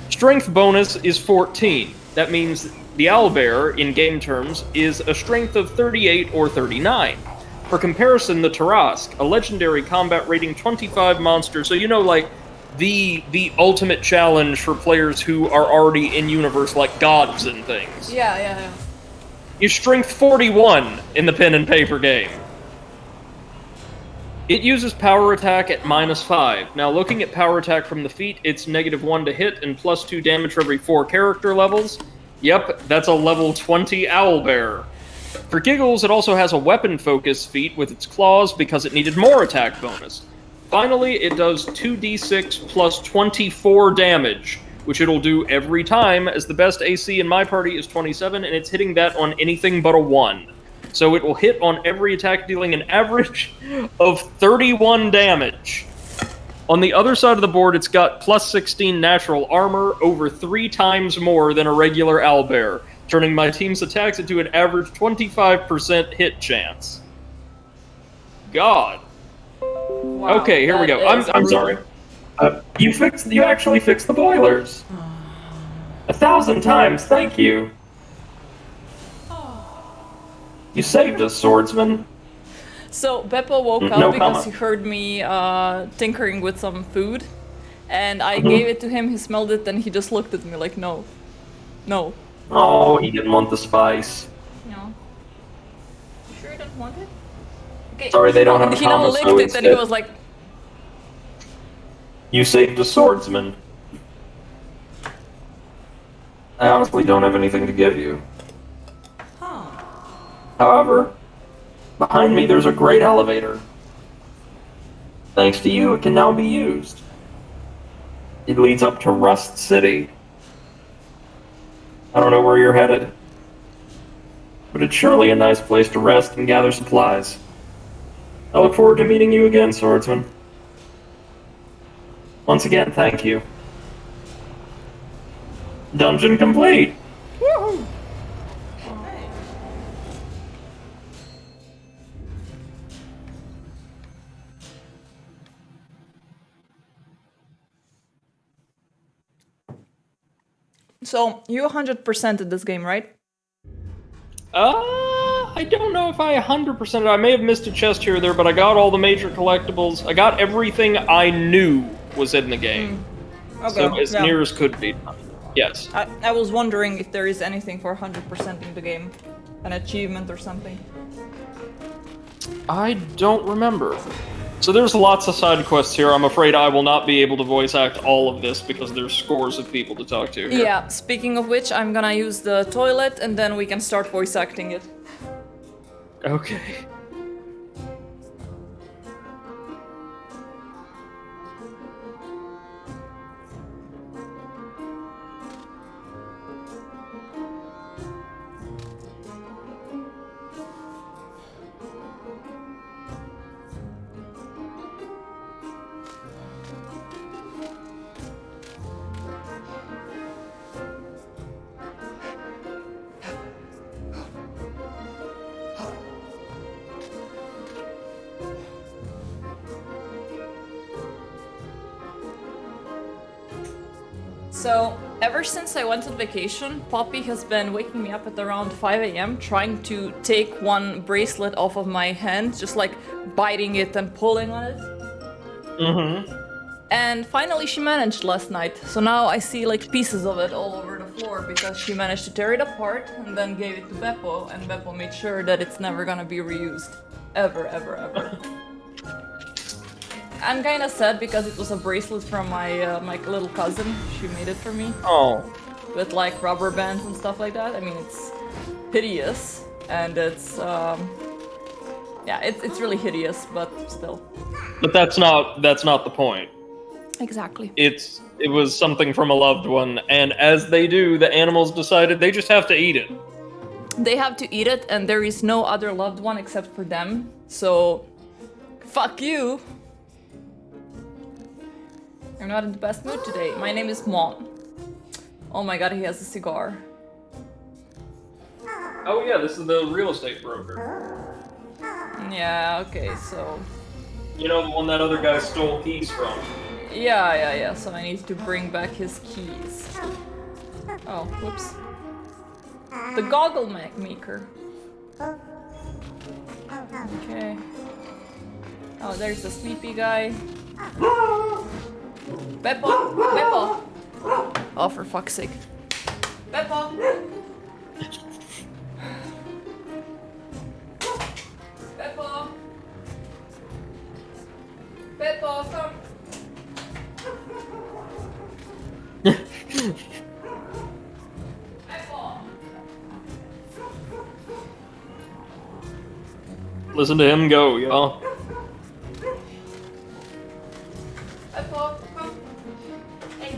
Strength bonus is 14. That means the owlbear, in game terms, is a strength of 38 or 39. For comparison, the Tarask, a legendary combat rating 25 monster, so like the ultimate challenge for players who are already in universe like gods and things. Yeah. Is strength 41 in the pen and paper game. It uses power attack at -5. Now, looking at power attack from the feet, it's -1 to hit and +2 damage for every 4 character levels. Yep, that's a level 20 owlbear. For giggles, it also has a weapon focus feat with its claws because it needed more attack bonus. Finally, it does 2d6 plus 24 damage, which it'll do every time, as the best AC in my party is 27, and it's hitting that on anything but a 1. So it will hit on every attack, dealing an average of 31 damage. On the other side of the board, it's got +16 natural armor, over 3 times more than a regular owlbear, turning my team's attacks into an average 25% hit chance. God. Wow, Okay, here we go. I'm sorry. You actually fixed the boilers. 1,000 times, thank you. You saved us, swordsman. So Beppo woke No up because comment. he heard me tinkering with some food, and I gave it to him. He smelled it, and he just looked at me like, no. Oh, he didn't want the spice. No. You sure you don't want it? Okay. Sorry, they don't have a He now comma, licked so it, and he instead- was like, You saved a swordsman. I honestly don't have anything to give you. However, behind me there's a great elevator. Thanks to you, it can now be used. It leads up to Rust City. I don't know where you're headed, but it's surely a nice place to rest and gather supplies. I look forward to meeting you again, swordsman. Once again, thank you. Dungeon complete! woohoo! So, you 100% at this game, right? I don't know if I 100%. I may have missed a chest here or there, but I got all the major collectibles. I got everything I knew was in the game. Okay, So as yeah. near as could be. Yes. I was wondering if there is anything for 100% in the game. An achievement or something. I don't remember. So there's lots of side quests here. I'm afraid I will not be able to voice act all of this because there's scores of people to talk to here. Yeah, speaking of which, I'm gonna use the toilet and then we can start voice acting it. Okay. So, ever since I went on vacation, Poppy has been waking me up at around 5 a.m. trying to take one bracelet off of my hand, just like biting it and pulling on it. Mm-hmm. And finally she managed last night. So now I see like pieces of it all over the floor because she managed to tear it apart and then gave it to Beppo, and Beppo made sure that it's never gonna be reused. Ever, ever, ever. I'm kinda sad because it was a bracelet from my my little cousin. She made it for me. Oh. With like rubber bands and stuff like that. I mean, it's hideous and it's yeah, it's really hideous, but still. But that's not the point. Exactly. It was something from a loved one, and as they do, the animals decided they just have to eat it. They have to eat it, and there is no other loved one except for them. So, fuck you. I'm not in the best mood today. My name is Mon. Oh my god, he has a cigar. Oh yeah, this is the real estate broker. Yeah, okay, so... You know, the one that other guy stole keys from. Yeah, so I need to bring back his keys. Oh, whoops. The goggle maker. Okay. Oh, there's the sleepy guy. Beppo! Beppo! Oh, for fuck's sake. Beppo! Beppo! Beppo, come! Beppo! Listen to him go, y'all. Beppo, come! Hey!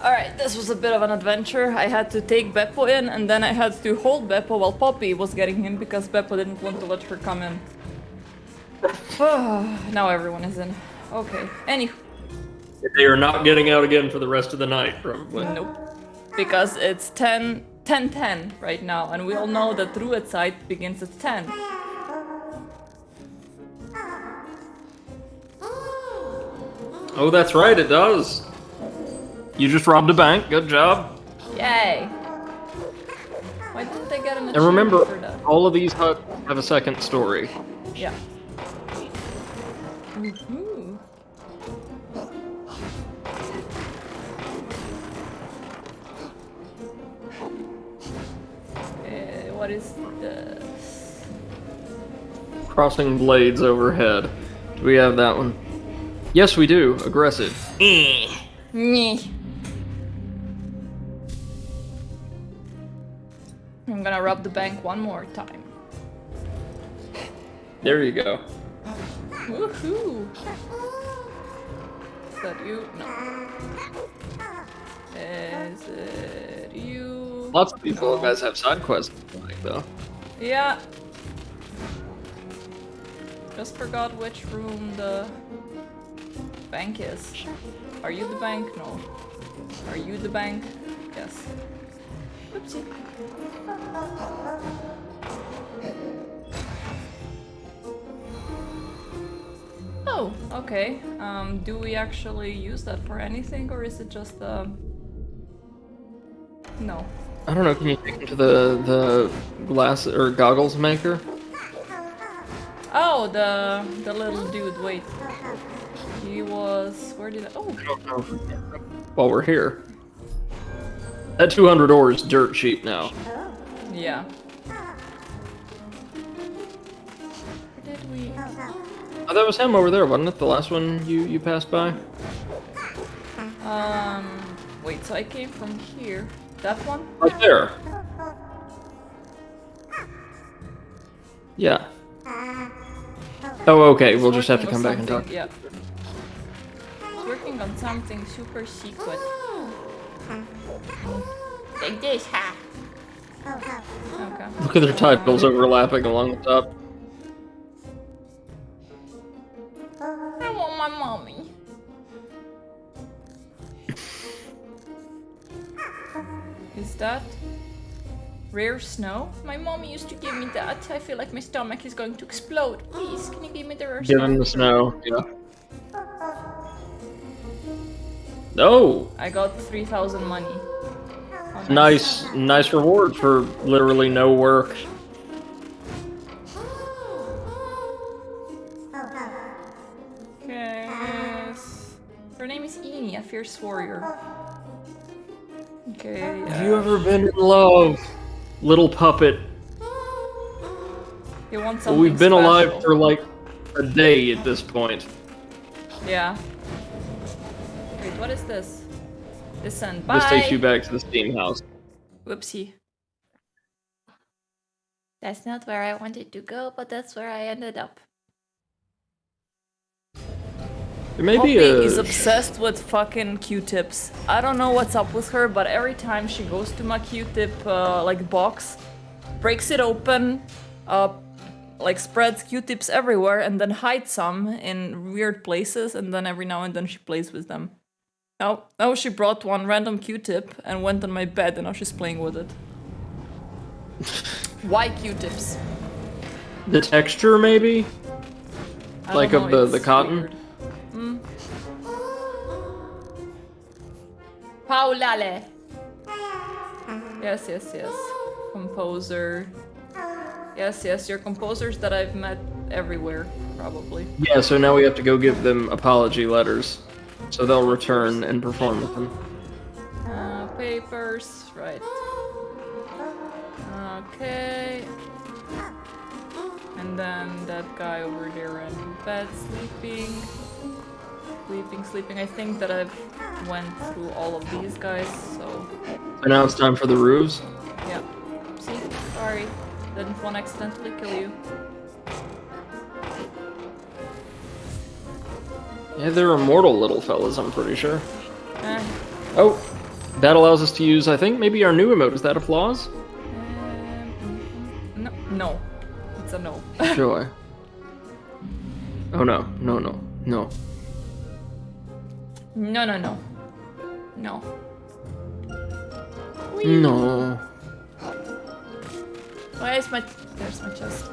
Alright, this was a bit of an adventure. I had to take Beppo in, and then I had to hold Beppo while Poppy was getting him because Beppo didn't want to let her come in. Now everyone is in. Okay. Anywho. They are not getting out again for the rest of the night, probably. Nope. Because it's 10:10 right now, and we all know that Druid side begins at 10. Oh, that's right, it does. You just robbed a bank. Good job. Yay! Why didn't they get an achievement And remember, for that? all of these huts have a second story. Yeah. Woohoo. What is this? Crossing blades overhead. Do we have that one? Yes, we do. Aggressive. Nyeh. I'm gonna rob the bank one more time. There you go. Woohoo! Is that you? No. Is it you? Lots of these little guys have side quests, like though. Yeah. Just forgot which room the bank is. Are you the bank? No. Are you the bank? Yes. Oopsie. Oh, okay. Do we actually use that for anything, or is it just No. I don't know. Can you take him to the glass or goggles maker? Oh, the little dude. Wait. He was. Where did I? Oh. I don't know. While we're here, that 200 ore is dirt cheap now. Yeah. Where did we? Oh, that was him over there, wasn't it? The last one you passed by. Wait. So I came from here. That one? Right there. Yeah. Oh, okay. We'll just have to come back and talk. Yeah. He's working on something super secret. Like this, ha. Okay. Look at their titles overlapping along the top. I want my mommy. Is that rare snow? My mommy used to give me that. I feel like my stomach is going to explode. Please, can you give me the rare Give snow? him the snow. Yeah. No. I got 3,000 money. Oh, Nice reward for literally no work. Okay. Her name is Eni, a fierce warrior. Okay. Have you ever been in love, little puppet? You want something We've been special. alive for like a day at this point. Yeah. Wait, what is this? Listen, bye. This takes you back to the steam house. Whoopsie. That's not where I wanted to go, but that's where I ended up. There may Poppy be a... is obsessed with fucking Q-tips. I don't know what's up with her, but every time she goes to my Q-tip like box, breaks it open, like spreads Q-tips everywhere, and then hides some in weird places, and then every now and then she plays with them. Now she brought one random Q-tip and went on my bed, and now she's playing with it. Why Q-tips? The texture, maybe? I Like don't of know, the it's cotton? weird. Paulale. Yes. Composer. Yes, you're composers that I've met everywhere, probably. Yeah, so now we have to go give them apology letters. So they'll return and perform with them. Papers, right. Okay. And then that guy over there in bed sleeping. Sleeping. I think that I've went through all of these guys, so... So now it's time for the roofs. Yeah. See? Sorry. Didn't want to accidentally kill you. Yeah, they're immortal little fellas, I'm pretty sure. Eh. Oh, that allows us to use, I think, maybe our new emote. Is that applause? No. It's a no. Sure. Oh no. No. No. There's my chest.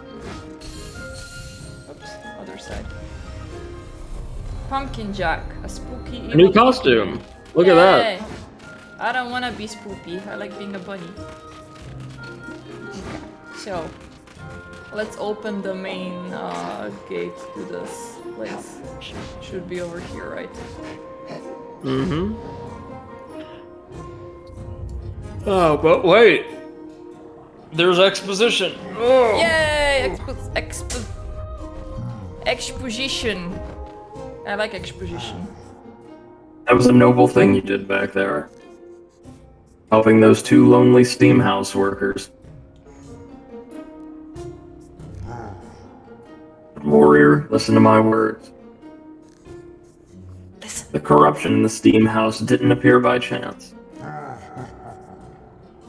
Oops, other side. Pumpkin Jack, a spooky evil A new costume. Look at that. Yay. I don't wanna be spooky. I like being a bunny. Okay, so let's open the main gate to this place. Should be over here, right? Mm-hmm. Oh, but wait. There's exposition. Oh. Yay! Exposition. I like exposition. That was a noble thing you did back there. Helping those two lonely steam house workers. But warrior, listen to my words. Listen. The corruption in the steam house didn't appear by chance.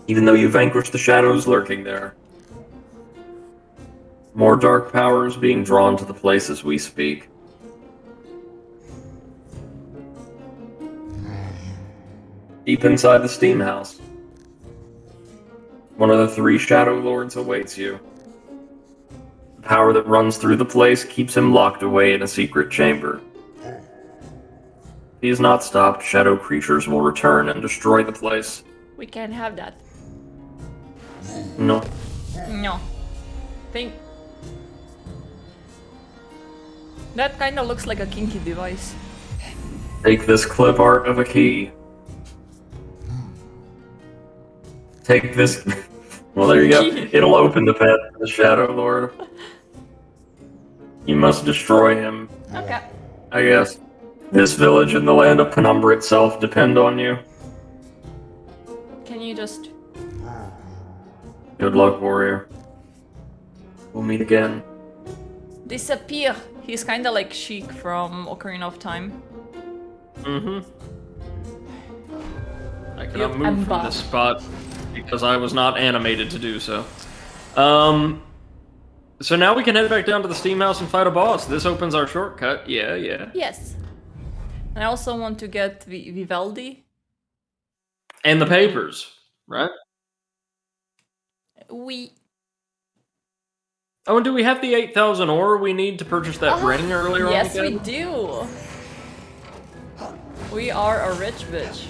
Even though you vanquished the shadows lurking there. More dark powers being drawn to the place as we speak. Deep inside the steam house, one of the three Shadow Lords awaits you. The power that runs through the place keeps him locked away in a secret chamber. If he is not stopped, shadow creatures will return and destroy the place. We can't have that. No. No. That kinda looks like a kinky device. Take this clip art of a key. Take this... Well, there you go. It'll open the path to the Shadow Lord. You must destroy him. Okay. I guess. This village and the land of Penumbra itself depend on you. Can you just... Good luck, warrior. We'll meet again. disappear? He's kinda like Sheik from Ocarina of Time. Mm-hmm. I cannot move from this spot because I was not animated to do so. So now we can head back down to the steam house and fight a boss. This opens our shortcut. Yeah. Yes. I also want to get Vivaldi. And the papers, right? We... Oh, and do we have the 8,000 ore we need to purchase that ring earlier on? Yes, we do. We are a rich bitch.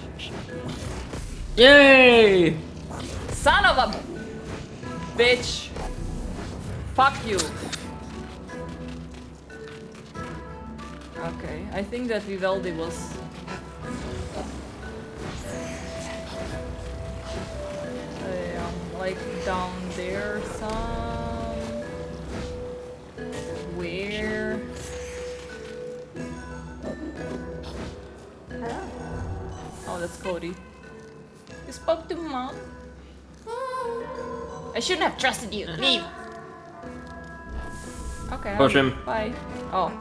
Yay! Son of a bitch. Fuck you. Okay, I think that Vivaldi was... like down there where... Oh, that's Cody. You spoke to Mom. I shouldn't have trusted you. Leave. Okay. Push him. Bye. Oh.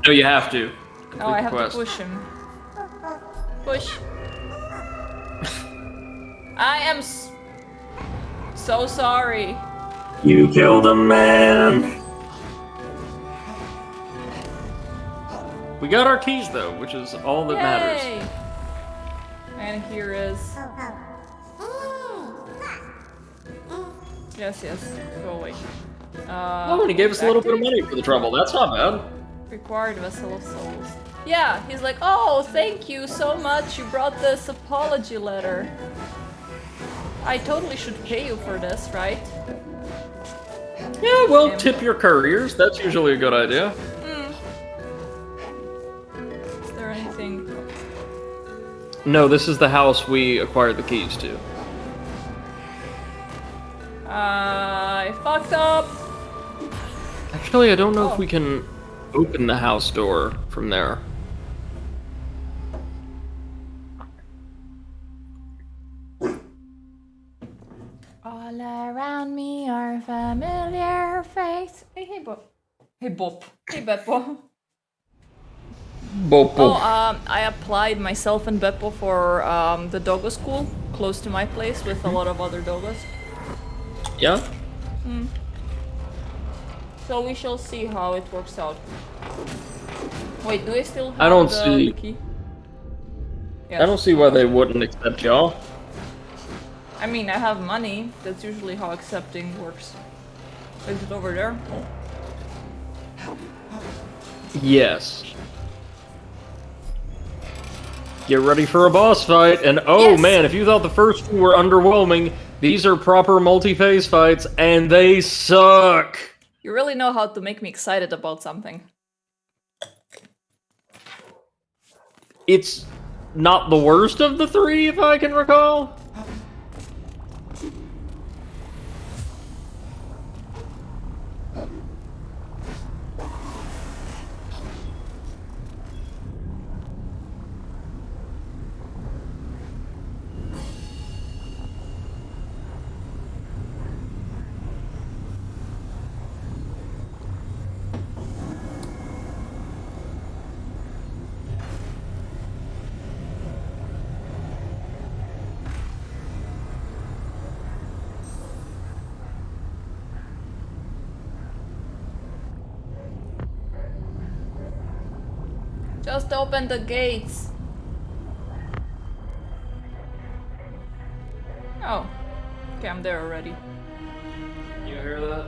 No, you have to. Oh, I have Complete to the push him. Push. I am so sorry. You killed a man. We got our keys though, which is all that matters. Yay! And here is. Yes, go away. Oh, and he gave us a little bit of money for the trouble. That's not bad. Required vessel of souls. Yeah, he's like, oh, thank you so much. You brought this apology letter. I totally should pay you for this, right? Yeah, well, tip your couriers. That's usually a good idea. Is there anything? No, this is the house we acquired the keys to. I fucked up. Actually, I don't know if we can open the house door from there. All around me are familiar faces. Hey, Bob. Hey, Bob. Hey, Beppo. Bopo. Oh, I applied myself and Beppo for the doggo school close to my place with a lot of other doggos. Yeah? So we shall see how it works out. Wait, do I still have I don't the see- key? I don't see why they wouldn't accept y'all. I mean, I have money. That's usually how accepting works. Is it over there? Yes. Get ready for a boss fight, and oh Yes! man, if you thought the first two were underwhelming, these are proper multi-phase fights, and they suck! You really know how to make me excited about something. It's not the worst of the three, if I can recall. Just open the gates. Oh. Okay, I'm there already. You hear that?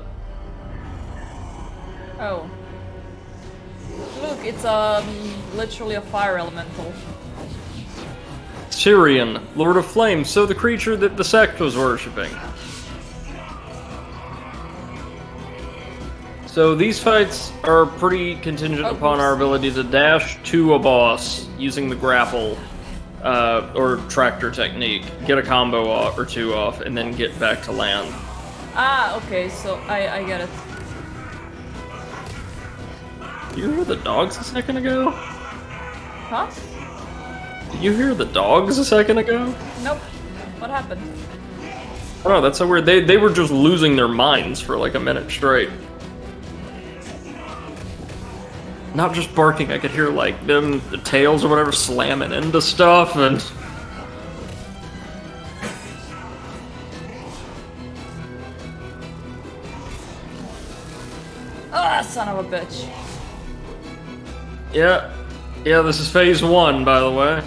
Oh. Look, it's literally a fire elemental. Syrian, Lord of Flames, so the creature that the sect was worshipping. So these fights are pretty contingent upon our ability to dash to a boss using the grapple or tractor technique, get a combo off, or two off, and then get back to land. Ah, okay, so I get it. Did you hear the dogs a second ago? Huh? Did you hear the dogs a second ago? Nope. What happened? Oh, that's so weird. They were just losing their minds for like a minute straight. Not just barking, I could hear like them, the tails or whatever, slamming into stuff and... Ah, son of a bitch. Yeah. Yeah, this is phase 1, by the way.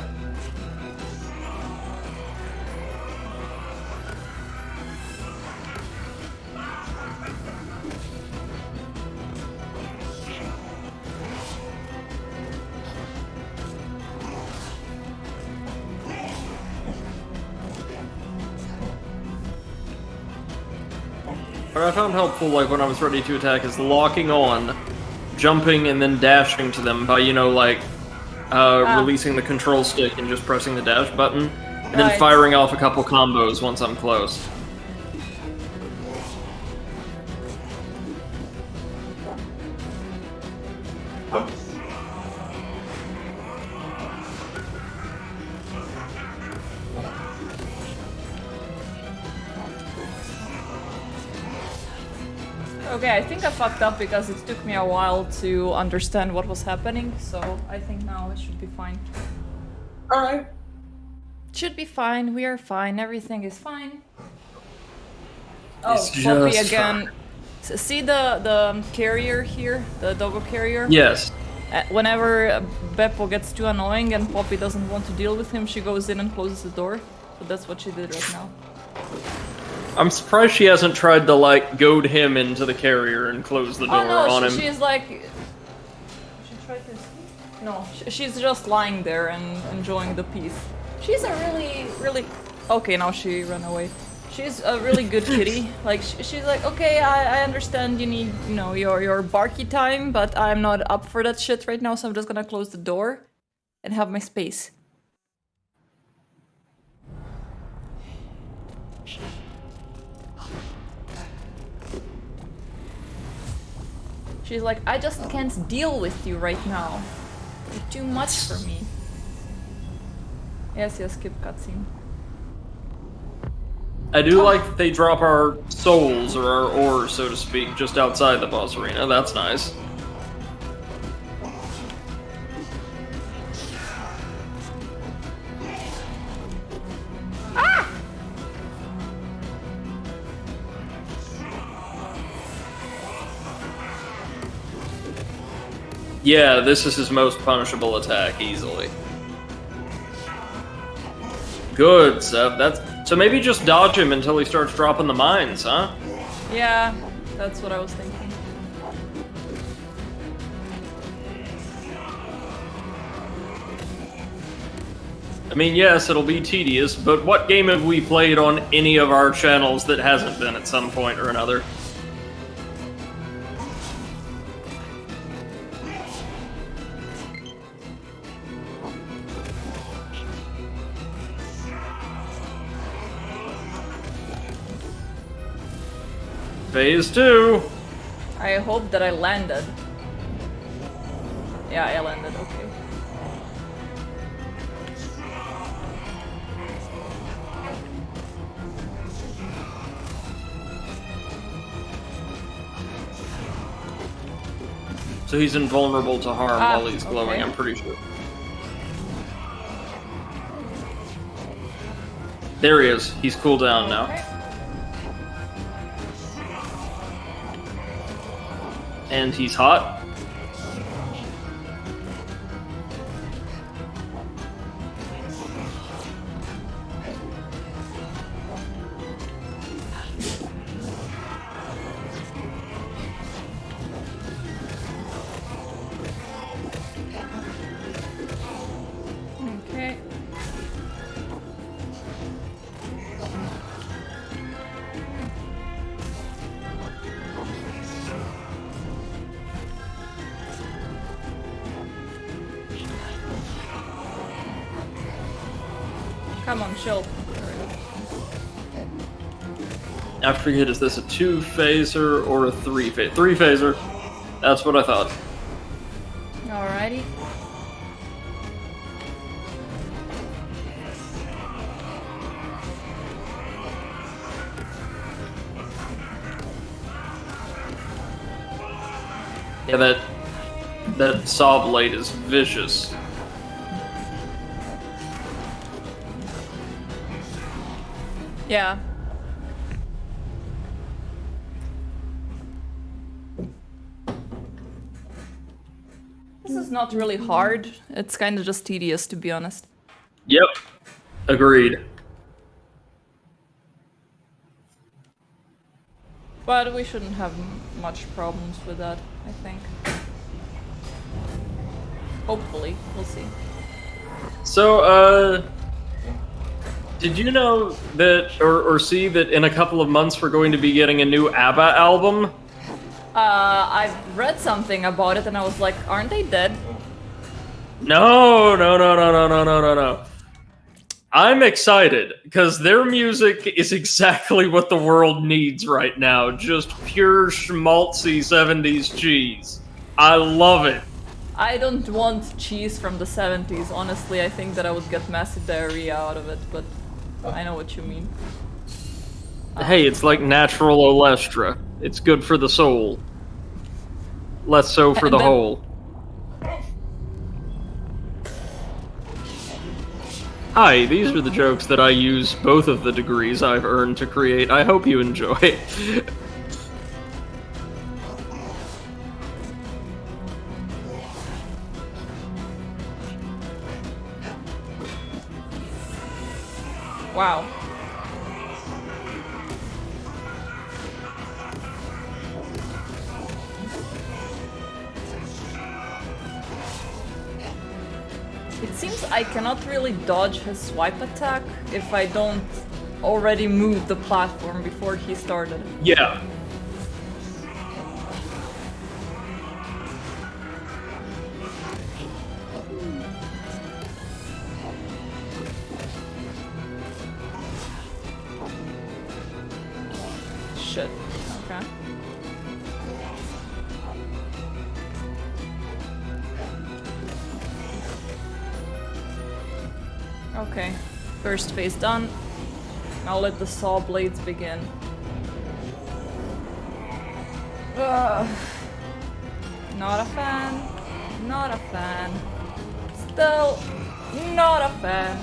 What I found helpful, like, when I was ready to attack is locking on, jumping, and then dashing to them by, you know, like, releasing the control stick and just pressing the dash button, and then Right. firing off a couple combos once I'm close. Okay, I think I fucked up because it took me a while to understand what was happening, so I think now it should be fine. Alright. Should be fine, we are fine, everything is fine. Oh, It's Poppy just again. See the carrier here? The doggo carrier? Yes. Whenever Beppo gets too annoying and Poppy doesn't want to deal with him, she goes in and closes the door. So that's what she did right now. I'm surprised she hasn't tried to, like, goad him into the carrier and close the door on him. She's like... She tried to sleep? No, she's just lying there and enjoying the peace. She's a really... Okay, now she ran away. She's a really good kitty. Like, she's like, okay, I understand you need, you know, your barky time, but I'm not up for that shit right now, so I'm just gonna close the door and have my space. She's like, I just can't deal with you right now. You're too much for me. Yes, skip cutscene. I do like that they drop our souls, or our ores, so to speak, just outside the boss arena. That's nice. Ah! Yeah, this is his most punishable attack, easily. Good, Seb. So maybe just dodge him until he starts dropping the mines, huh? Yeah, that's what I was thinking. I mean, yes, it'll be tedious, but what game have we played on any of our channels that hasn't been at some point or another? Phase 2! I hope that I landed. Yeah, I landed, okay. So he's invulnerable to harm while he's glowing, okay. I'm pretty sure. There he is. He's cooled down now. Okay. And he's hot. Okay. Come on, chill. I forget, is this a 2-phaser or a 3-phaser? 3-phaser. That's what I thought. Alrighty. Yeah, that saw blade is vicious. Yeah. This is not really hard. It's kind of just tedious, to be honest. Yep. Agreed. But we shouldn't have much problems with that, I think. Hopefully. We'll see. So, did you know that, or see that in a couple of months we're going to be getting a new ABBA album? I've read something about it and I was like, aren't they dead? No. I'm excited, because their music is exactly what the world needs right now. Just pure schmaltzy 70s cheese. I love it. I don't want cheese from the 70s, honestly. I think that I would get massive diarrhea out of it, but I know what you mean. Hey, it's like natural olestra. It's good for the soul. Less so for And the then- whole. Hi, these are the jokes that I use both of the degrees I've earned to create. I hope you enjoy. Wow. It seems I cannot really dodge his swipe attack if I don't already move the platform before he started. Yeah. Shit. Okay. Okay. First phase done. Now let the saw blades begin. Ugh. Not a fan. Not a fan. Still not a fan.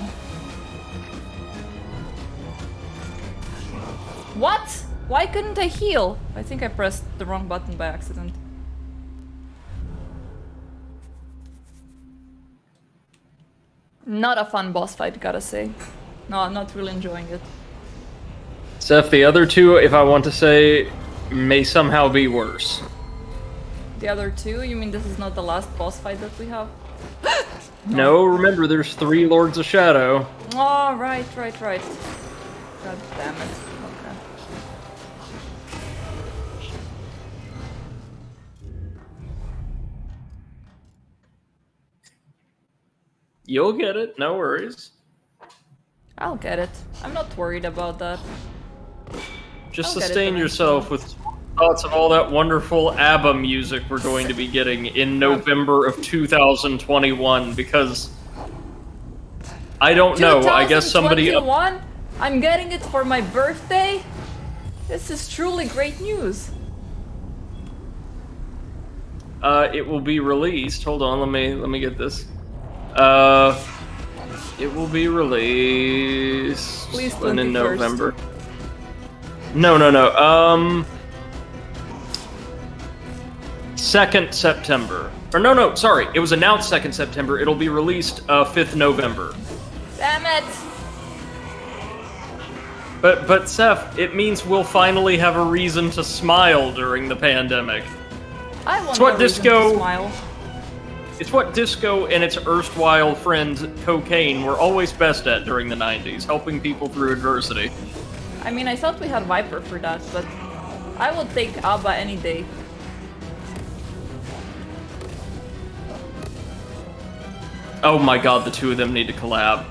What? Why couldn't I heal? I think I pressed the wrong button by accident. Not a fun boss fight, gotta say. No, I'm not really enjoying it. Seth, the other two, if I want to say, may somehow be worse. The other two? You mean this is not the last boss fight that we have? No, remember, there's 3 Lords of Shadow. Oh, right. God damn it. Okay. You'll get it, no worries. I'll get it. I'm not worried about that. Just I'll get it sustain eventually. yourself with thoughts of all that wonderful ABBA music we're going to be getting in November of 2021, because I don't know, I guess somebody... 2021? I'm getting it for my birthday? This is truly great news. It will be released. Hold on, let me get this. It will be released Please, when in 21st. November. No. 2nd September. Or no, sorry. It was announced 2nd September. It'll be released 5th November. Damn it! But Seth, it means we'll finally have a reason to smile during the pandemic. I want what no reason disco- to smile. It's what disco and its erstwhile friend cocaine were always best at during the 90s, helping people through adversity. I mean, I thought we had Viper for that, but I would take ABBA any day. Oh my god, the two of them need to collab.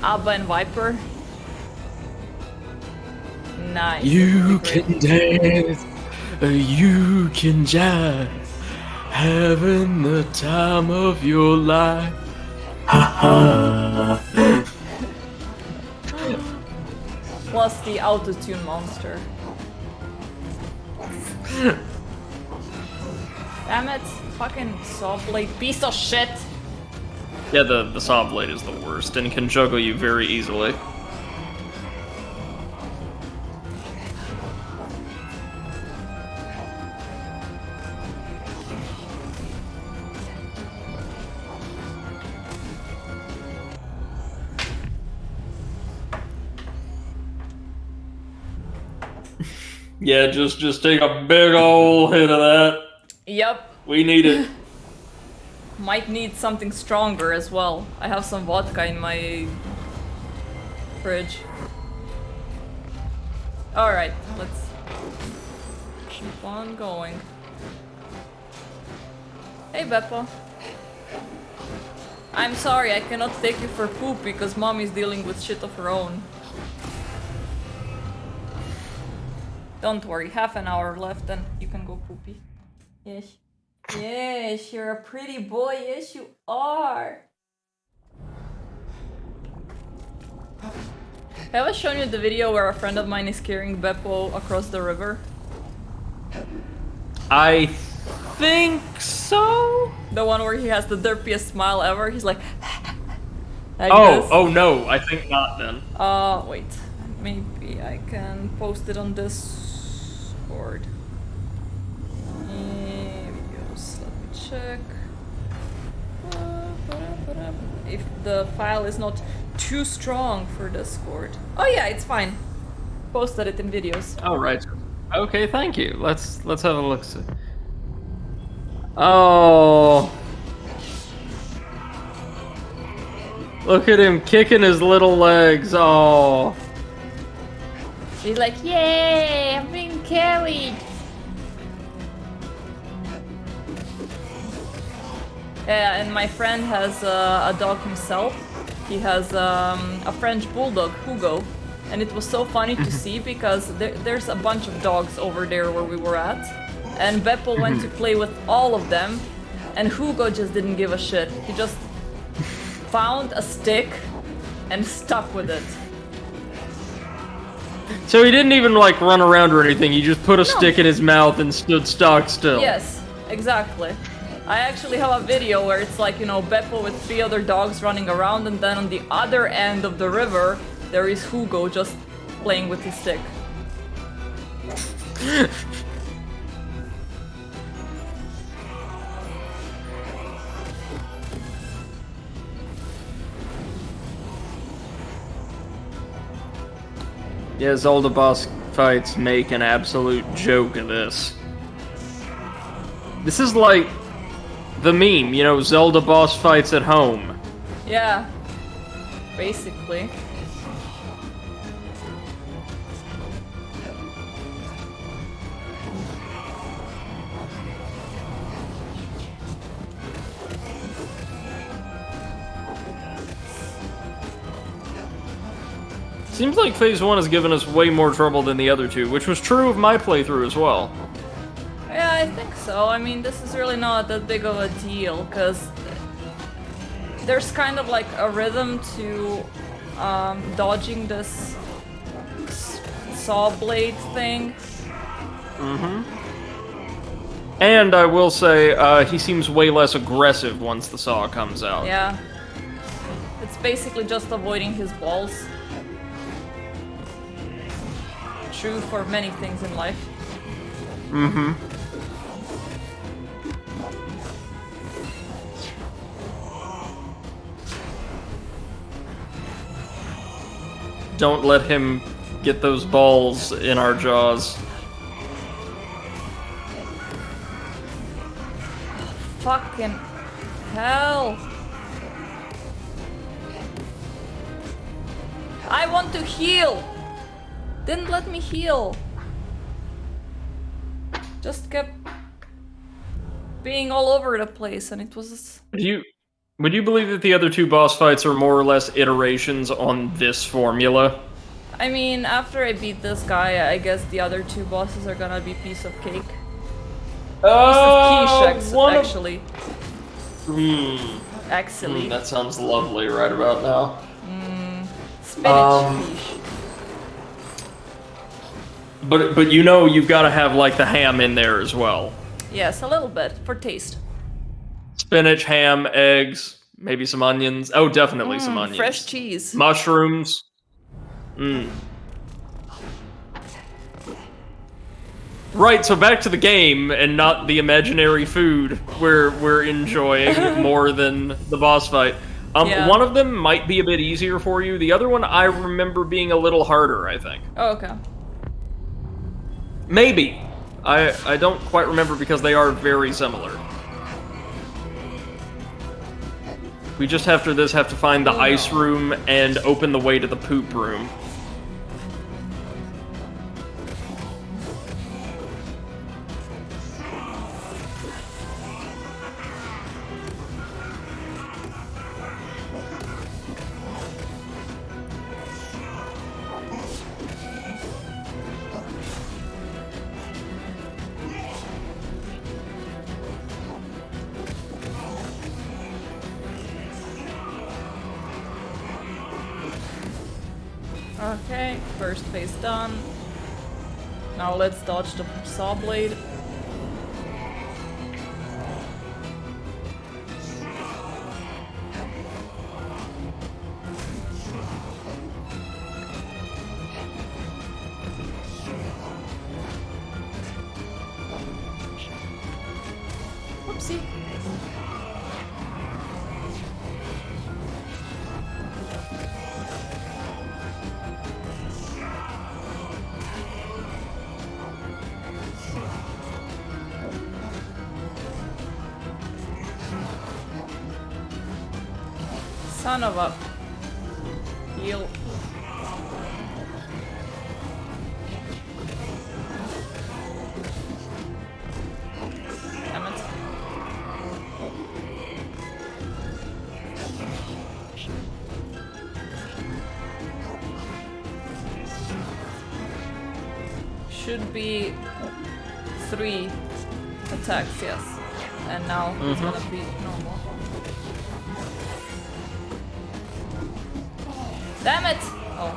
ABBA and Viper. Nice. You That'd be can great. dance, you can jive, having the time of your life. Plus the autotune monster. Damn it. Fucking saw blade piece of shit. Yeah, the saw blade is the worst and can juggle you very easily. Yeah, just take a big ol' hit of that. Yep. We need it. Might need something stronger as well. I have some vodka in my fridge. Alright, let's keep on going. Hey Beppo. I'm sorry, I cannot take you for poop because mommy's dealing with shit of her own. Don't worry, half an hour left and you can go poopy. Yes. Yes, you're a pretty boy. Yes, you are. Have I shown you the video where a friend of mine is carrying Beppo across the river? I think so. The one where he has the derpiest smile ever. He's like, like Oh, this. oh no, I think not then. Wait. Maybe I can post it on Discord. Videos. Let me check. If the file is not too strong for Discord. Oh yeah, it's fine. Posted it in videos. Oh right. Okay, thank you. Let's have a look. Oh. Look at him kicking his little legs. Oh. He's like, yay, I'm being carried. Yeah, and my friend has a dog himself. He has a French bulldog, Hugo. And it was so funny to see because there's a bunch of dogs over there where we were at. And Beppo went to play with all of them. And Hugo just didn't give a shit. He just found a stick and stuck with it. So he didn't even like run around or anything. He just put a stick in his mouth and stood stock still. Yes, exactly. I actually have a video where it's like, you know, Beppo with 3 other dogs running around, and then on the other end of the river, there is Hugo just playing with his stick. Yeah, Zelda boss fights make an absolute joke of this. This is like the meme, you know, Zelda boss fights at home. Yeah, basically. Seems like Phase 1 has given us way more trouble than the other two, which was true of my playthrough as well. Yeah, I think so. I mean, this is really not that big of a deal, because there's kind of like a rhythm to dodging this saw blade thing. Mm-hmm. And I will say, he seems way less aggressive once the saw comes out. Yeah. It's basically just avoiding his balls. True for many things in life. Mm-hmm. Don't let him get those balls in our jaws. Fucking hell. I want to heal. Didn't let me heal. Just kept being all over the place, and it was... Would you believe that the other two boss fights are more or less iterations on this formula? I mean, after I beat this guy, I guess the other 2 bosses are gonna be piece of cake. Piece of quiche, actually. Actually. That sounds lovely right about now. Spinach quiche. But you know you've got to have like the ham in there as well. Yes, a little bit, for taste. Spinach, ham, eggs, maybe some onions. Oh, definitely some onions. Fresh cheese. Mushrooms. Right, so back to the game and not the imaginary food we're enjoying more than the boss fight. Yeah. One of them might be a bit easier for you. The other one I remember being a little harder, I think. Oh, okay. Maybe. I don't quite remember because they are very similar. We just after this have to find the ice room and open the way to the poop room. Okay, first phase done. Now let's dodge the saw blade. Whoopsie. Son of a... Heal. Damn it. Should be 3 attacks, yes. And now it's gonna be normal. Damn it! Oh.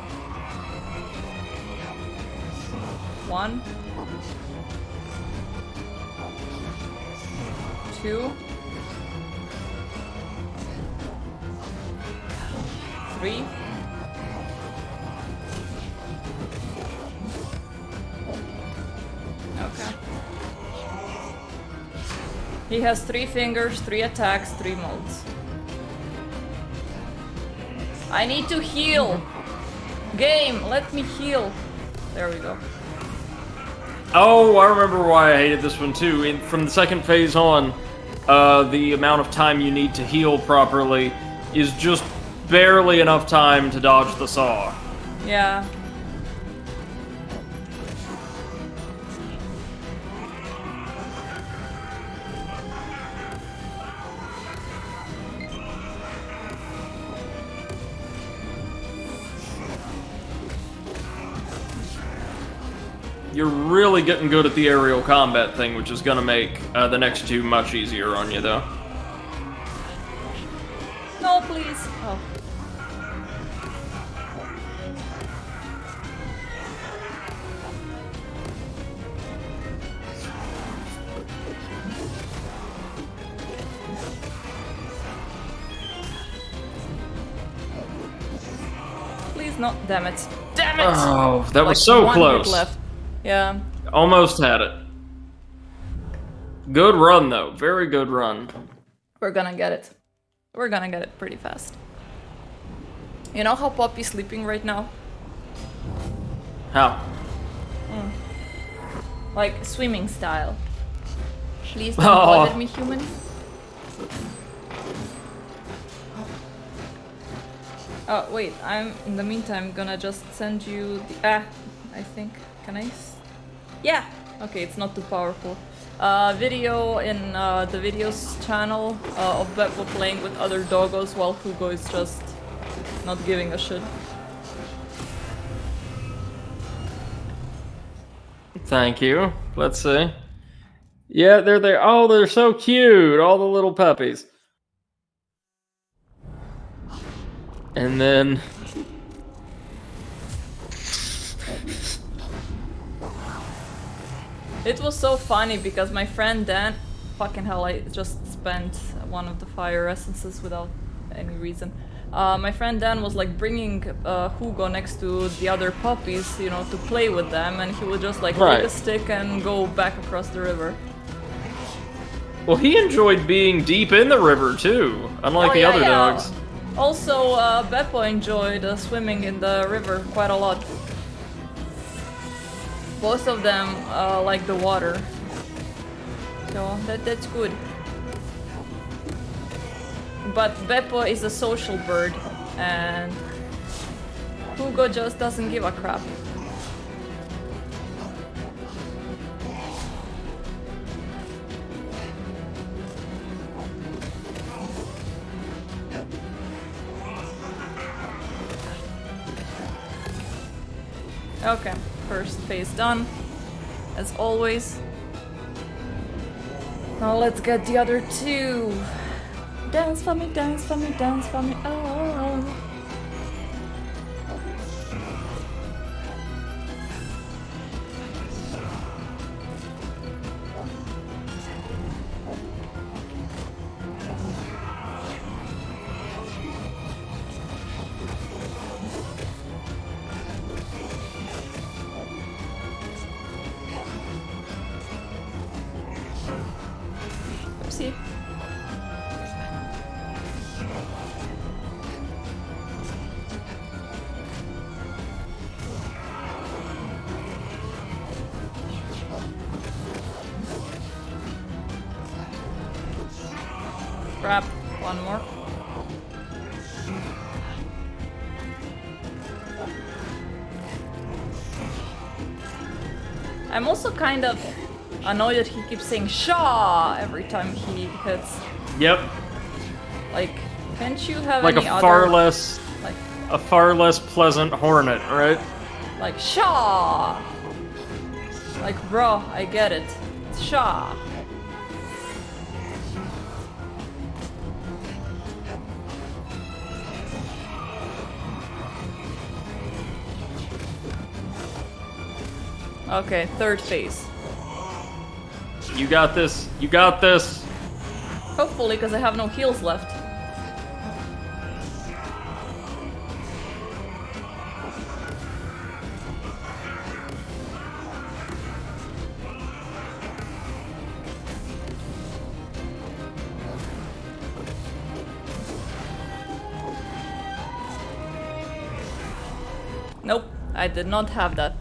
1. 2. 3. Okay. He has 3 fingers, 3 attacks, 3 molds. I need to heal! Game, let me heal! There we go. Oh, I remember why I hated this one too. From the second phase on, the amount of time you need to heal properly is just barely enough time to dodge the saw. Yeah. You're really getting good at the aerial combat thing, which is gonna make the next 2 much easier on you, though. No, please. Oh. Please, no. Damn it. Damn it! Oh, that Like was so 1 hit close. left. Yeah. Almost had it. Good run, though. Very good run. We're gonna get it. We're gonna get it pretty fast. You know how Poppy's sleeping right now? How? Like, swimming style. Please don't Oh. bother me, human. Oh, wait, I'm, in the meantime, gonna just send you the, I think, can I? Yeah! Okay, it's not too powerful. Video in the videos channel of Beppo playing with other doggos while Hugo is just not giving a shit. Thank you. Let's see. Yeah, they're there. Oh, they're so cute. All the little puppies. And then... It was so funny because my friend Dan, fucking hell, I just spent one of the fire essences without any reason. My friend Dan was like bringing Hugo next to the other puppies, you know, to play with them, and he would just like take a stick and go back across the river. Well, he enjoyed being deep in the river too, unlike the other dogs. Also, Beppo enjoyed swimming in the river quite a lot. Both of them like the water, so that's good. But Beppo is a social bird, and Hugo just doesn't give a crap. Okay, first phase done, as always. Now let's get the other 2. Dance for me, dance for me, dance for me, oh. one more. I'm also kind of annoyed that he keeps saying "Shaw" every time he hits. Yep. Like, can't you have Like any a far other, less like, a far less pleasant hornet, right? like Shaw? Like, bro, I get it. It's Shaw. Okay, third phase. You got this. You got this. Hopefully, because I have no heals left. Nope, I did not have that.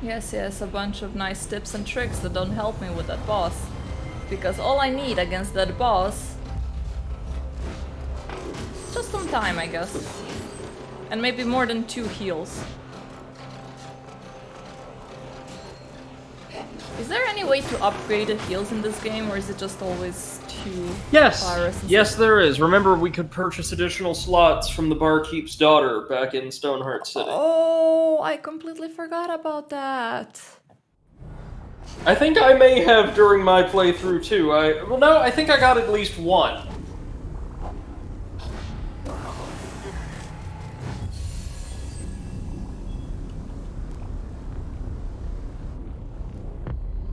Yes, a bunch of nice tips and tricks that don't help me with that boss. Because all I need against that boss is just some time, I guess. And maybe more than 2 heals. Is there any way to upgrade the heals in this game, or is it just always 2 Yes. virus? Yes, there is. Remember, we could purchase additional slots from the barkeep's daughter back in Stoneheart City. Oh, I completely forgot about that. I think I may have during my playthrough too. Well, no, I think I got at least one.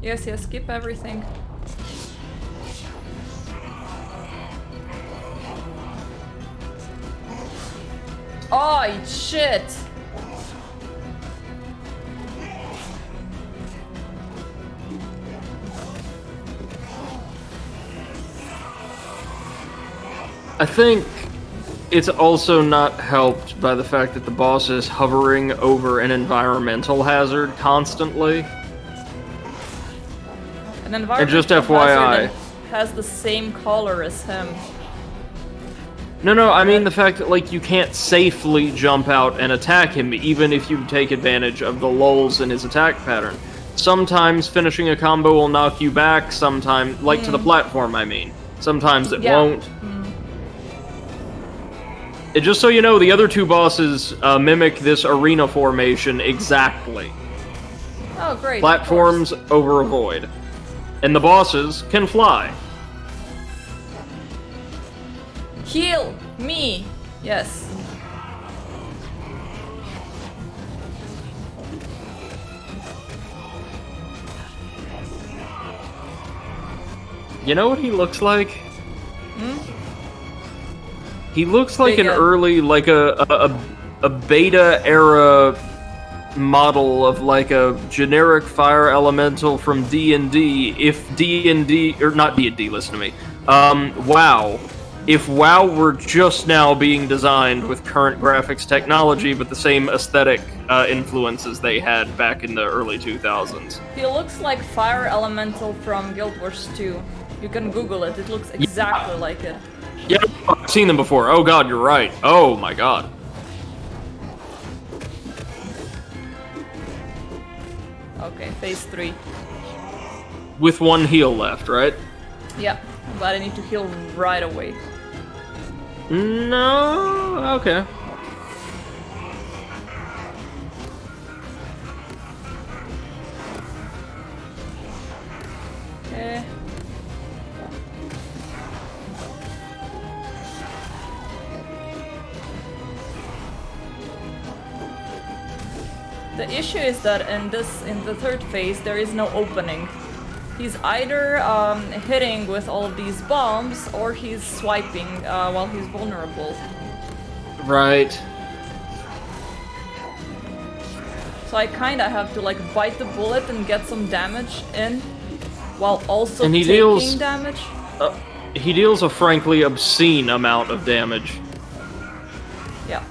Yes, skip everything. Oh, shit! I think it's also not helped by the fact that the boss is hovering over an environmental hazard constantly. An environmental And just hazard FYI. that has the same color as him. No, I mean the fact that, like, you can't safely jump out and attack him, even if you take advantage of the lulls in his attack pattern. Sometimes finishing a combo will knock you back, sometimes, like to the platform, I mean. Sometimes it won't. And just so you know, the other 2 bosses mimic this arena formation exactly. Oh, great. Platforms over a void. And the bosses can fly. Heal me! Yes. You know what he looks like? He looks like an early, like a beta era model of like a generic fire elemental from D&D. If D&D, or not D&D, listen to me. WoW. If WoW were just now being designed with current graphics technology, but the same aesthetic influences they had back in the early 2000s. He looks like Fire Elemental from Guild Wars 2. You can Google it, it looks exactly like it. Yeah, I've seen them before. Oh god, you're right. Oh my god. Okay, phase 3. With 1 heal left, right? Yeah, but I need to heal right away. No, okay. Okay. The issue is that in the 3rd phase there is no opening. He's either hitting with all of these bombs or he's swiping while he's vulnerable. Right. So I kinda have to like bite the bullet and get some damage in while also And he taking deals- damage. He deals a frankly obscene amount of damage. Yeah.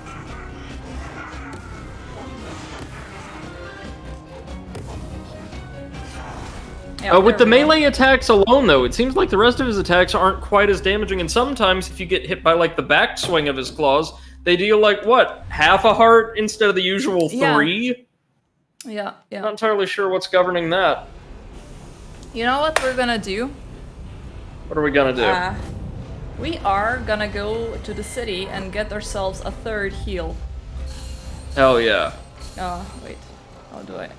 Yeah, With there the we go. melee attacks alone, though, it seems like the rest of his attacks aren't quite as damaging, and sometimes if you get hit by, like, the backswing of his claws, they deal, like, what, half a heart instead of the usual 3? Yeah. Not entirely sure what's governing that. You know what we're gonna do? What are we gonna do? We are gonna go to the city and get ourselves a 3rd heal. Hell yeah. Wait. How do I?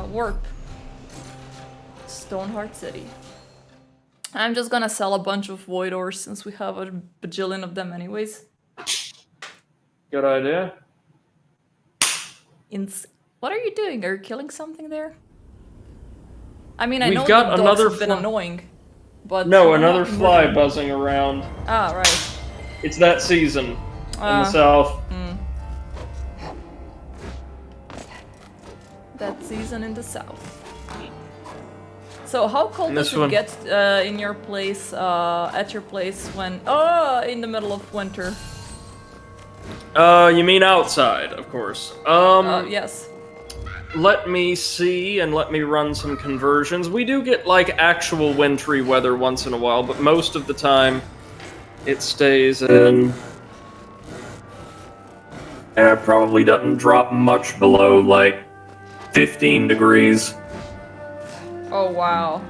Warp. Stoneheart City. I'm just gonna sell a bunch of Void Ores since we have a bajillion of them anyways. Good idea. What are you doing? Are you killing something there? I mean, I We've know got the dogs another have been annoying, but No, they're another not fly moving. buzzing around. Ah, right. It's that season in the south. That season in the south. So how cold And does this it one- get in your place, at your place when, in the middle of winter? You mean outside, of course. Yes. Let me see and let me run some conversions. We do get, like, actual wintry weather once in a while, but most of the time it stays in... It probably doesn't drop much below, like, 15 degrees. Oh, wow.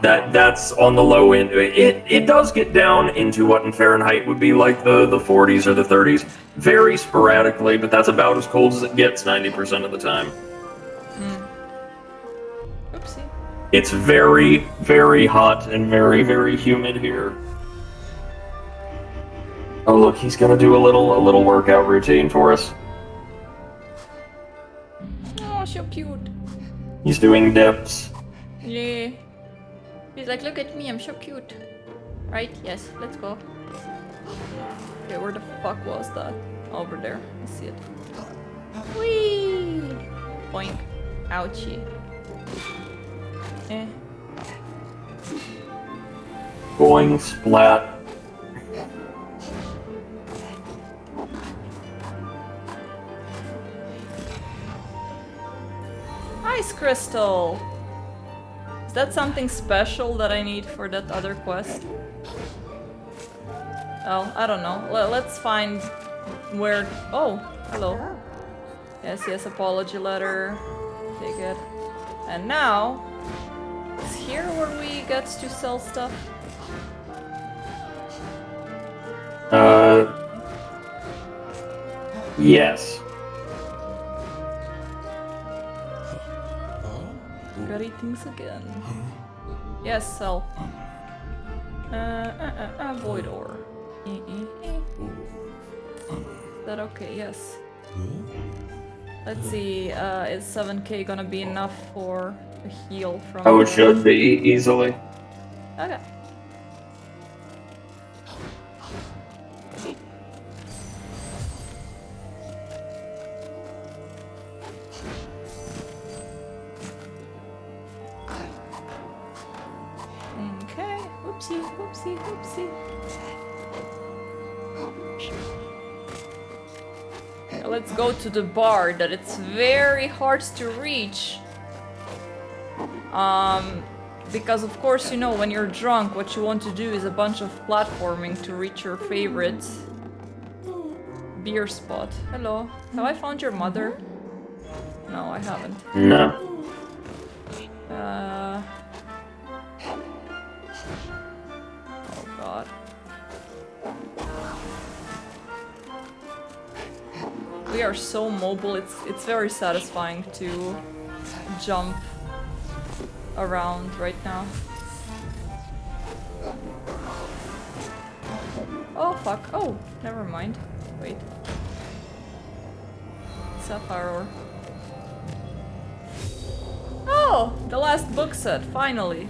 That's on the low end. It does get down into what in Fahrenheit would be like the 40s or the 30s, very sporadically, but that's about as cold as it gets 90% of the time. Oopsie. It's very, very hot and very, very humid here. Oh look, he's gonna do a little workout routine for us. Oh, so cute. He's doing dips. Yeah. He's like, look at me, I'm so cute. Right? Yes, let's go. Okay, where the fuck was that? Over there. I see it. Whee! Boink. Ouchie. Eh. Boing, splat. Ice crystal! Is that something special that I need for that other quest? Oh, I don't know. Let's find where... Oh, hello. Yes, apology letter. Take it. And now... Is here where we get to sell stuff? Yes. Greetings again. Yes, sell. Void ore. Is that okay? Yes. Let's see, is 7k gonna be enough for a heal from... Oh, it should be easily. Okay. Okay, whoopsie. Now let's go to the bar that it's very hard to reach. Because of course, you know, when you're drunk, what you want to do is a bunch of platforming to reach your favorite beer spot. Hello. Have I found your mother? No, I haven't. No. Oh god. We are so mobile, it's very satisfying to jump around right now. Oh fuck, oh, never mind. Wait. Sapphire ore. Oh, the last book set, finally.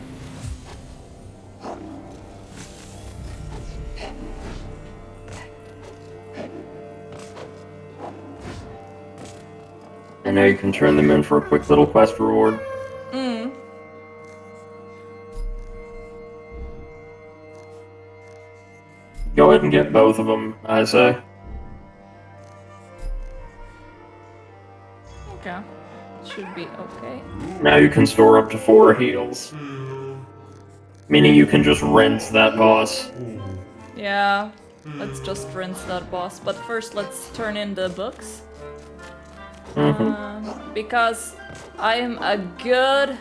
And now you can turn them in for a quick little quest reward. Go ahead and get both of them, I say. Okay. should be okay. Now you can store up to 4 heals. Meaning you can just rinse that boss. Yeah, let's just rinse that boss. But first, let's turn in the books. Because I am a good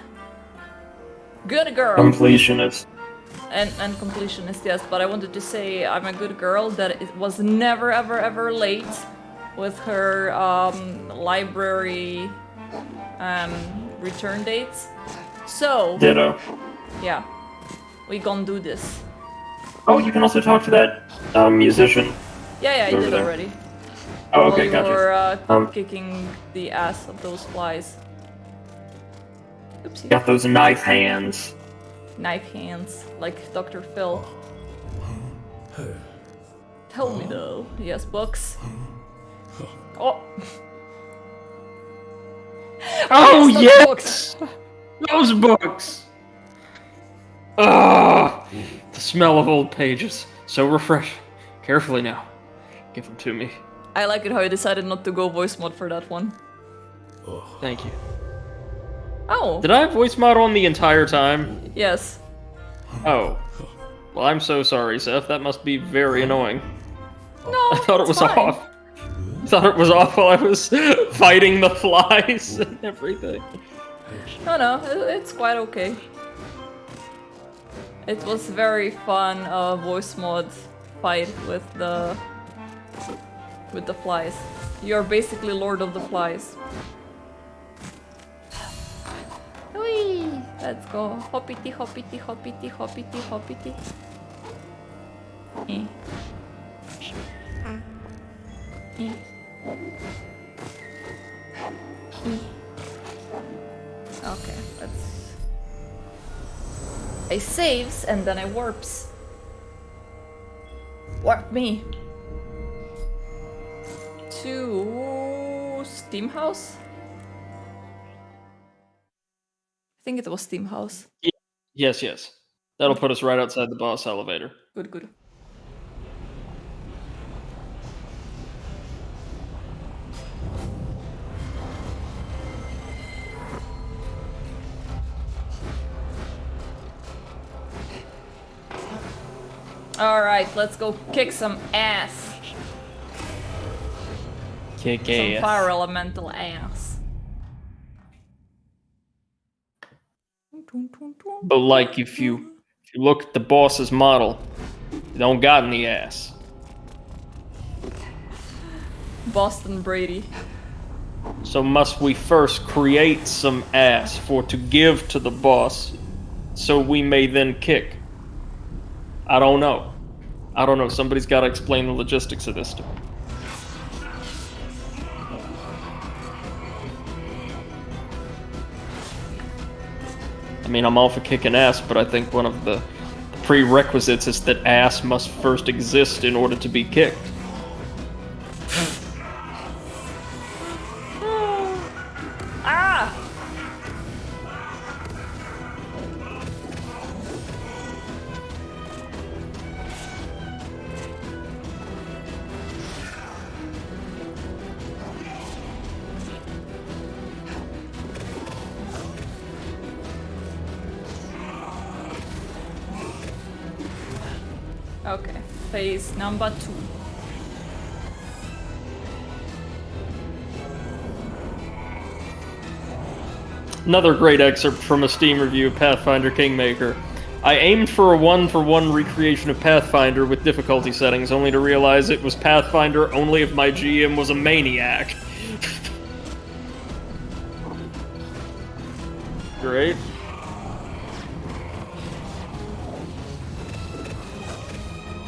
girl. Completionist. And completionist, yes. But I wanted to say I'm a good girl that it was never, ever late with her library return dates. So, Ditto. yeah, we gonna do this. Oh, you can also talk to that musician. Yeah, I Over did there. already. Oh, While okay, you gotcha. were kicking the ass of those flies. Oopsie. Got those knife hands. Knife hands, like Dr. Phil. Tell me though. Yes, books. Oh. Oh yes, yes! Those books! Ah, the smell of old pages. So refreshing. Carefully now. Give them to me. I like it how you decided not to go voice mod for that one. Thank you. Oh. Did I have voice mod on the entire time? Yes. Oh. Well, I'm so sorry, Seth. That must be very annoying. No, I thought it it's was fine. off. I thought it was off while I was fighting the flies and everything. No, it's quite okay. It was very fun voice mod fight with the flies. You're basically Lord of the Flies. Whee! Let's go. Hoppity, hoppity, hoppity, hoppity, hoppity. Eh. Eh. Okay, let's... I saves and then I warps. Warp me! To... Steam House? I think it was Steam House. Yes. That'll put us right outside the boss elevator. Good. Alright, let's go kick some ass. Kick Some ass. fire elemental ass. But like, if you look at the boss's model, you don't got any ass. Boston Brady. So must we first create some ass for to give to the boss, so we may then kick? I don't know. Somebody's got to explain the logistics of this to me. I mean, I'm all for kicking ass, but I think one of the prerequisites is that ass must first exist in order to be kicked. Ah! Okay, phase number 2. Another great excerpt from a Steam review of Pathfinder Kingmaker. I aimed for a one-for-one recreation of Pathfinder with difficulty settings, only to realize it was Pathfinder only if my GM was a maniac. Great.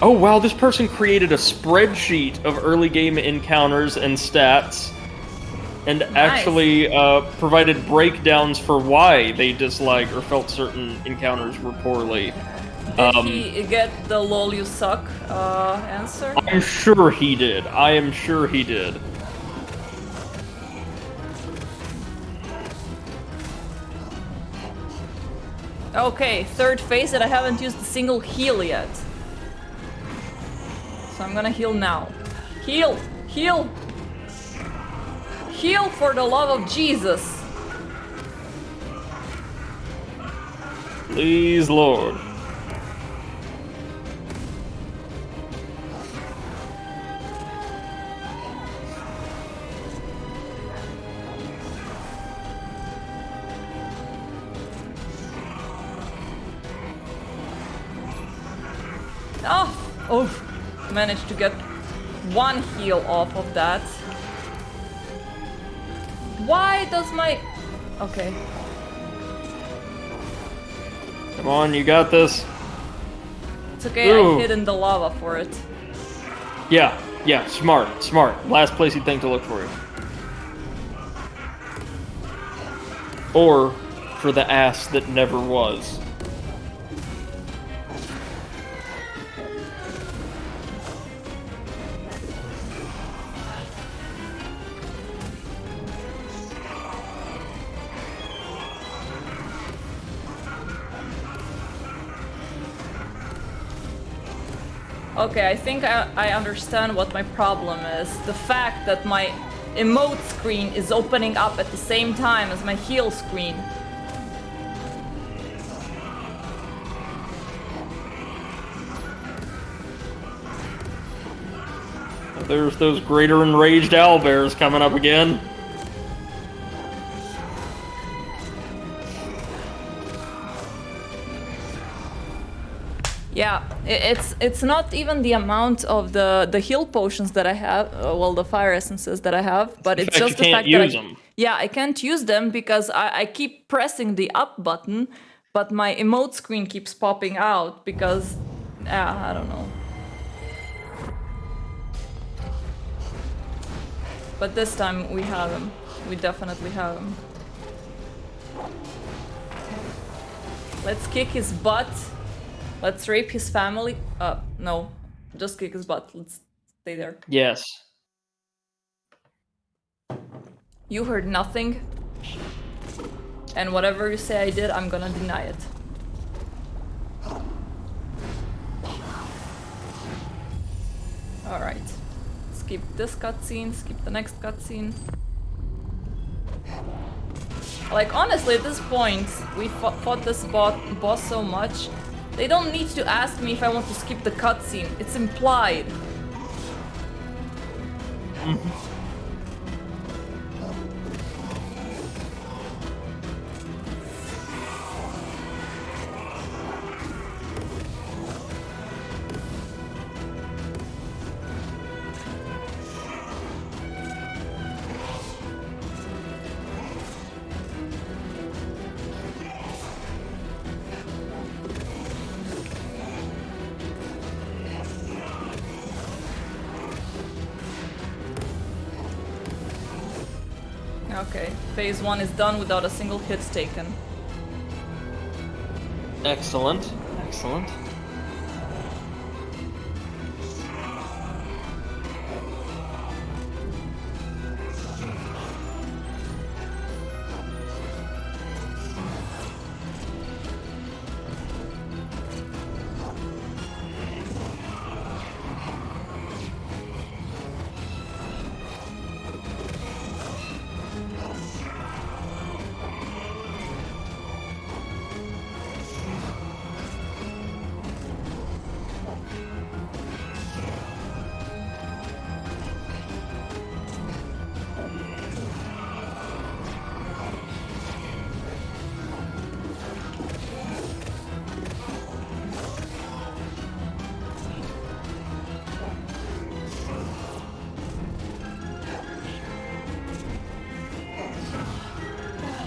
Oh wow, this person created a spreadsheet of early game encounters and stats, and actually provided breakdowns for why they disliked or felt certain encounters were poorly. Did he get the lol you suck answer? I'm sure he did. I am sure he did. Okay, third phase and I haven't used a single heal yet. So I'm gonna heal now. Heal! Heal! Heal for the love of Jesus! Please, Lord. Oh, managed to get one heal off of that. Why does my... Okay. Come on, you got this. It's okay, Ooh. I hid in the lava for it. Yeah, smart. Last place you'd think to look for it. Or for the ass that never was. Okay, I think I understand what my problem is. The fact that my emote screen is opening up at the same time as my heal screen. There's those greater enraged owlbears coming up again. Yeah, it's not even the amount of the heal potions that I have, well, the fire essences that I have, but it's just the fact that yeah, I can't use them because I keep pressing the up button, but my emote screen keeps popping out because, I don't know. But this time we have him. We definitely have him. Let's kick his butt. Let's rape his family. No. Just kick his butt. Let's stay there. Yes. You heard nothing. And whatever you say I did, I'm gonna deny it. Alright. Skip this cutscene, skip the next cutscene. Like, honestly, at this point, we fought this boss so much. They don't need to ask me if I want to skip the cutscene. It's implied. Okay, phase 1 is done without a single hit taken. Excellent.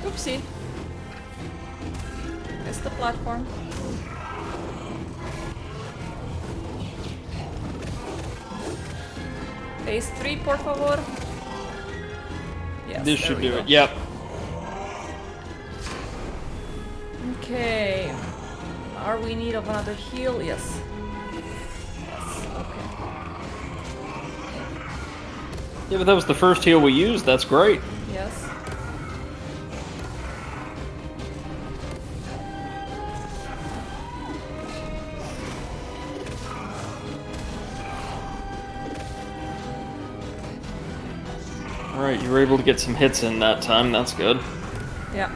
Oopsie. Missed the platform. Phase 3, por favor. Yes, This should do go. it. Yep. Okay. Are we in need of another heal? Yes. Yes, okay. Yeah, but that was the first heal we used. That's great. Yes. Alright, you were able to get some hits in that time. That's good. Yeah.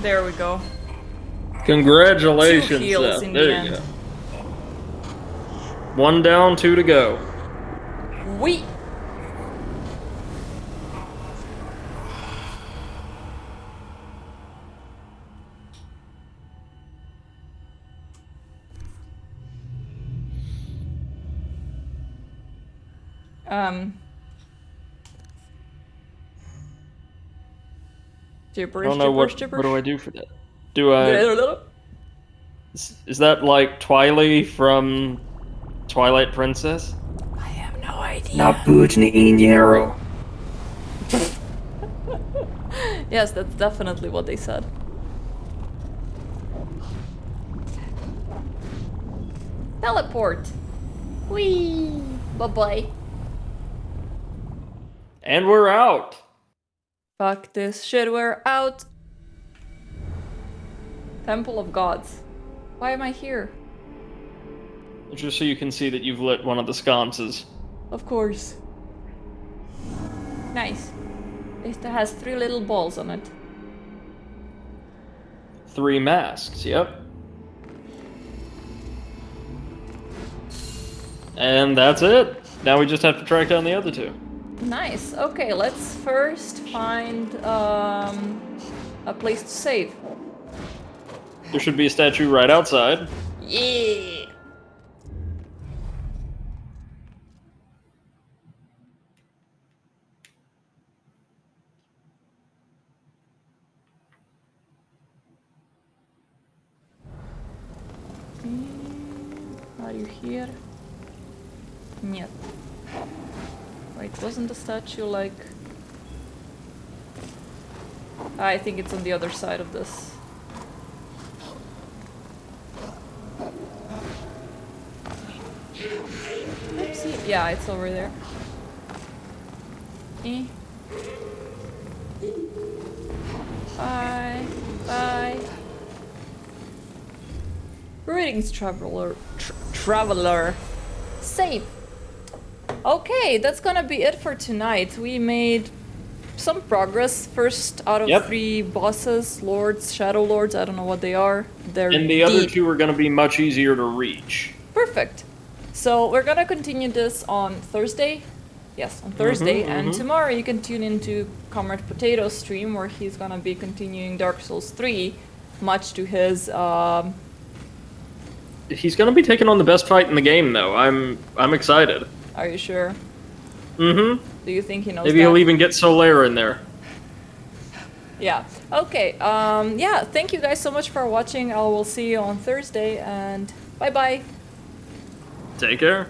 There we go. Congratulations, 2 heals Seth. in the There you end. go. 1 down, 2 to go. We. I don't know what do I do for that? Do I? I? Is that like Twilight from Twilight Princess? I have no idea. Nabucni Inero. Yes, that's definitely what they said. Teleport. Whee! Bye-bye. And we're out. Fuck this shit, we're out. Temple of Gods. Why am I here? Just so you can see that you've lit one of the sconces. Of course. Nice. It has 3 little balls on it. 3 masks, yep. And that's it. Now we just have to track down the other 2. Nice. Okay, let's first find a place to save. There should be a statue right outside. Yeah. Are you here? Нет. Wait, wasn't the statue like... I think it's on the other side of this. Oopsie. Yeah, it's over there. Eh. Bye. Bye. Greetings, traveler. Traveler. Save. Okay, that's gonna be it for tonight. We made some progress. First out of 3 bosses, lords, shadow lords, I don't know what they are. They're And the other 2 are going to be much easier to reach. Perfect. So we're gonna continue this on Thursday. Yes, on Thursday. And tomorrow you can tune into Comrade Potato's stream where he's gonna be continuing Dark Souls 3, much to his He's going to be taking on the best fight in the game, though. I'm excited. Are you sure? Mm-hmm. Do you think he knows Maybe that? he'll even get Solaire in there. Yeah. Okay. Yeah, thank you guys so much for watching. I will see you on Thursday and bye-bye. Take care.